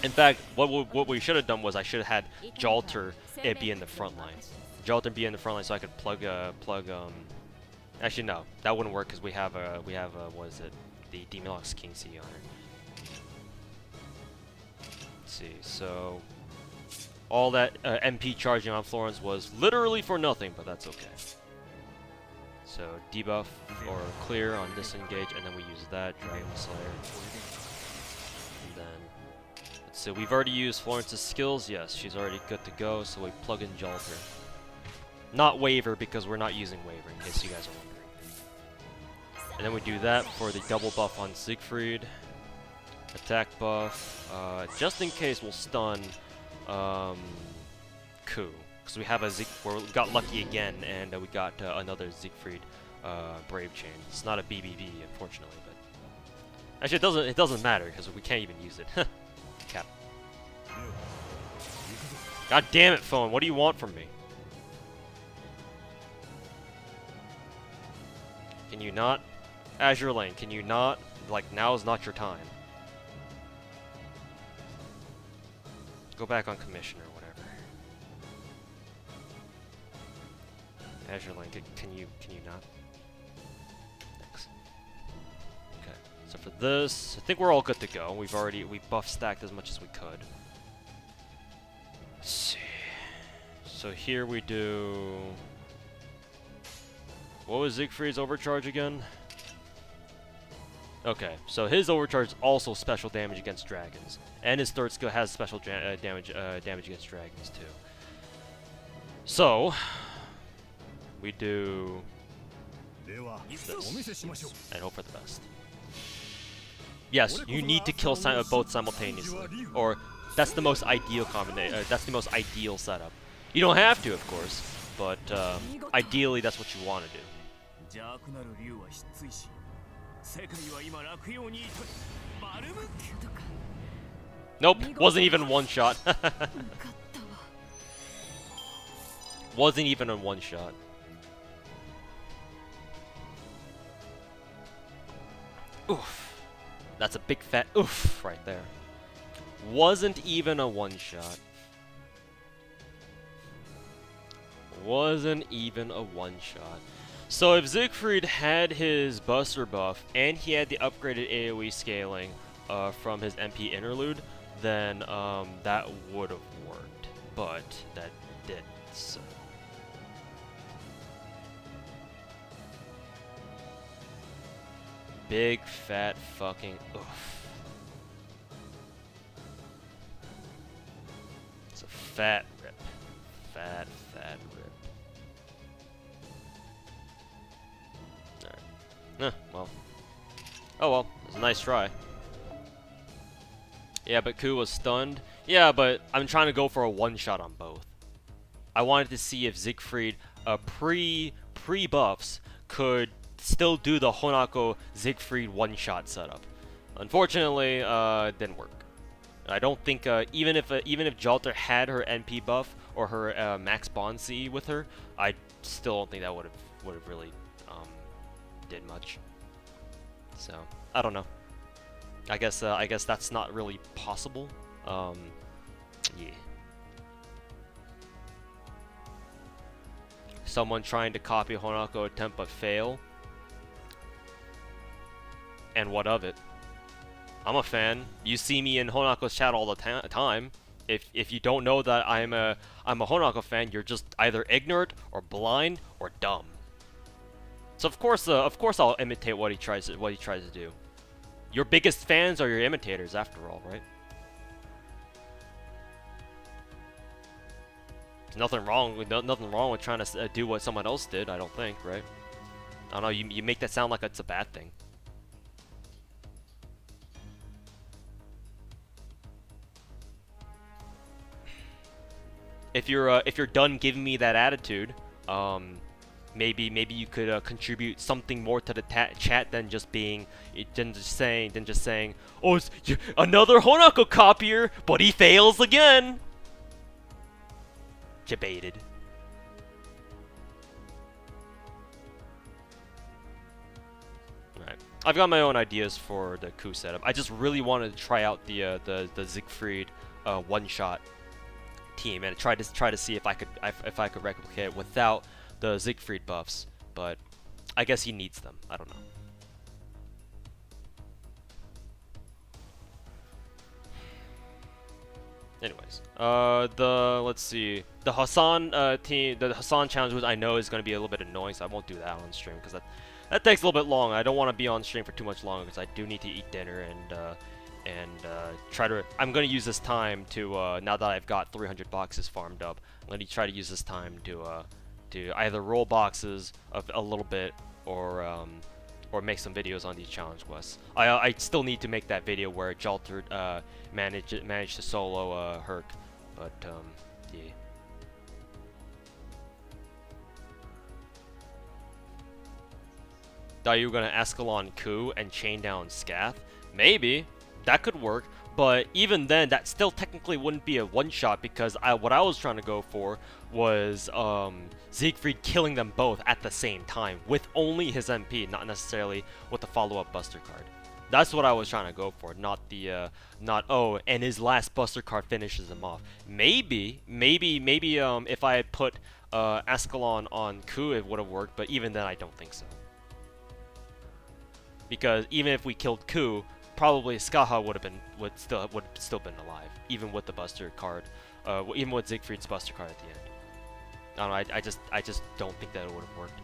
In fact, what we should have done was I should have had Jalter be in the front line. Jalter be in the front line so I could plug actually no, that wouldn't work because we have what is it? The Demonox King C on her. Let's see, so all that MP charging on Florence was literally for nothing, but that's okay. So debuff or clear on disengage, and then we use that Dragon Slayer. And then let's see, we've already used Florence's skills. Yes, she's already good to go. So we plug in Jalter, not Waver because we're not using Waver. In case you guys are wondering. And then we do that for the double buff on Siegfried. Attack buff. Just in case we'll stun Ku. Because we have a we got lucky again, and we got another Siegfried Brave Chain. It's not a BBB, unfortunately, but actually it doesn't matter because we can't even use it. Cap. God damn it, phone! What do you want from me? Can you not? Azure Lane, can you not? Like, now is not your time. Go back on commission or whatever. Azure Lane, can you not? Thanks. Okay, so for this, I think we're all good to go. We buff stacked as much as we could. Let's see. So here we do. What was Siegfried's overcharge again? Okay, so his overcharge is also special damage against dragons, and his third skill has special damage against dragons too. So we do this and hope for the best. Yes, you need to kill both simultaneously, or that's the most ideal combination. That's the most ideal setup. You don't have to, of course, but ideally that's what you want to do. Nope, wasn't even one shot. Wasn't even on one shot. Oof. That's a big fat oof right there. Wasn't even a one shot. Wasn't even a one shot. So if Siegfried had his Buster buff and he had the upgraded AoE scaling from his MP interlude, then that would have worked, but that didn't. So. Big fat fucking oof. It's a fat rip. Fat rip. Well. Oh well, it was a nice try. Yeah, but Ku was stunned. Yeah, but I'm trying to go for a one-shot on both. I wanted to see if Siegfried, pre-buffs, could still do the Honako Siegfried one-shot setup. Unfortunately, it didn't work. I don't think, even if Jalter had her NP buff or her max bond CE with her, I still don't think that would have really did much. So I don't know. I guess that's not really possible. Yeah. Someone trying to copy Honako attempt but fail. And what of it? I'm a fan. You see me in Honako's chat all the time. If you don't know that I'm a Honako fan, you're just either ignorant or blind or dumb. So of course I'll imitate what he tries to do. Your biggest fans are your imitators, after all, right? There's nothing wrong with trying to do what someone else did. I don't think, right? I don't know. You make that sound like it's a bad thing. If you're done giving me that attitude, maybe you could contribute something more to the chat than just saying, oh, it's another Honako copier, but he fails again. Debated. Alright, I've got my own ideas for the coup setup. I just really wanted to try out the Siegfried one-shot team and try to see if I could replicate it without the Siegfried buffs, but I guess he needs them. I don't know. Anyways, let's see, the Hassan team, the Hassan challenge, which I know is going to be a little bit annoying, so I won't do that on stream because that takes a little bit long. I don't want to be on stream for too much longer because I do need to eat dinner and try to. I'm going to use this time to now that I've got 300 boxes farmed up, I'm going to try to use this time to either roll boxes a little bit or make some videos on these challenge quests. I still need to make that video where Jalter managed to solo Herc, but yeah. Thought you were gonna Escalon coup and chain down Scath? Maybe that could work, but even then, that still technically wouldn't be a one-shot because what I was trying to go for was Siegfried killing them both at the same time with only his MP, not necessarily with the follow-up Buster card. That's what I was trying to go for, not the oh, and his last Buster card finishes him off. Maybe if I had put Escalon on Ku, it would have worked, but even then, I don't think so. Because even if we killed Ku, probably Skaha would still been alive, even with the Buster card, even with Siegfried's Buster card at the end. I don't know. I just don't think that it would have worked.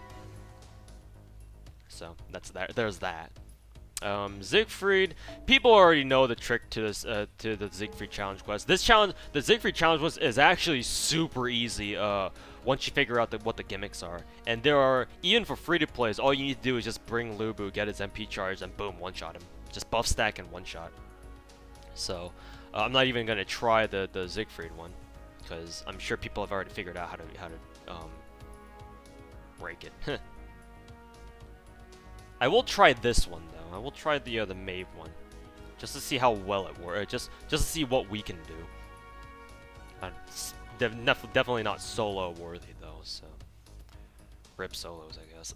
So that's that. There's that. Siegfried. People already know the trick to this to the Siegfried challenge quest. This challenge, the Siegfried challenge quest, is actually super easy. Once you figure out what the gimmicks are, and there are, even for free to plays, all you need to do is just bring Lubu, get his MP charged, and boom, one shot him. Just buff stack and one shot. So I'm not even gonna try the Siegfried one because I'm sure people have already figured out how to break it. I will try this one though. I will try the Maeve one, just to see how well it works. Just to see what we can do. Definitely not solo worthy though. So rip solos, I guess.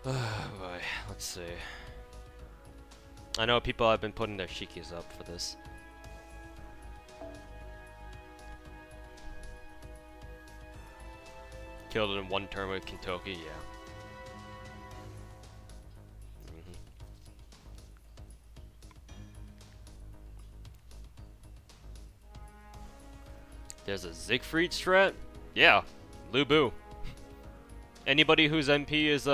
Oh boy, let's see. I know people have been putting their shikis up for this. Killed it in one turn with Kintoki, yeah. There's a Siegfried strat? Yeah, Lubu. Anybody whose MP is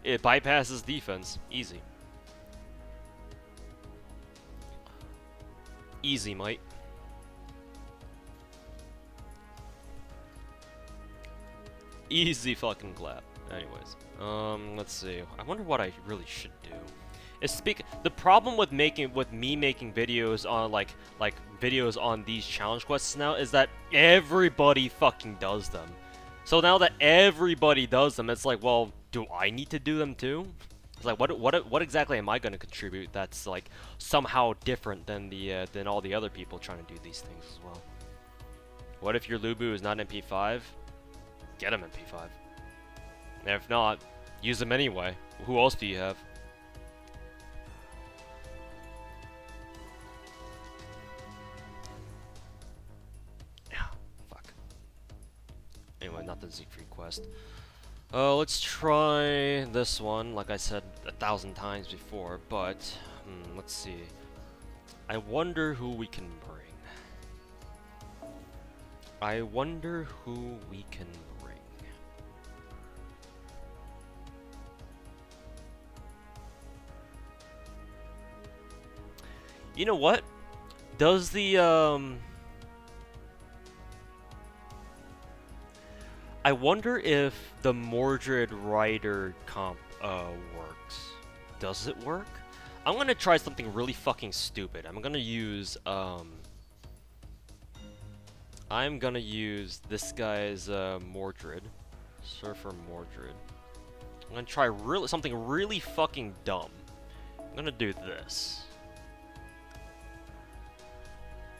it bypasses defense, easy. Easy, mate. Easy fucking clap. Anyways, let's see. I wonder what I really should do. The problem with me making videos on like videos on these challenge quests now is that everybody fucking does them. So now that everybody does them, it's like, well, do I need to do them too? It's like, what exactly am I going to contribute that's like somehow different than than all the other people trying to do these things as well? What if your Lubu is not MP5? Get him MP5. And if not, use them anyway. Who else do you have? Anyway, not the Siegfried quest. Let's try this one, like I said 1,000 times before, but let's see. I wonder who we can bring. I wonder who we can bring. You know what? Does the I wonder if the Mordred Rider comp works. Does it work? I'm gonna try something really fucking stupid. I'm gonna use this guy's Mordred. Surfer Mordred. I'm gonna try something really fucking dumb. I'm gonna do this.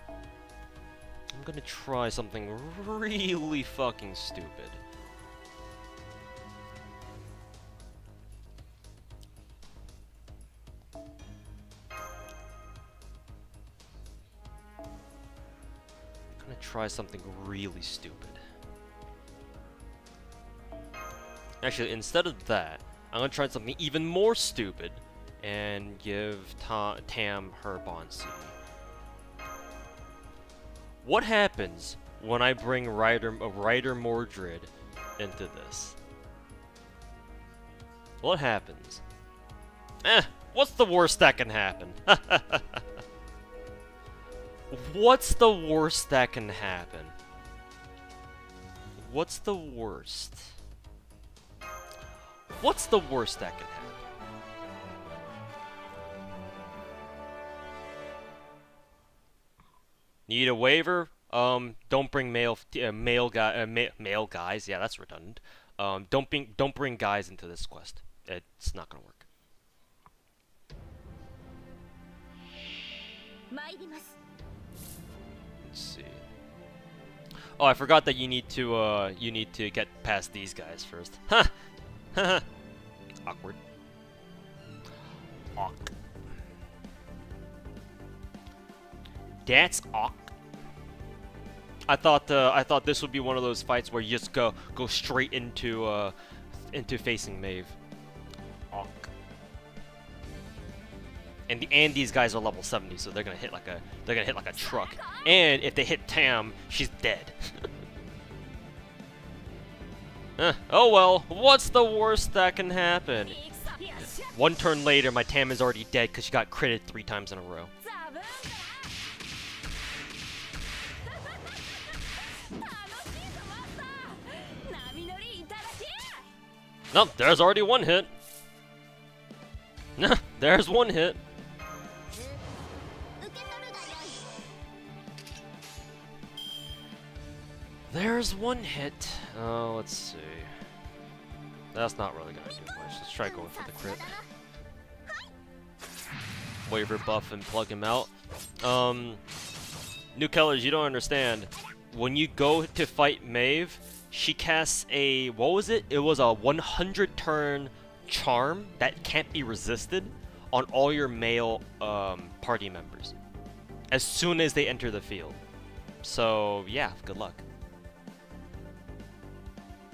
I'm gonna try something really fucking stupid. Try something really stupid. Actually, instead of that, I'm gonna try something even more stupid and give Tam her Bond CD. What happens when I bring Rider Mordred into this? What happens? What's the worst that can happen? What's the worst that can happen? What's the worst? What's the worst that can happen? Need a waiver? Don't bring male guys. Yeah, that's redundant. Don't bring guys into this quest. It's not gonna work. Let's see. Oh, I forgot that you need to get past these guys first. Huh. Awkward. Awk. That's awk. I thought this would be one of those fights where you just go straight into facing Maeve. Awk. And these guys are level 70, so they're gonna hit like a truck. And if they hit Tam, she's dead. Oh well, what's the worst that can happen? One turn later, my Tam is already dead because she got critted 3 times in a row. Nope, there's already one hit. There's one hit. There's one hit. Oh, let's see. That's not really gonna do much. Let's try going for the crit. Waiver buff and plug him out. New Kellers, you don't understand. When you go to fight Maeve, she casts a, what was it? It was a 100 turn charm that can't be resisted on all your male party members as soon as they enter the field. So yeah, good luck.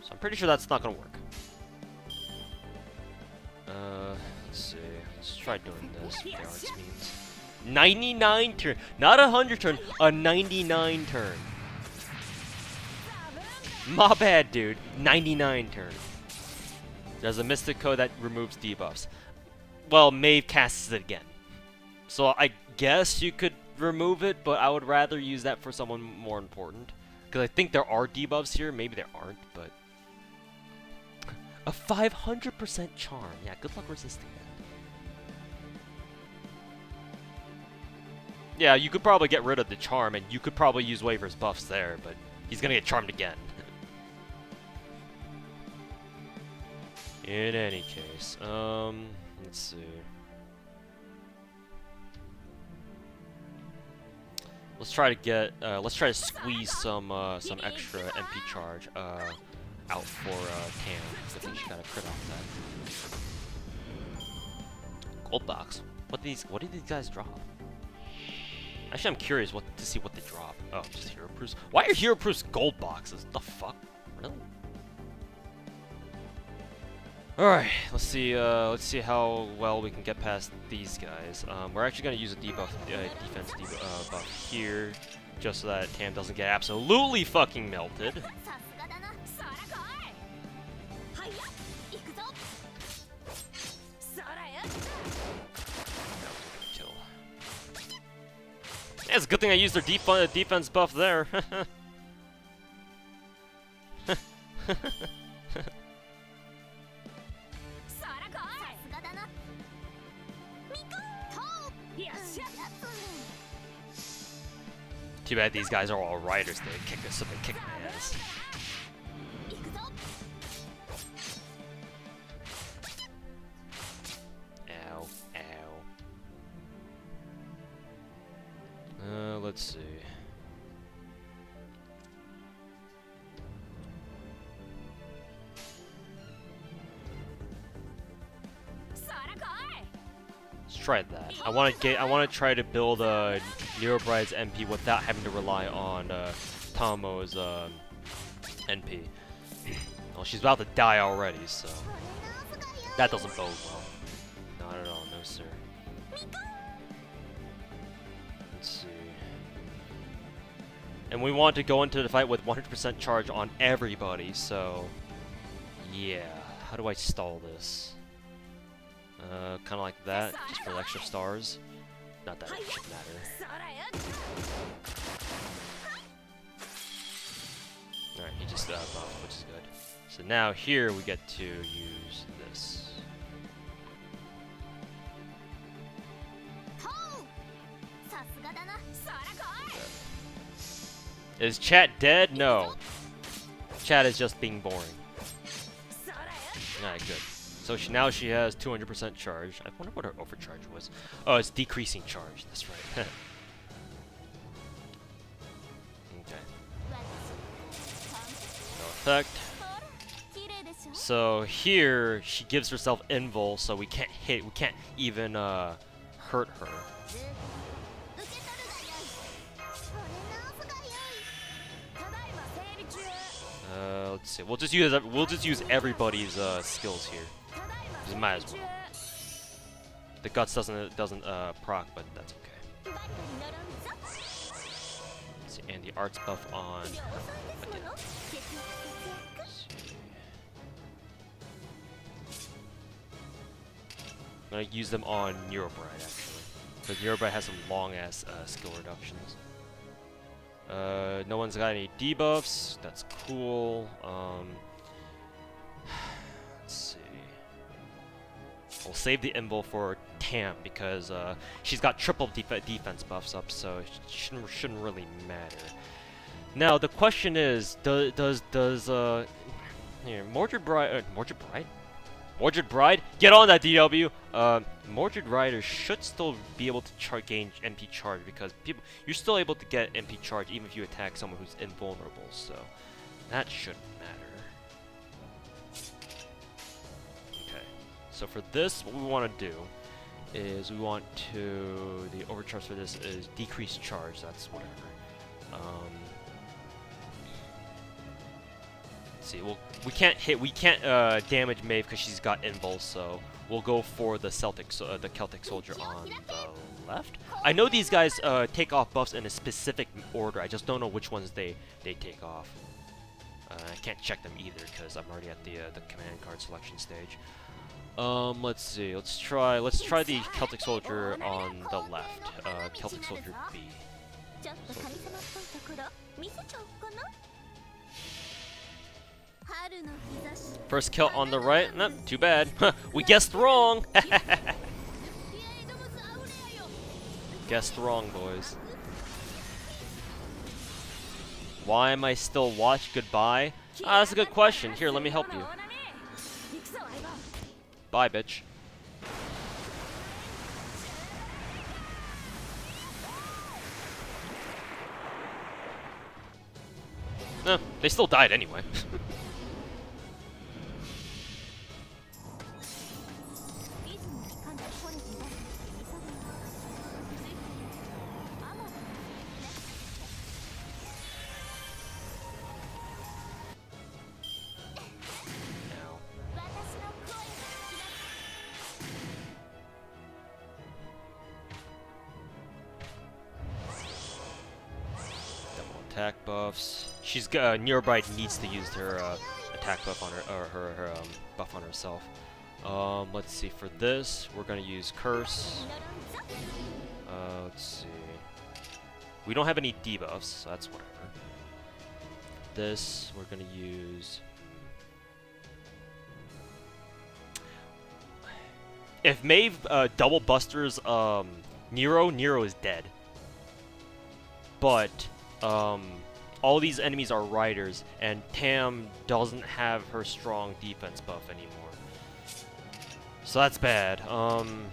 So I'm pretty sure that's not gonna work. Let's see. Let's try doing this with the arts means. 99 turn, not 100 turn, a 99 turn. My bad, dude. 99 turn. There's a mystic code that removes debuffs. Well, Maeve casts it again. So I guess you could remove it, but I would rather use that for someone more important. Because I think there are debuffs here. Maybe there aren't, but... A 500% charm. Yeah, good luck resisting that. Yeah, you could probably get rid of the charm, and you could probably use Waver's buffs there, but he's gonna get charmed again. In any case, let's see. Let's try to squeeze some extra MP charge out for Tam. I think she got a crit off that. Gold box. What did these guys drop? Actually, I'm curious to see what they drop. Oh, just hero proofs. Why are hero proofs gold boxes? The fuck? Really? Alright, let's see how well we can get past these guys. We're actually gonna use a debuff, defense buff here, just so that Tam doesn't get absolutely fucking melted. Kill. Yeah, it's a good thing I used their defense buff there. Too bad these guys are all riders. They kick us, so they kick my ass. Ow, ow. Let's see. Let's try that. I want to try to build a Nerobride's MP without having to rely on Tomo's NP. Well, she's about to die already, so that doesn't bode well. Not at all, no sir. Let's see. And we want to go into the fight with 100% charge on everybody, so yeah. How do I stall this? Kind of like that, just for extra stars. Not that it should matter. Alright, he just buffed, which is good. So now here we get to use this. Is chat dead? No. Chat is just being boring. Alright, good. So now she has 200% charge. I wonder what her overcharge was. Oh, it's decreasing charge. That's right. Okay. No effect. So here she gives herself invul, so we can't hit. We can't even hurt her. Let's see. We'll just use everybody's skills here. Just might as well. The guts doesn't proc, but that's okay. Let's see, and the arts buff on. Okay. I'm gonna use them on Neurobride actually, because Neurobride has some long ass skill reductions. No one's got any debuffs. That's cool. Let's see. We'll save the invul for Tam because she's got triple defense buffs up, so it shouldn't really matter. Now the question is, does here Mordred Bride Mordred Bride, get on that DW. Mordred Rider should still be able to gain MP charge because you're still able to get MP charge even if you attack someone who's invulnerable, so that shouldn't matter. Okay, so for this, what we want to do is we want to the overcharge for this is decrease charge. That's whatever. See, well, we can't damage Maeve because she's got invul, so we'll go for the Celtic soldier on the left. I know these guys take off buffs in a specific order. I just don't know which ones they take off. I can't check them either because I'm already at the command card selection stage. Let's see. Let's try the Celtic soldier on the left. Celtic soldier B. First kill on the right? Nope, too bad. We guessed wrong! Guessed wrong, boys. Why am I still watch? Goodbye? Ah, that's a good question. Here, let me help you. Bye, bitch. No, they still died anyway. attack buffs. Nero Bride needs to use her attack buff on her buff on herself. Let's see. For this, we're gonna use Curse. Let's see. We don't have any debuffs, so that's whatever. This, we're gonna use. If Maeve double busters Nero is dead. But all these enemies are riders, and Tam doesn't have her strong defense buff anymore. So that's bad. I'm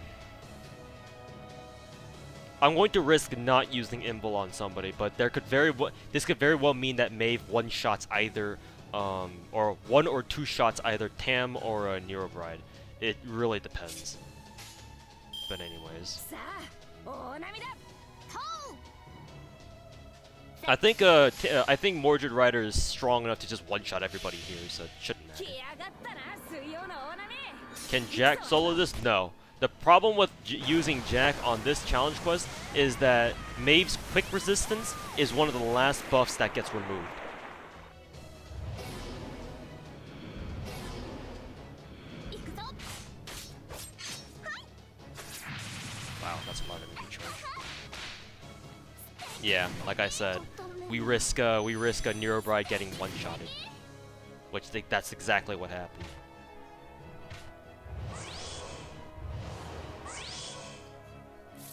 going to risk not using Invul on somebody, but this could very well mean that Maeve one-shots either, or 1 or 2 shots either Tam or Nero Bride. It really depends. But anyways. I think Mordred Rider is strong enough to just one-shot everybody here, so it shouldn't matter. Can Jack solo this? No. The problem with using Jack on this challenge quest is that Maeve's quick resistance is one of the last buffs that gets removed. Wow, that's a lot of energy charge. Yeah, like I said, we risk a Nero Bride getting one-shotted, which that's exactly what happened.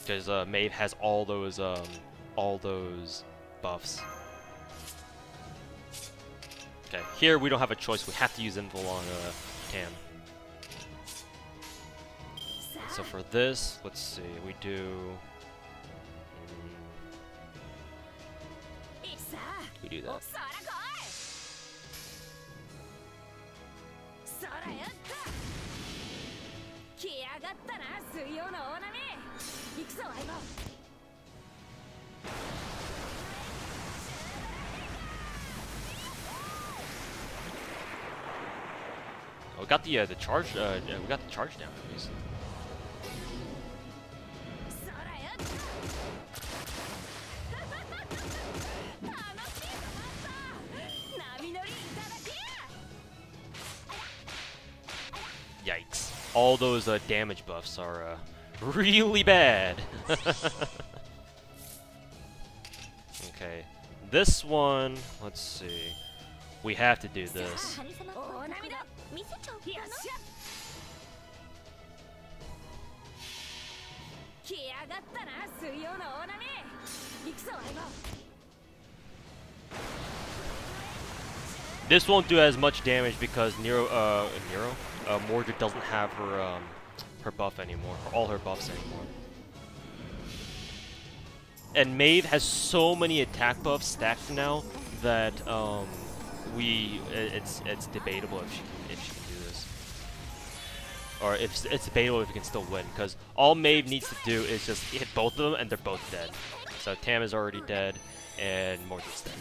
Because Maeve has all those buffs. Okay, here we don't have a choice. We have to use Invul on Tam. So for this, let's see, we do. We do that. We got the charge. We got the charge down at least. Yikes! All those damage buffs are really bad. Okay, this one. Let's see. We have to do this. This won't do as much damage because Mordred doesn't have her her buff anymore, or all her buffs anymore. And Maeve has so many attack buffs stacked now that it's debatable if she can do this, or if it's debatable if you can still win, because all Maeve needs to do is just hit both of them and they're both dead. So Tam is already dead and Mordred's dead.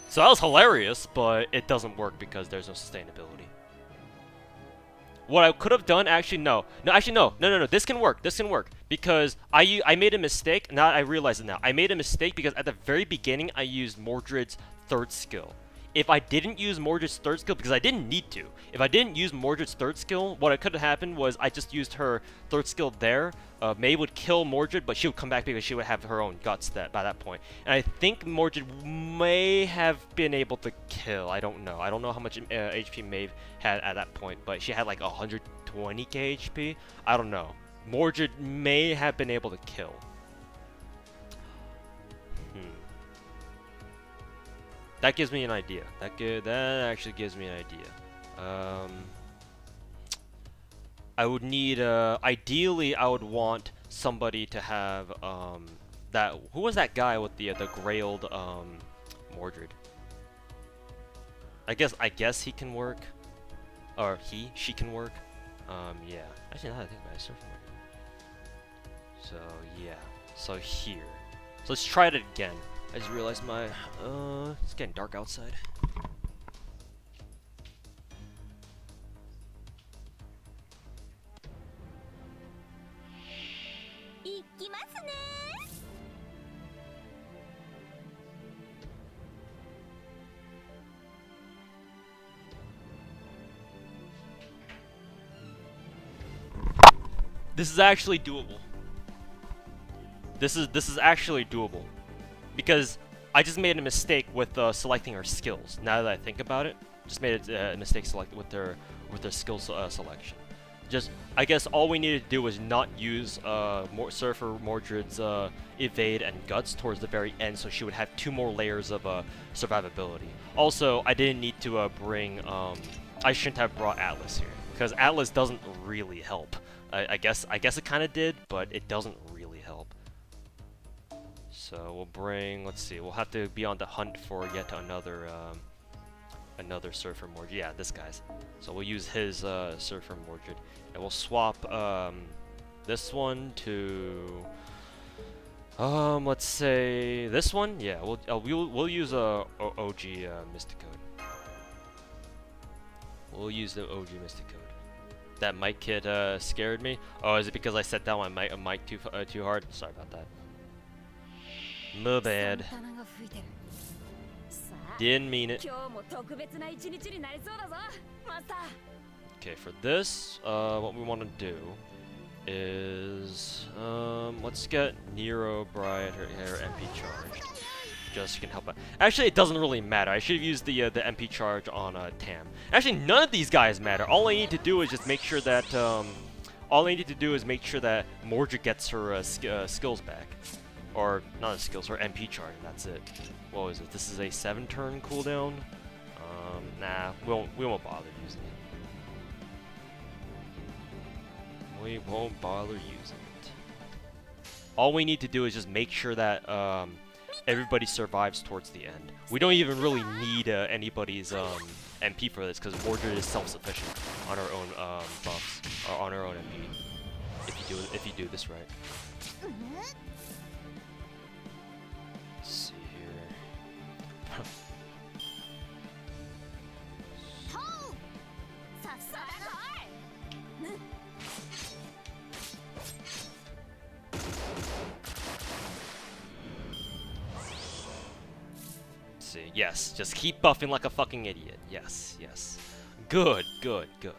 So that was hilarious, but it doesn't work because there's no sustainability. What I could have done, actually, no. This can work. This can work because I made a mistake. Now I realize it now. I made a mistake because at the very beginning I used Mordred's third skill. If I didn't use Mordred's third skill, because I didn't need to, if I didn't use Mordred's third skill, what could have happened was I just used her third skill there. May would kill Mordred, but she would come back because she would have her own guts by that point. And I think Mordred may have been able to kill. I don't know. I don't know how much HP Maeve had at that point, but she had like 120k HP. I don't know. Mordred may have been able to kill. That gives me an idea. That actually gives me an idea. I would need, ideally, I would want somebody to have, who was that guy with the grailed, Mordred? I guess he can work. Or she can work. Yeah. Actually, now that I think about it, so, yeah. So here. So let's try it again. I just realized it's getting dark outside. This is actually doable. This is actually doable. Because I just made a mistake with selecting her skills. Now that I think about it, just made a mistake with their skill selection. Just, I guess all we needed to do was not use Surfer Mordred's evade and guts towards the very end, so she would have 2 more layers of survivability. Also, I didn't need to bring. I shouldn't have brought Atlas here because Atlas doesn't really help. I guess it kind of did, but it doesn't really help. So we'll bring. Let's see. We'll have to be on the hunt for yet another. Another Surfer Mordred. Yeah, this guy's. So we'll use his Surfer Mordred, and we'll swap this one to let's say this one. Yeah, we'll use OG Mystic Code. We'll use the OG Mystic Code. That mic kit scared me. Oh, is it because I set down my mic too hard? Sorry about that. My bad. Didn't mean it. Okay, for this, what we want to do is, let's get Nero Bride her MP charged. Just so you can help out. Actually, it doesn't really matter. I should have used the MP charge on Tam. Actually, none of these guys matter. All I need to do is just make sure that, Mordred gets her skills back. Or, not skills, her MP charge, and that's it. What was it? This is a 7-turn cooldown? Nah, we won't bother using it. We won't bother using it. All we need to do is just make sure that everybody survives towards the end. We don't even really need anybody's MP for this, because Mordred is self-sufficient on her own buffs, or on her own MP. If you do this right. Let's see here. See, yes, just keep buffing like a fucking idiot. Yes, yes. Good, good, good.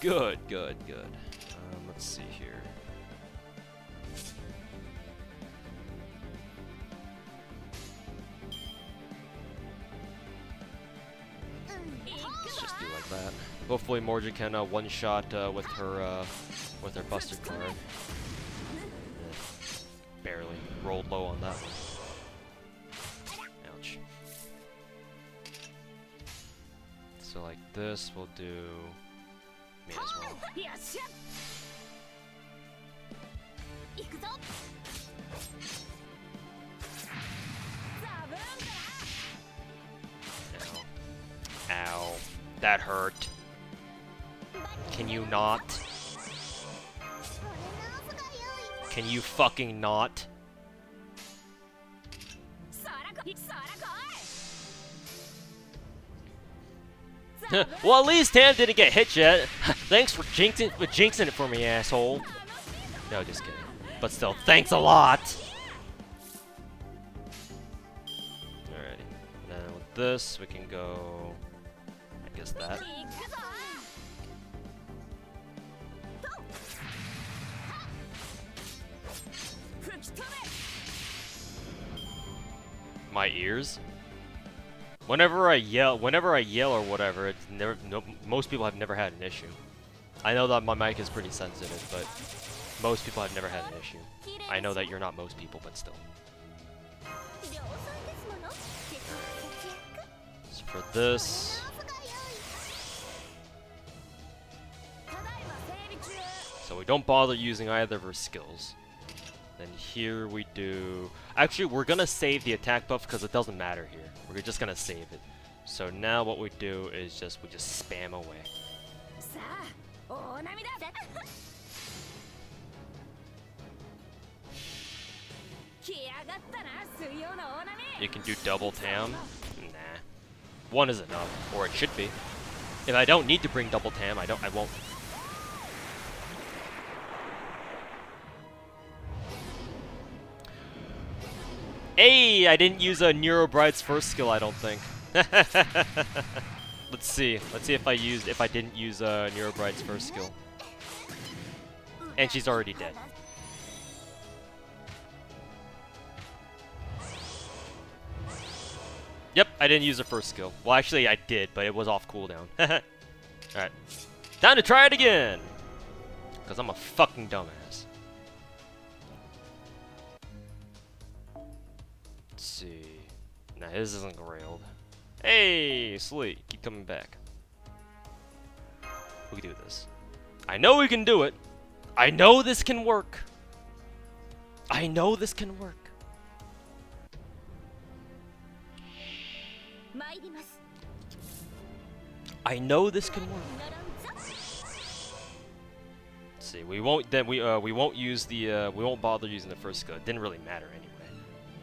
Good, good, good. Let's see here. Let's just do like that. Hopefully Mordred can one-shot with her Buster card. Barely rolled low on that one. Ouch. So like this, we'll do. Me as well. Ow. Ow. That hurt. Can you not? Can you fucking not? Well, at least Tam didn't get hit yet. Thanks for jinxing it for me, asshole. No, just kidding. But still, thanks a lot. Alrighty. Then with this, we can go. I guess that. My ears? Whenever I yell or whatever, it's never. Most people have never had an issue. I know that my mic is pretty sensitive, but most people have never had an issue. I know that you're not most people, but still. So for this, so we don't bother using either of her skills. Then here we do. Actually, we're gonna save the attack buff because it doesn't matter here. We're just gonna save it. So now what we do is we just spam away. You can do double Tam? Nah. One is enough, or it should be. If I don't need to bring double Tam, I won't. Hey, I didn't use a Neurobride's first skill, I don't think. Let's see. Let's see if I didn't use Neurobride's first skill. And she's already dead. Yep, I didn't use her first skill. Well, actually, I did, but it was off cooldown. Alright. Time to try it again! Because I'm a fucking dumbass. Let's see. Nah, his isn't railed. Hey, Sleet, keep coming back. We can do this. I know we can do it! I know this can work! I know this can work! I know this can work. Let's see. We won't use the we won't bother using the first skill. It didn't really matter anyway.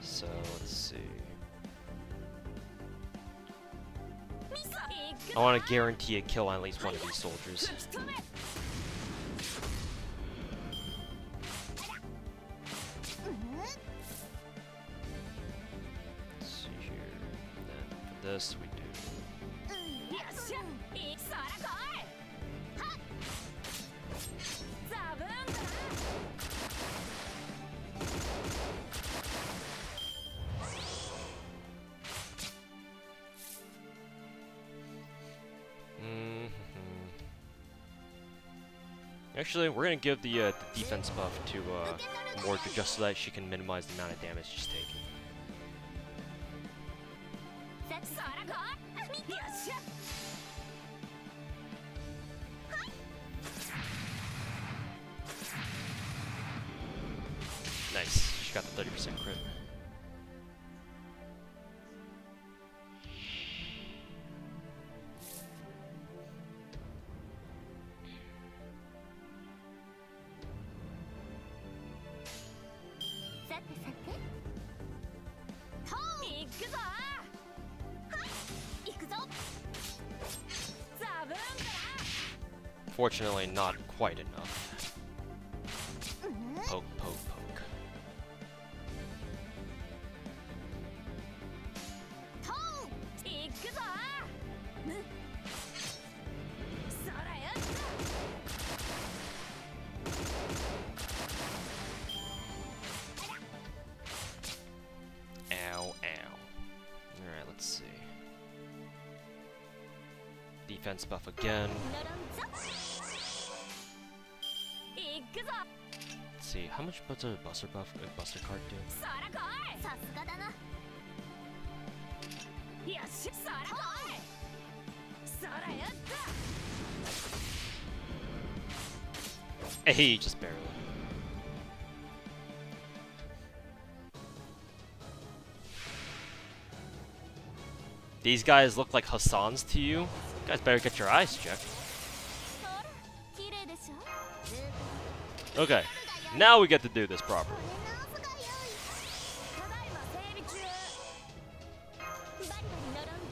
So let's see. I want to guarantee a kill on at least one of these soldiers. Let's see here. And then for this we do. Actually, we're gonna give the defense buff to Mordred just so that she can minimize the amount of damage she's taking. Nice, she got the 30% crit. Fortunately, not quite enough. Poke, poke, poke. Ow, ow. Alright, let's see. Defense buff again. Let's see, how much does a Buster buff, a Buster card do? Hey, just barely. These guys look like Hassans to you? You guys better get your eyes checked. Okay, now we get to do this properly.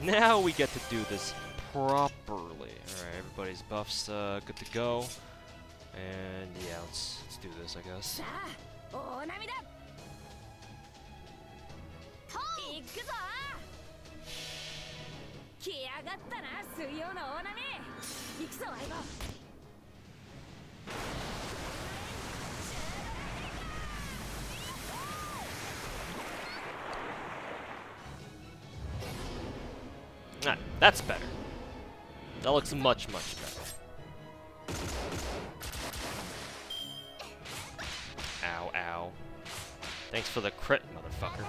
Now we get to do this properly. Alright, everybody's buffs good to go. And yeah, let's do this, I guess. Ah, that's better. That looks much, much better. Ow, ow. Thanks for the crit, motherfucker.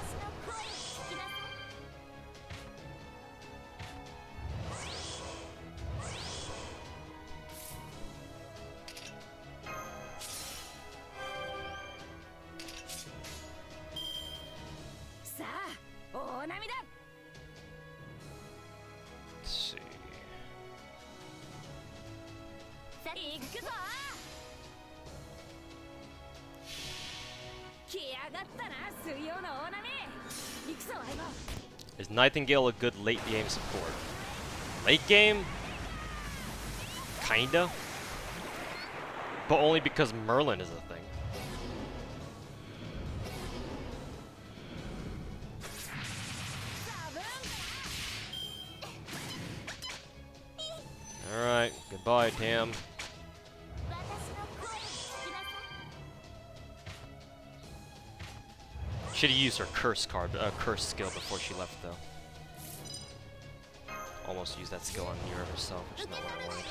Is Nightingale a good late game support? Late game? Kinda. But only because Merlin is a thing. Alright, goodbye, Tam. Should have used her curse card, curse skill before she left, though. Almost used that skill on Nero herself, which is not what I wanted.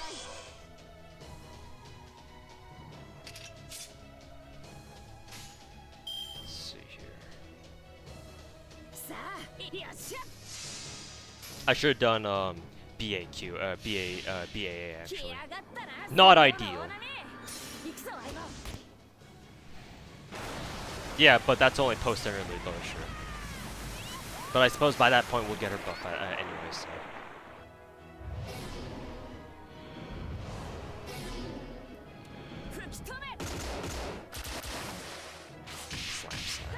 Let's see here. I should have done BAA actually. Not ideal. Yeah, but that's only post-interlude though, sure. But I suppose by that point we'll get her buff anyway, so. Slap, slap.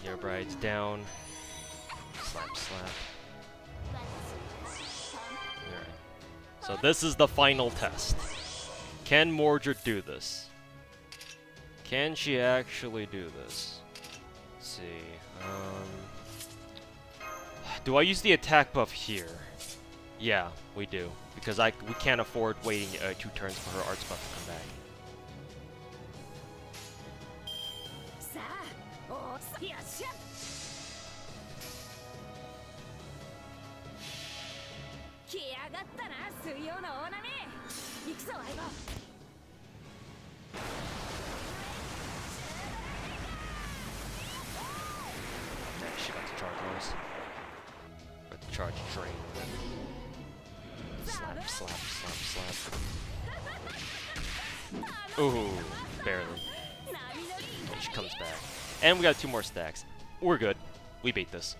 Your bride's down. Slap, slap. Alright. So this is the final test. Can Mordred do this? Can she actually do this? Let's see. Do I use the attack buff here? Yeah, we do. Because we can't afford waiting 2 turns for her arts buff to come back. She got to charge those. Got to charge drain. Slap, slap, slap, slap. Ooh, barely. Okay, she comes back. And we got 2 more stacks. We're good. We beat this.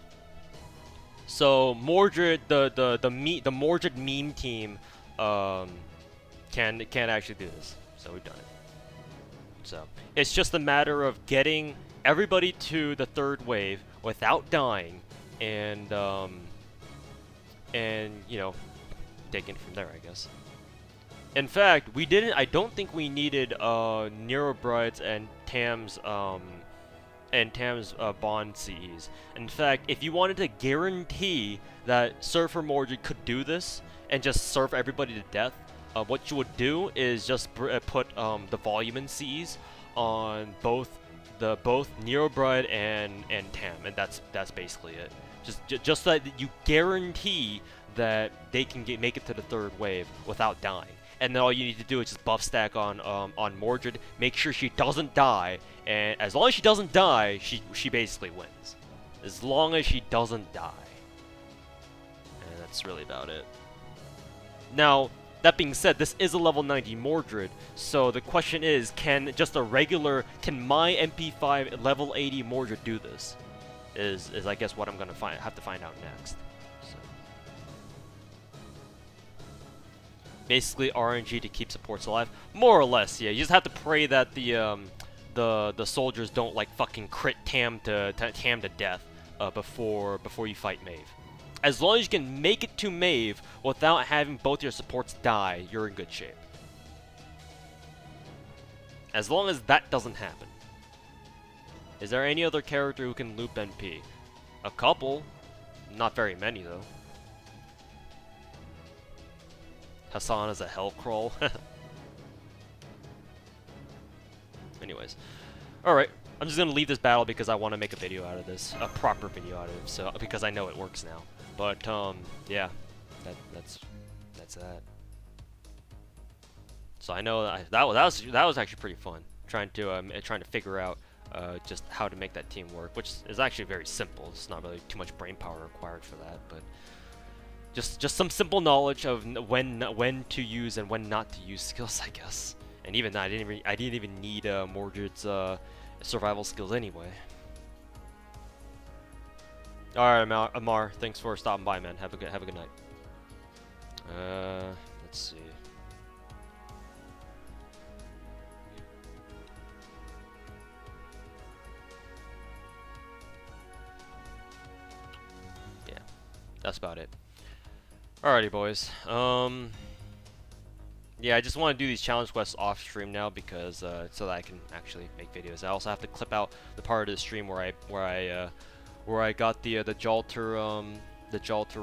So Mordred, the Mordred meme team, can actually do this. So we've done it. So it's just a matter of getting everybody to the 3rd wave without dying, and you know, taking it from there, I guess. In fact, we didn't. I don't think we needed Nero Bride's and Tam's bond CEs. In fact, if you wanted to guarantee that Surfer Mordred could do this and just surf everybody to death, what you would do is just put the volume in CEs on both Nero Bride and Tam, and that's basically it. Just so that you guarantee that they can make it to the 3rd wave without dying. And then all you need to do is just buff stack on Mordred, make sure she doesn't die, and as long as she doesn't die, she basically wins. As long as she doesn't die. And that's really about it. Now, that being said, this is a level 90 Mordred, so the question is, can my MP5 level 80 Mordred do this? Is I guess what I'm gonna have to find out next. So. Basically RNG to keep supports alive, more or less. Yeah, you just have to pray that the soldiers don't like fucking crit Tam to death before you fight Maeve. As long as you can make it to Maeve without having both your supports die, you're in good shape. As long as that doesn't happen. Is there any other character who can loop NP? A couple. Not very many, though. Hassan is a hell crawl. Anyways. Alright. I'm just going to leave this battle because I want to make a video out of this. A proper video out of it. So, because I know it works now. But, yeah. That's that. So I know that was actually pretty fun. Trying to figure out just how to make that team work, which is actually very simple. It's not really too much brain power required for that, but just some simple knowledge of when to use and when not to use skills, I guess. And even that, I didn't even need Mordred's survival skills anyway. All right, Amar, thanks for stopping by, man. Have a good night. Let's see. Yeah, that's about it. Alrighty, boys. Yeah, I just want to do these challenge quests off stream now because so that I can actually make videos. I also have to clip out the part of the stream where where I got the Jalter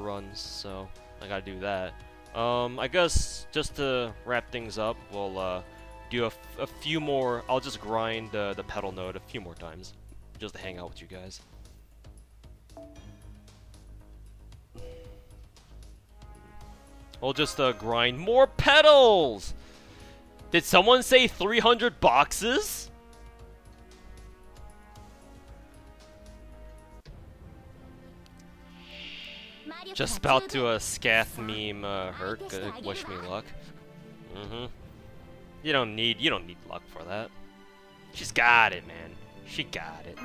runs, so I gotta do that. I guess just to wrap things up, we'll do a few more. I'll just grind the pedal node a few more times, just to hang out with you guys. We'll just grind more pedals! Did someone say 300 boxes? Just about to scath meme Herc, wish me luck. You don't need luck for that. She's got it, man. She got it.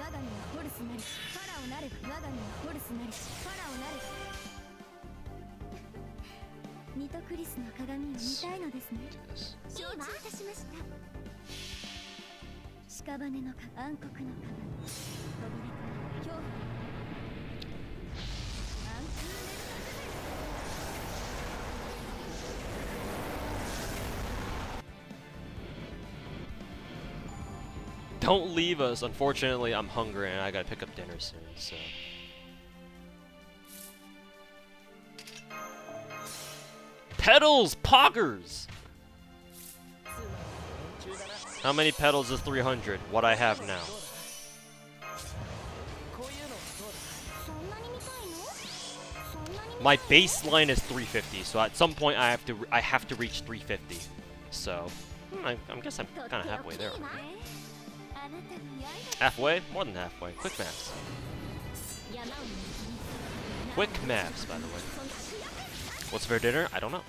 Don't leave us. Unfortunately, I'm hungry and I gotta pick up dinner soon, so. Pedals! Poggers! How many pedals is 300? What I have now. My baseline is 350, so at some point I have to reach 350. So, I guess I'm kind of halfway there. Halfway? More than halfway. Quick maths. Quick maths, by the way. What's for dinner? I don't know.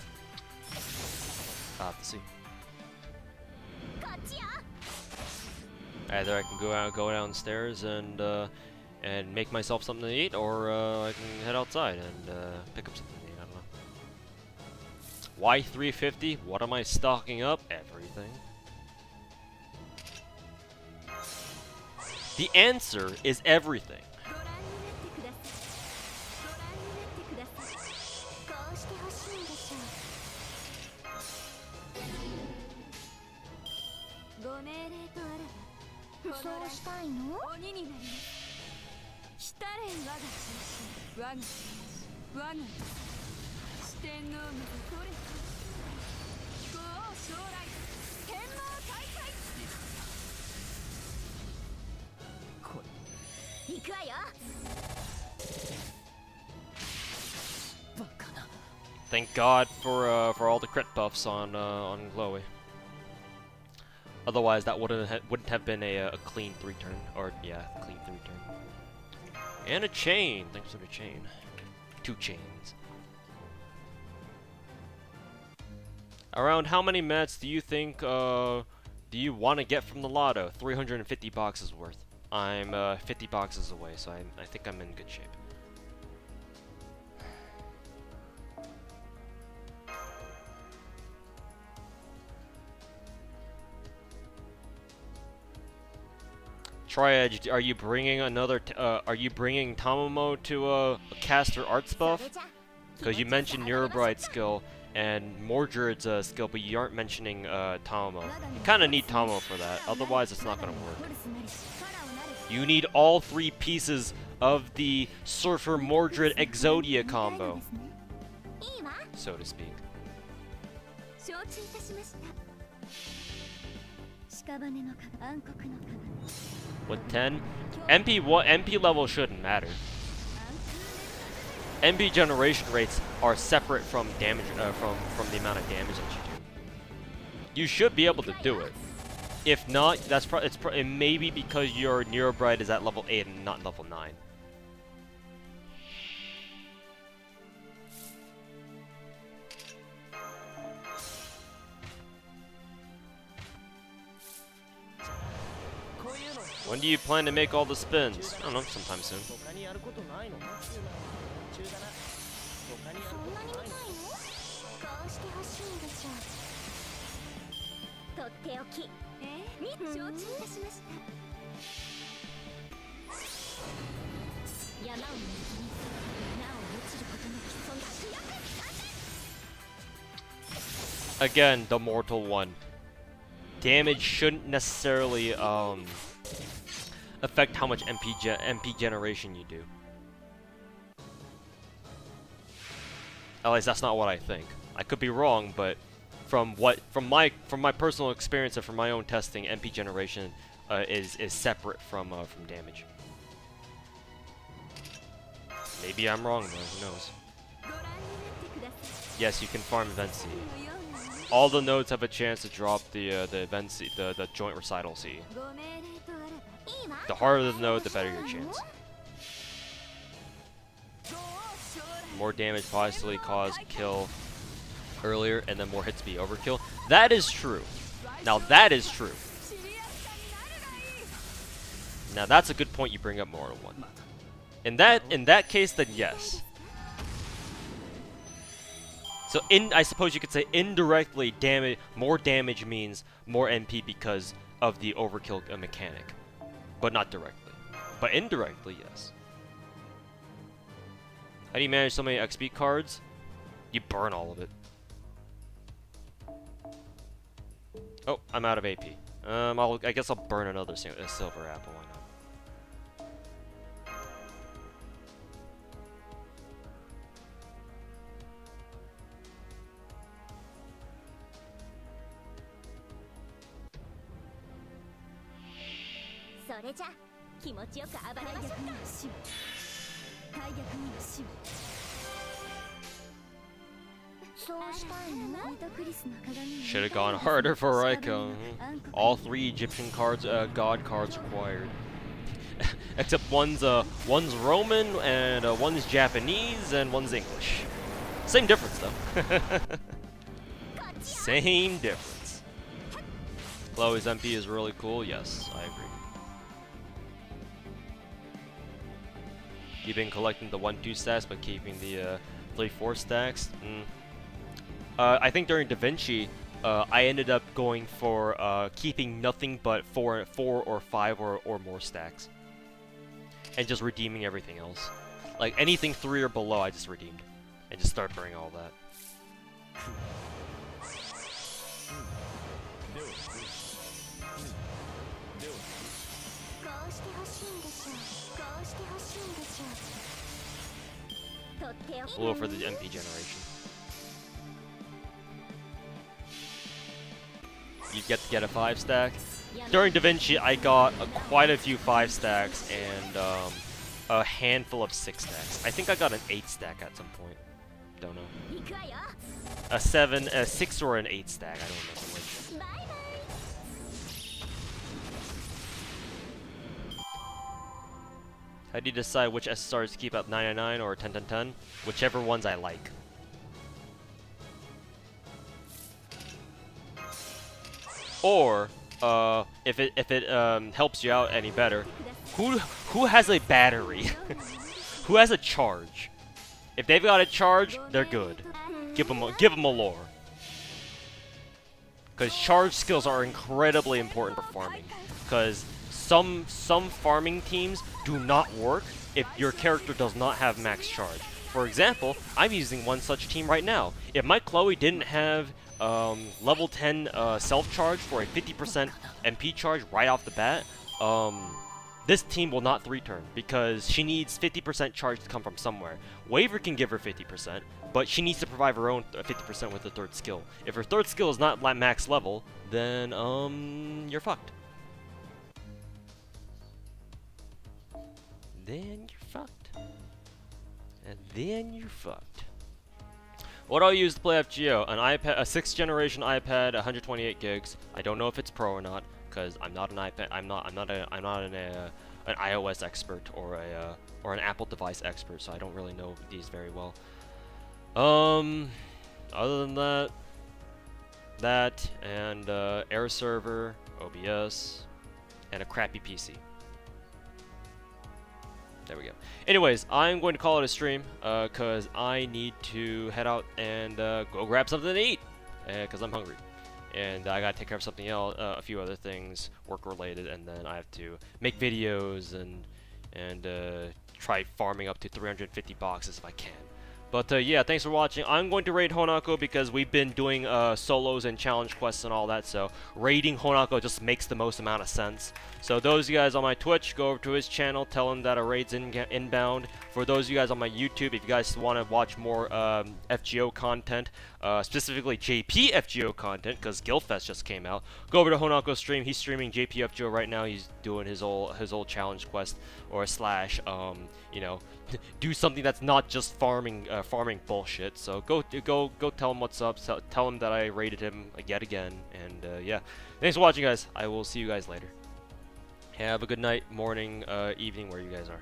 I'll have to see. Either I can go downstairs and make myself something to eat, or I can head outside and pick up something to eat. I don't know. Why 350? What am I stocking up? Everything. The answer is everything. Thank God for all the crit buffs on Chloe. Otherwise, that wouldn't have been a clean 3-turn, or yeah, clean 3-turn. And a chain. Thanks for the chain. 2 chains. Around how many mats do you think do you want to get from the lotto? 350 boxes worth. I'm 50 boxes away, so I think I'm in good shape. Triedge, are you bringing another? Are you bringing Tamamo to cast her arts buff? Because you mentioned Neurobrite's skill and Mordred's skill, but you aren't mentioning Tamamo. You kind of need Tamamo for that, otherwise it's not gonna work. You need all 3 pieces of the Surfer Mordred Exodia combo, so to speak. With 10? MP level shouldn't matter. MP generation rates are separate from damage from the amount of damage that you do. You should be able to do it. If not, it may be because your Neurobrite is at level 8 and not level 9. When do you plan to make all the spins? I don't know, sometime soon. Again, the mortal one. Damage shouldn't necessarily affect how much MP generation you do. At least that's not what I think. I could be wrong, but from my personal experience and from my own testing, MP generation is separate from damage. Maybe I'm wrong though. Who knows? Yes, you can farm event C. All the nodes have a chance to drop the event C, the joint recital C. The harder the node, the better your chance. More damage possibly cause kill earlier, and then more hits be overkill. That is true. Now that is true. Now that's a good point you bring up, Mortal One. In that case, then yes. So I suppose you could say indirectly, more damage means more MP because of the overkill mechanic, but not directly. But indirectly, yes. How do you manage so many XP cards? You burn all of it. Oh, I'm out of AP. I guess I'll burn another silver apple. Why not? Should have gone harder for Raiko. All 3 Egyptian cards, god cards required. Except one's Roman and one's Japanese and one's English. Same difference though. Same difference. Chloe's MP is really cool. Yes, I agree. You've been collecting the 1-2 stacks, but keeping the 3-4 stacks. I think during Da Vinci, I ended up going for keeping nothing but 4 or 5 or more stacks, and just redeeming everything else. Like anything 3 or below, I just redeemed, and just start burning all that. Blue for the MP generation. You get to get a 5 stack. During Da Vinci, I got quite a few 5 stacks and a handful of 6 stacks. I think I got an 8 stack at some point. Don't know. A 6 or an 8 stack. I don't remember which. How do you decide which SSRs to keep at 999 or 10-10-10? Whichever ones I like. Or if it helps you out any better, who has a battery? Who has a charge? If they've got a charge, they're good. Give them a lore. Because charge skills are incredibly important for farming. Because some farming teams do not work if your character does not have max charge. For example, I'm using one such team right now. If my Chloe didn't have level 10 self-charge for a 50% MP charge right off the bat, this team will not 3-turn because she needs 50% charge to come from somewhere. Waver can give her 50%, but she needs to provide her own 50% with the 3rd skill. If her 3rd skill is not max level, then you're fucked. Then you're fucked. And then you're fucked. What do I use to play FGO? An iPad, a 6th generation iPad, 128 gigs. I don't know if it's pro or not, because I'm not an iPad. I'm not an iOS expert or an Apple device expert, so I don't really know these very well. Other than that and Air server, OBS, and a crappy PC. There we go. Anyways, I'm going to call it a stream, because I need to head out and go grab something to eat, because I'm hungry. And I gotta take care of something else, a few other things, work-related, and then I have to make videos and try farming up to 350 boxes if I can. But yeah, thanks for watching. I'm going to raid Honako because we've been doing solos and challenge quests and all that, so raiding Honako just makes the most amount of sense. So those of you guys on my Twitch, go over to his channel, tell him that a raid's inbound. For those of you guys on my YouTube, if you guys want to watch more FGO content, specifically JP FGO content, because Guildfest just came out, go over to Honako's stream. He's streaming JP FGO right now. He's doing his old challenge quest, or slash, you know, do something that's not just farming bullshit. So go tell him what's up. Tell him that I rated him yet again. And yeah, thanks for watching, guys. I will see you guys later. Have a good night, morning, evening, where you guys are.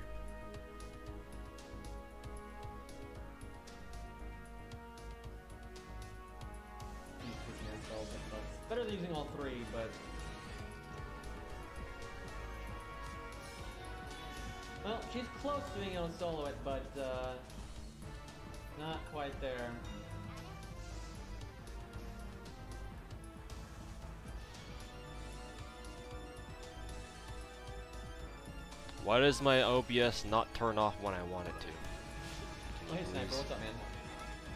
Better than using all three, but well, she's close to being able to solo it, but not quite there. Why does my OBS not turn off when I want it to? Oh, hey Sniper, what's up, man?